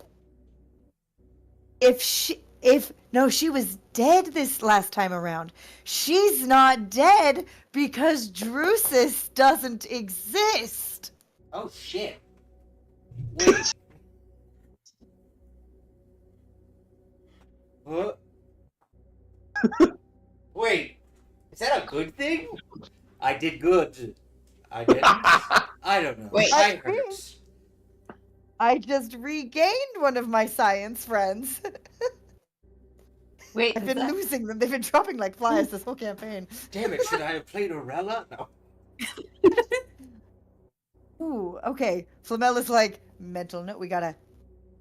no. She was dead this last time around. She's not dead because Drusus doesn't exist. Oh shit. Wait. What? Wait. Is that a good thing? I did good. I didn't. I don't know. Wait. I hurt. I just regained one of my science friends. Wait, I've is been that- losing them. They've been dropping like flies this whole campaign. Damn it! Should I have played Orella? No. Ooh, okay. Flamel is like, mental note, we gotta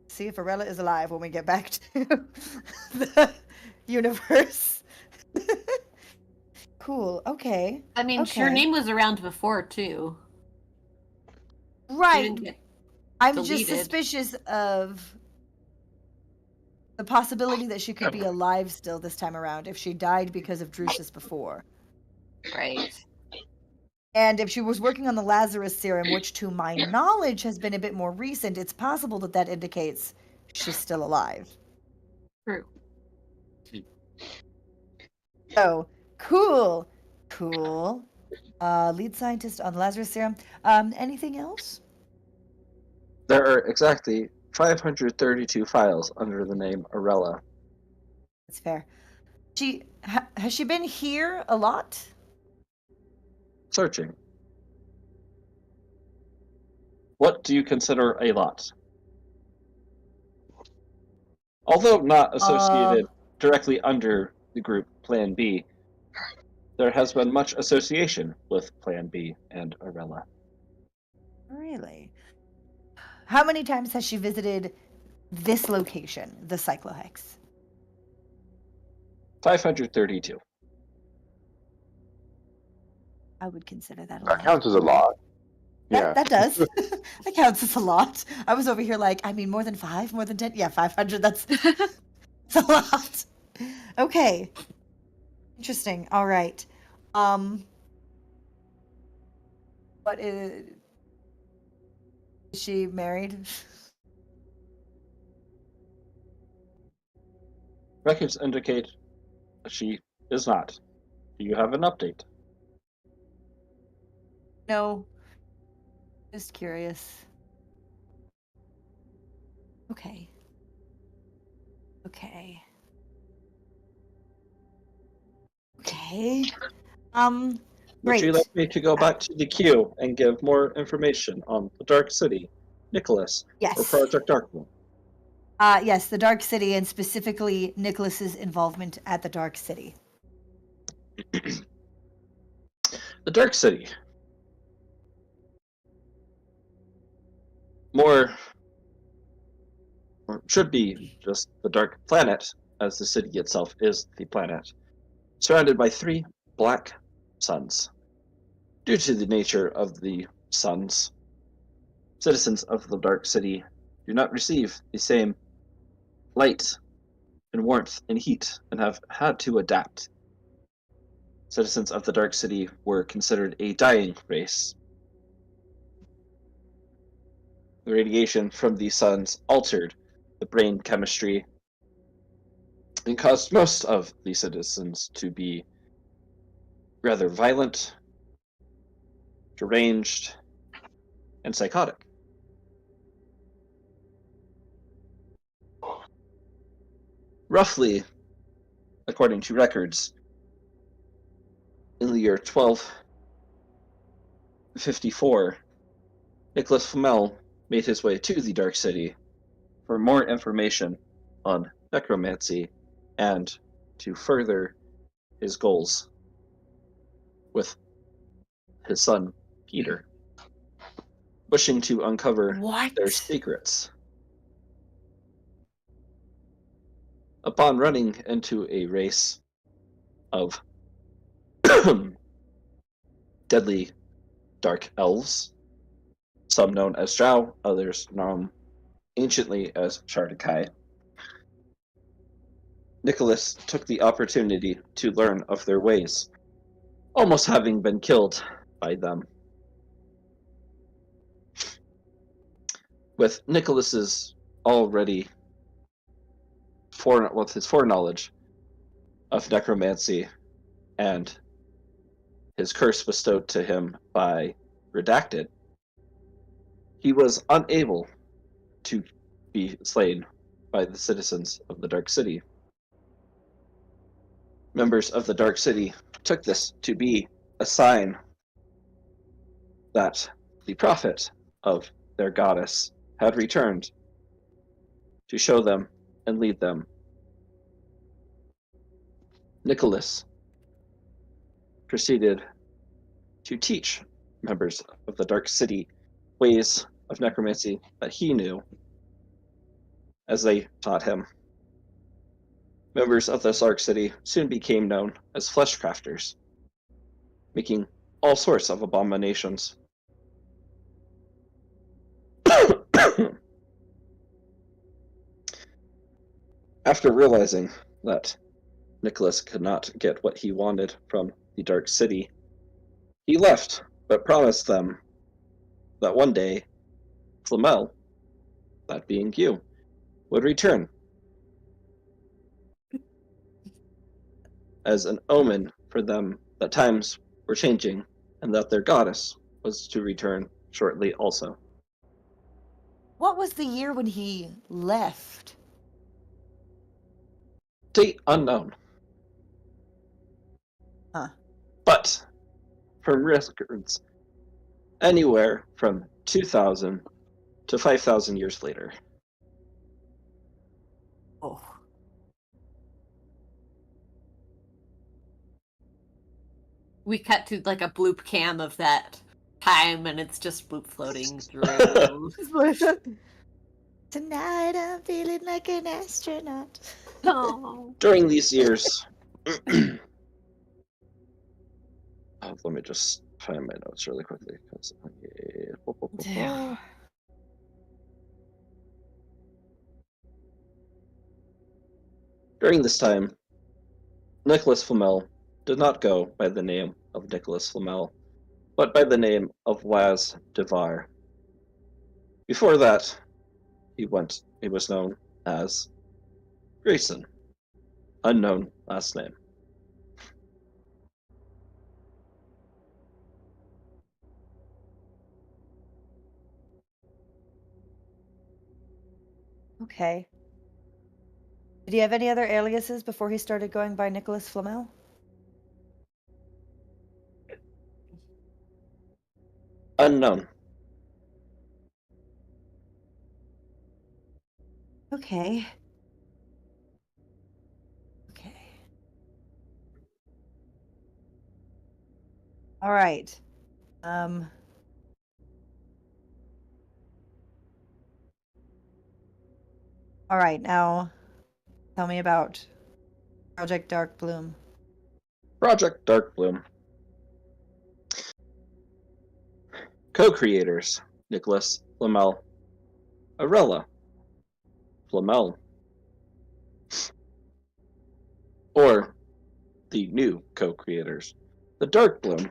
see if Arella is alive when we get back to the universe. Cool. Okay. I mean, her Okay. name was around before too. She Right. didn't get I'm just deleted. suspicious of the possibility that she could be alive still this time around if she died because of Drusus before. Right. And if she was working on the Lazarus serum, which to my knowledge has been a bit more recent, it's possible that that indicates she's still alive. True. So, cool. Cool. Lead scientist on Lazarus serum. Anything else? There are exactly 532 files under the name Arella. That's fair. Has she been here a lot? Searching. What do you consider a lot? Although not associated directly under the group Plan B, there has been much association with Plan B and Arella. Really? How many times has she visited this location, the Cyclohex? 532. I would consider that a That lot. counts as a lot. Yeah. That does. That counts as a lot. I was over here like, I mean, more than 5, more than 10. Yeah, 500. That's a lot. Okay. Interesting. All right. What is she married? Records indicate that she is not. Do you have an update? No. Just curious. Okay. Okay. Okay. Would Great. you like me to go back to the queue and give more information on the Dark City, Nicholas, or Yes. Project Darkmoon? Yes, the Dark City, and specifically Nicholas's involvement at the Dark City. The Dark City. More, or should be just the Dark Planet, as the city itself is the planet, surrounded by 3 black suns. Due to the nature of the suns, citizens of the Dark City do not receive the same light and warmth and heat and have had to adapt. Citizens of the Dark City were considered a dying race. The radiation from these suns altered the brain chemistry and caused most of the citizens to be rather violent, deranged, and psychotic. Roughly, according to records, in the year 1254, Nicholas Flamel made his way to the Dark City for more information on necromancy and to further his goals with his son, Peter, wishing to uncover What? their secrets. Upon running into a race of deadly dark elves, some known as Drow, others known anciently as Shardakai, Nicholas took the opportunity to learn of their ways, almost having been killed by them. With Nicholas's already with his foreknowledge of necromancy and his curse bestowed to him by Redacted, he was unable to be slain by the citizens of the Dark City. Members of the Dark City took this to be a sign that the prophet of their goddess had returned to show them and lead them. Nicholas proceeded to teach members of the Dark City ways of necromancy that he knew as they taught him. Members of the Dark City soon became known as Fleshcrafters, making all sorts of abominations. After realizing that Nicholas could not get what he wanted from the Dark City, he left, but promised them that one day Flamel, that being you, would return as an omen for them that times were changing and that their goddess was to return shortly also. What was the year when he left? Date unknown. Huh. But from records, anywhere from 2,000 to 5,000 years later. Oh. We cut to like a bloop cam of that time, and it's just bloop floating through. Tonight I'm feeling like an astronaut. Oh. During these years, let me just find my notes really quickly. Damn. During this time, Nicholas Flamel did not go by the name of Nicholas Flamel, but by the name of Laz Devar. Before that, he was known as Grayson, unknown last name. Okay. Did he have any other aliases before he started going by Nicholas Flamel? Unknown. Okay. Okay. All right. All right, now tell me about Project Dark Bloom. Project Dark Bloom. Co-creators Nicholas Flamel, Arella Flamel, or the new co-creators, the Dark Bloom,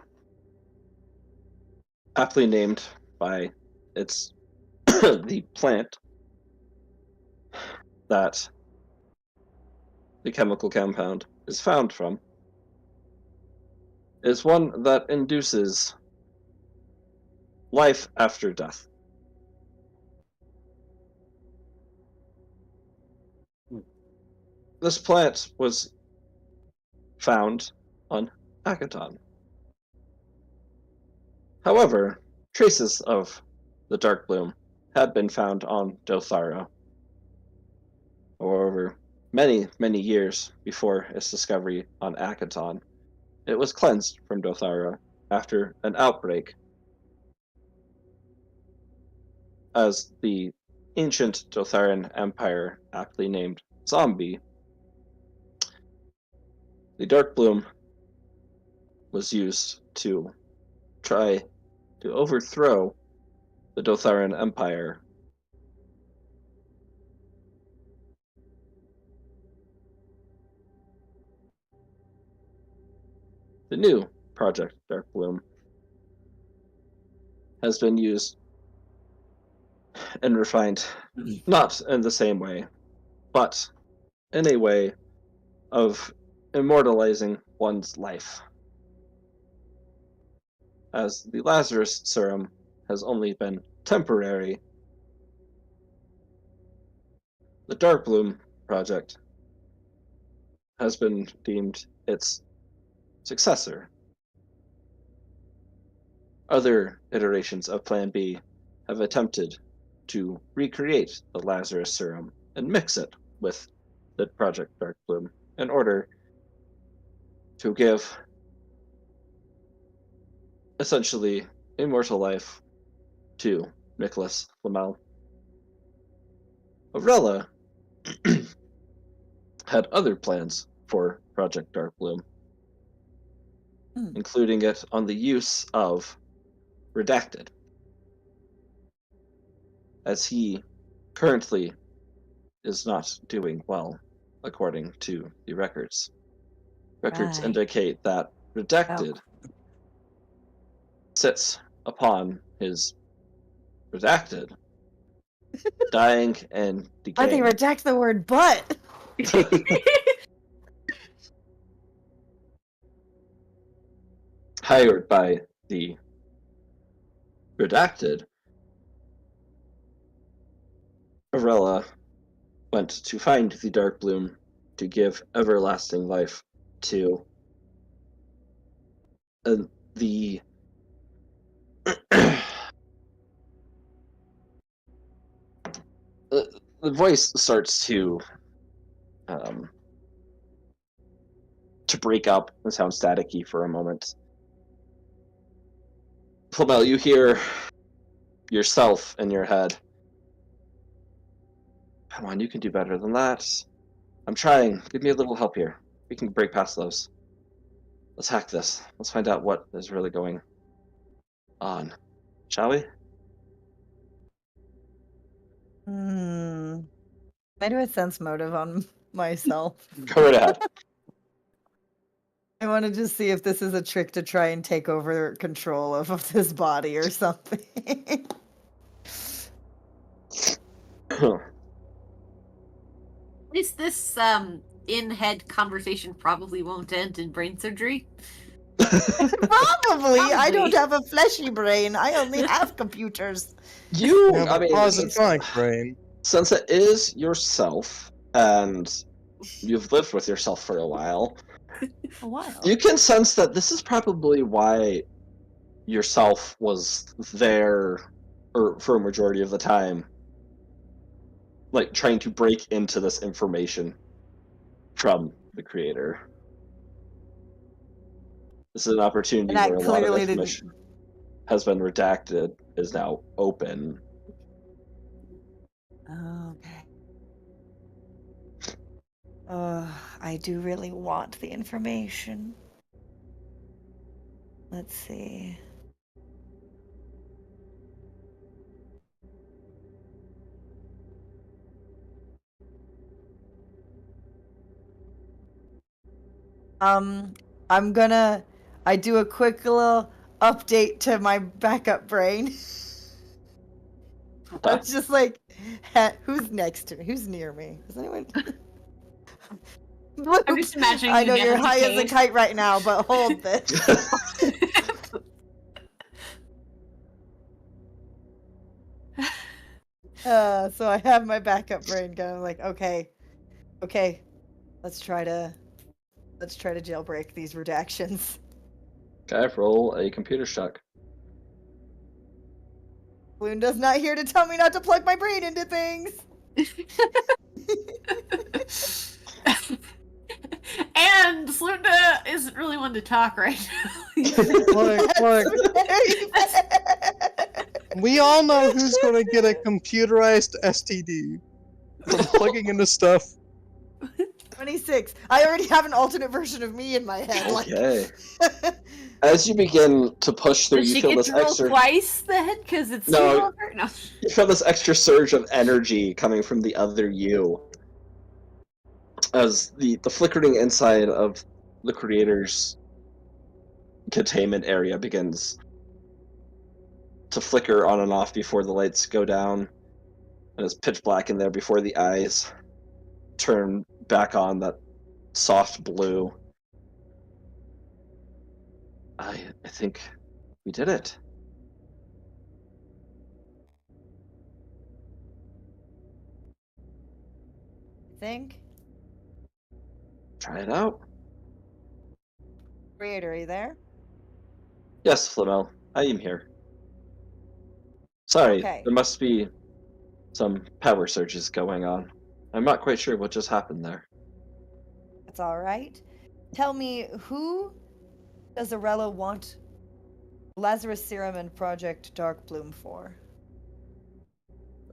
aptly named by its the plant that the chemical compound is found from, is one that induces life after death. This plant was found on Akaton. However, traces of the Dark Bloom had been found on Dothara. However, many, many years before its discovery on Akaton, it was cleansed from Dothara after an outbreak, as the ancient Dotharan Empire, aptly named Zombie. The Dark Bloom was used to try to overthrow the Dotharan Empire. The new Project Dark Bloom has been used and refined not in the same way, but in a way of immortalizing one's life. As the Lazarus serum has only been temporary, the Dark Bloom project has been deemed its successor. Other iterations of Plan B have attempted to recreate the Lazarus serum and mix it with the Project Dark Bloom in order to give essentially immortal life to Nicholas Flamel. Arella had other plans for Project Dark Bloom. including it on the use of Redacted, as he currently is not doing well, according to the records. Records Right. indicate that Redacted sits upon his Redacted, dying and Why they decaying. reject the word "but"? Hired by the Redacted, Arella went to find the Dark Bloom to give everlasting life to the the voice starts to break up and sound staticky for a moment. Flamel, you hear yourself in your head. Come on, you can do better than that. I'm trying. Give me a little help here. We can break past those. Let's hack this. Let's find out what is really going on. Shall we? Can I do a sense motive on myself? Go right ahead. I want to just see if this is a trick to try and take over control of this body or something. At least this in-head conversation probably won't end in brain surgery. Probably. I don't Probably. have a fleshy brain. I only have computers. You, You have I a mean, positronic brain. since it is yourself, and you've lived with yourself for a while, A while. you can sense that this is probably why yourself was there, or for a majority of the time, like trying to break into this information from the creator. This is an opportunity And I where a lot of clearly information has been redacted, is now open. Okay. I do really want the information. Let's see. I do a quick little update to my backup brain. I was just like, who's next to me? Who's near me? Is anyone? I'm just imagining I you know down you're as a high as a cage. kite right now, but hold this. So I have my backup brain going like, okay, let's try to jailbreak these redactions. Okay, roll a computer check. Bloonda's not here to tell me not to plug my brain into things. And Slunda isn't really one to talk right now. Look, we all know who's going to get a computerized STD from plugging into stuff. 26. I already have an alternate version of me in my head. Okay. As you begin to push through, Does you she feel get this to roll extra. twice then? Because it's No. two over? No. You feel this extra surge of energy coming from the other you, as the flickering inside of the creator's containment area begins to flicker on and off before the lights go down, and it's pitch black in there before the eyes turn back on that soft blue. I think we did it. Think? Try it out. Creator, are you there? Yes, Flamel, I am here. Sorry, Okay. there must be some power surges going on. I'm not quite sure what just happened there. That's all right. Tell me, who does Arella want Lazarus Serum and Project Darkbloom for?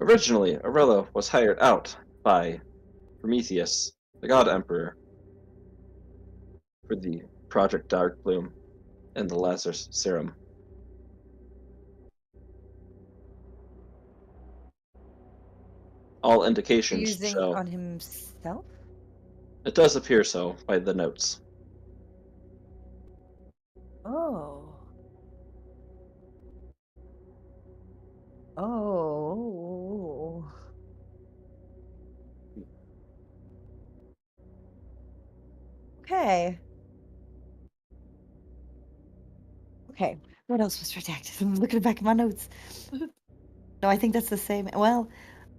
Originally, Arella was hired out by Prometheus, the God Emperor, for the Project Darkbloom. in the Lazarus serum. All indications Using show on himself? it does appear so by the notes. Oh. Oh. Okay. Okay. What else was redacted? I'm looking back at my notes. No, I think that's the same. Well,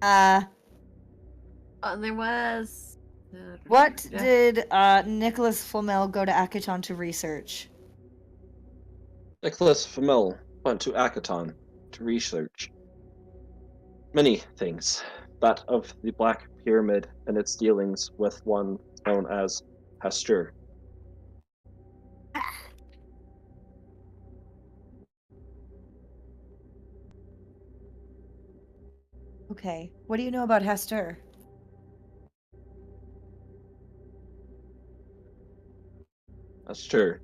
And there was. what did Nicholas Flamel go to Akaton to research? Nicholas Flamel went to Akaton to research many things. That of the Black Pyramid and its dealings with one known as Hastur. Okay. What do you know about Hester? Hastur.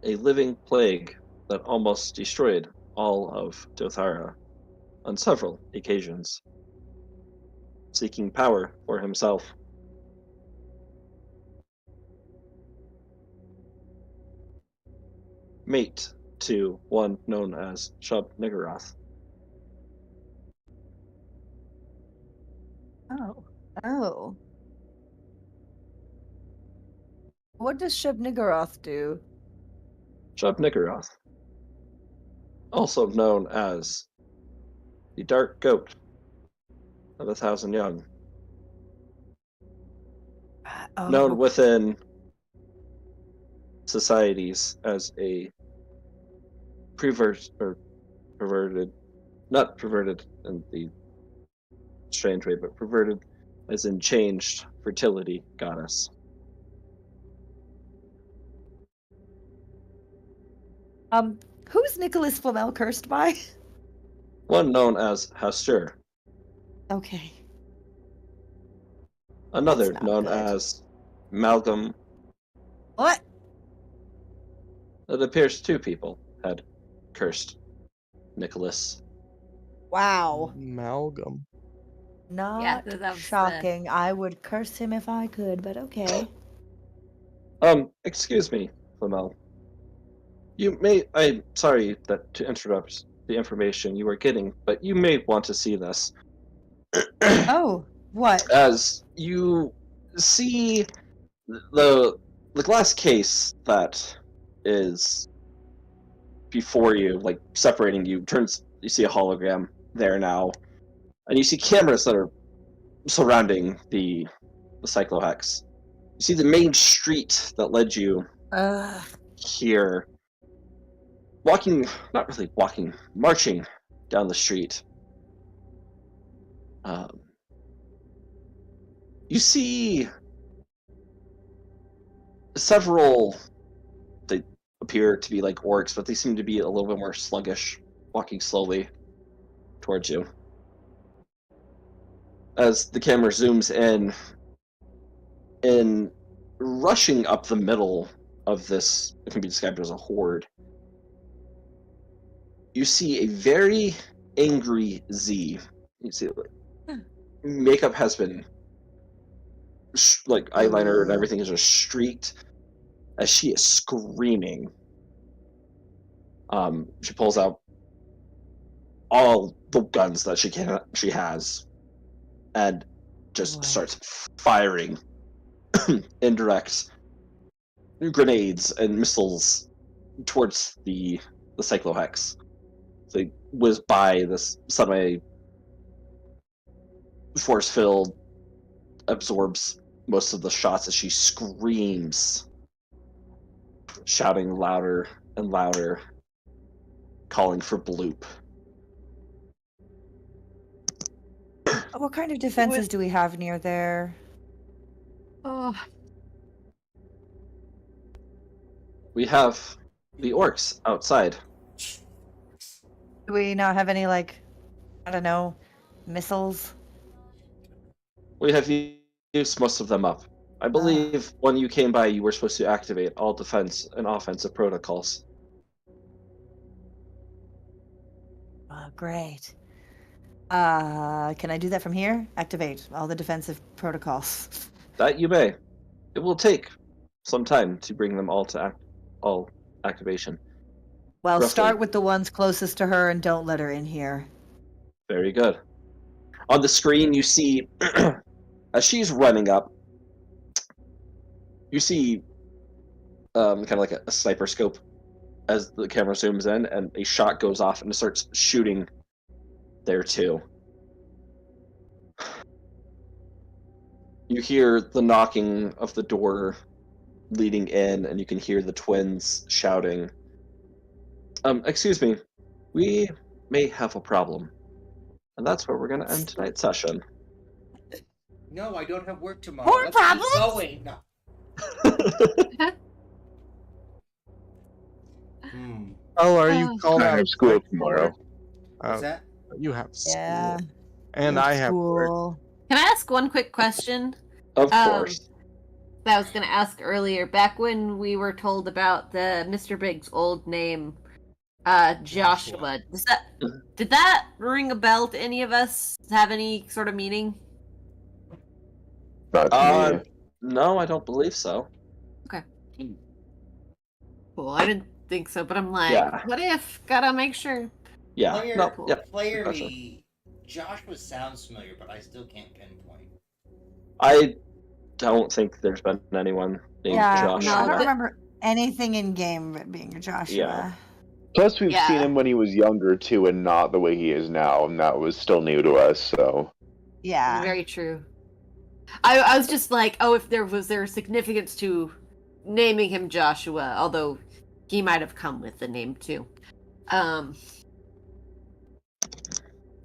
A living plague that almost destroyed all of Dothara on several occasions, seeking power for himself. Mate to one known as Shub-Niggurath. Oh. Oh. What does Shub-Niggurath do? Shub-Niggurath, also known as the Dark Goat of 1,000 Young, known Oh. within societies as a perverted, not perverted in the strange way, but perverted as in changed fertility goddess. Who's Nicholas Flamel cursed by? One known as Hastur, Okay. another not known good. as Malcolm. What? It appears two people had cursed Nicholas. Wow. Amalgam. Not that was, shocking. I would curse him if I could, but okay. Excuse me, Flamel. I'm sorry that to interrupt the information you are getting, but you may want to see this. Oh, what? As you see the glass case that is before you, like separating you, you see a hologram there now, and you see cameras that are surrounding the cyclohex. You see the main street that led you here, marching down the street. You see several, they appear to be like orcs, but they seem to be a little bit more sluggish, walking slowly towards you. As the camera zooms in rushing up the middle of this, it can be described as a horde, you see a very angry Z. You see, makeup has been, like, eyeliner and everything is just streaked, as she is screaming. She pulls out all the guns that she has, and just starts firing indirect grenades and missiles towards the cyclohex. So they whiz by this semi force field, absorbs most of the shots as she screams, shouting louder and louder, calling for bloop. What kind of defenses do we have near there? Oh, We have the orcs outside. Do we not have any, like, I don't know, missiles? We have used most of them up. I believe when you came by, you were supposed to activate all defense and offensive protocols. Oh, great. Can I do that from here? Activate all the defensive protocols. That you may. It will take some time to bring them all to all activation. Well, Roughly. start with the ones closest to her and don't let her in here. Very good. On the screen, you see, as she's running up, you see kind of like a sniper scope as the camera zooms in, and a shot goes off and it starts shooting there too. You hear the knocking of the door leading in, and you can hear the twins shouting, excuse me, we may have a problem. And that's where we're going to end tonight's session. No, I don't have work tomorrow. More Let's keep problems? going. No. Oh, are you Oh. called I out? have school tomorrow. What's that? You have school. Yeah. And I have work. School. Can I ask one quick question? Of Um, course. That I was going to ask earlier. Back when we were told about the Mr. Big's old name, Joshua. Did that ring a bell to any of us? Have any sort of meaning? Not to me. No, I don't believe so. Cool. I didn't think so, but I'm like, Yeah. what if? Gotta make sure. Yeah. Player, No, yep. player Gotcha. me. Joshua sounds familiar, but I still can't pinpoint. I don't think there's been anyone named Yeah, Joshua. I don't but- remember anything in game being a Joshua. Yeah. Plus, we've Yeah. seen him when he was younger too, and not the way he is now, and that was still new to us. So Yeah. Very true. I was just like, oh, if there was significance to naming him Joshua, although he might have come with the name too.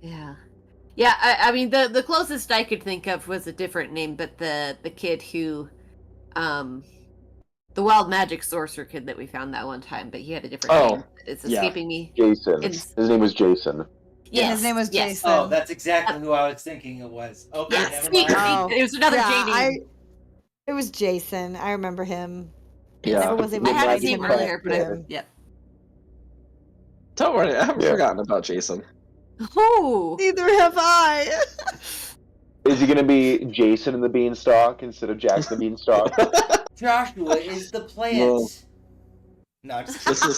Yeah. Yeah, I mean the closest I could think of was a different name, but the kid who the wild magic sorcerer kid that we found that one time, but he had a different Oh, name. It's yeah. escaping me. Jason, It's- his name was Jason. Yeah, his name was yes. Jason. Oh, that's exactly who I was thinking it was. Okay, Yeah, never speak, mind. Oh. it was another Yeah, J name. It was Jason. I remember him. Yeah. Never was able I to hadn't find seen him him earlier, but him. yeah. Don't worry, I haven't Yeah. forgotten about Jason. Oh, Neither have I. Is he gonna be Jason in the Beanstalk instead of Jackson the Beanstalk? Joshua is the plant. No, I'm just This is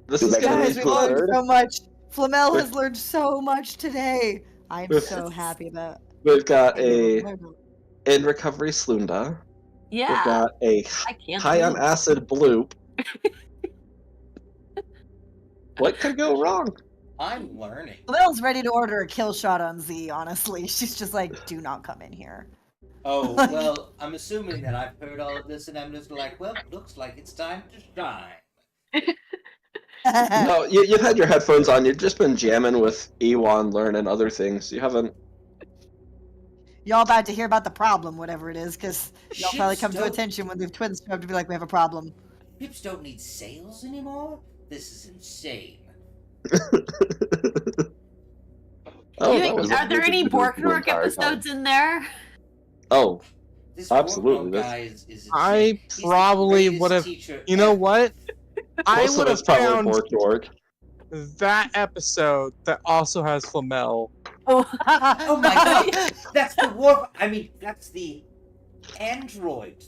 this Dude, is that gonna guy Guys, be we've cool. learned so much. Flamel With- has learned so much today. I'm With- so happy about We've got it. a in recovery Slunda. yeah. We've got a I can't. high on believe- acid bloop. What could go wrong? I'm learning. Flamel's ready to order a kill shot on Z, honestly. She's just like, do not come in here. Oh, well, I'm assuming that I've heard all of this and I'm just like, well, looks like it's time to shine. No, you've had your headphones on. You've just been jamming with Ewan, learning other things. You haven't. Y'all about to hear about the problem, whatever it is, because y'all Ships probably come to don't- attention when the twins show up to be like, we have a problem. Ships don't need sails anymore? This is insane. Oh, You that think- was are there any the Borknork entire episodes in there? oh, This Absolutely, Borgnor that's- guy is I insane. He's the probably greatest would have. teacher You know ever. what? I most would of have it's probably found Borknork. that episode that also has Flamel. Oh, Oh my god! That's the warp. I mean, that's the android.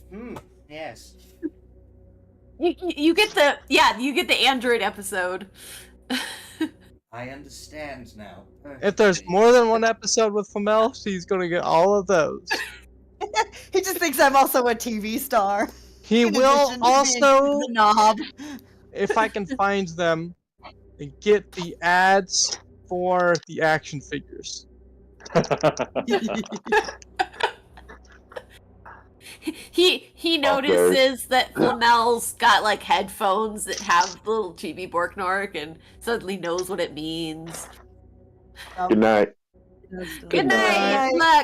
Yes. you get the Android episode. I understand now. If there's perfectly. more than one episode with Flamel, she's gonna get all of those. He just thinks I'm also a TV star. He in will addition to being also, the knob. if I can find them, get the ads for the action figures. He notices that Flamel's got like headphones that have the little chibi Borknork and suddenly knows what it means. Good night. Good night. night. Good luck.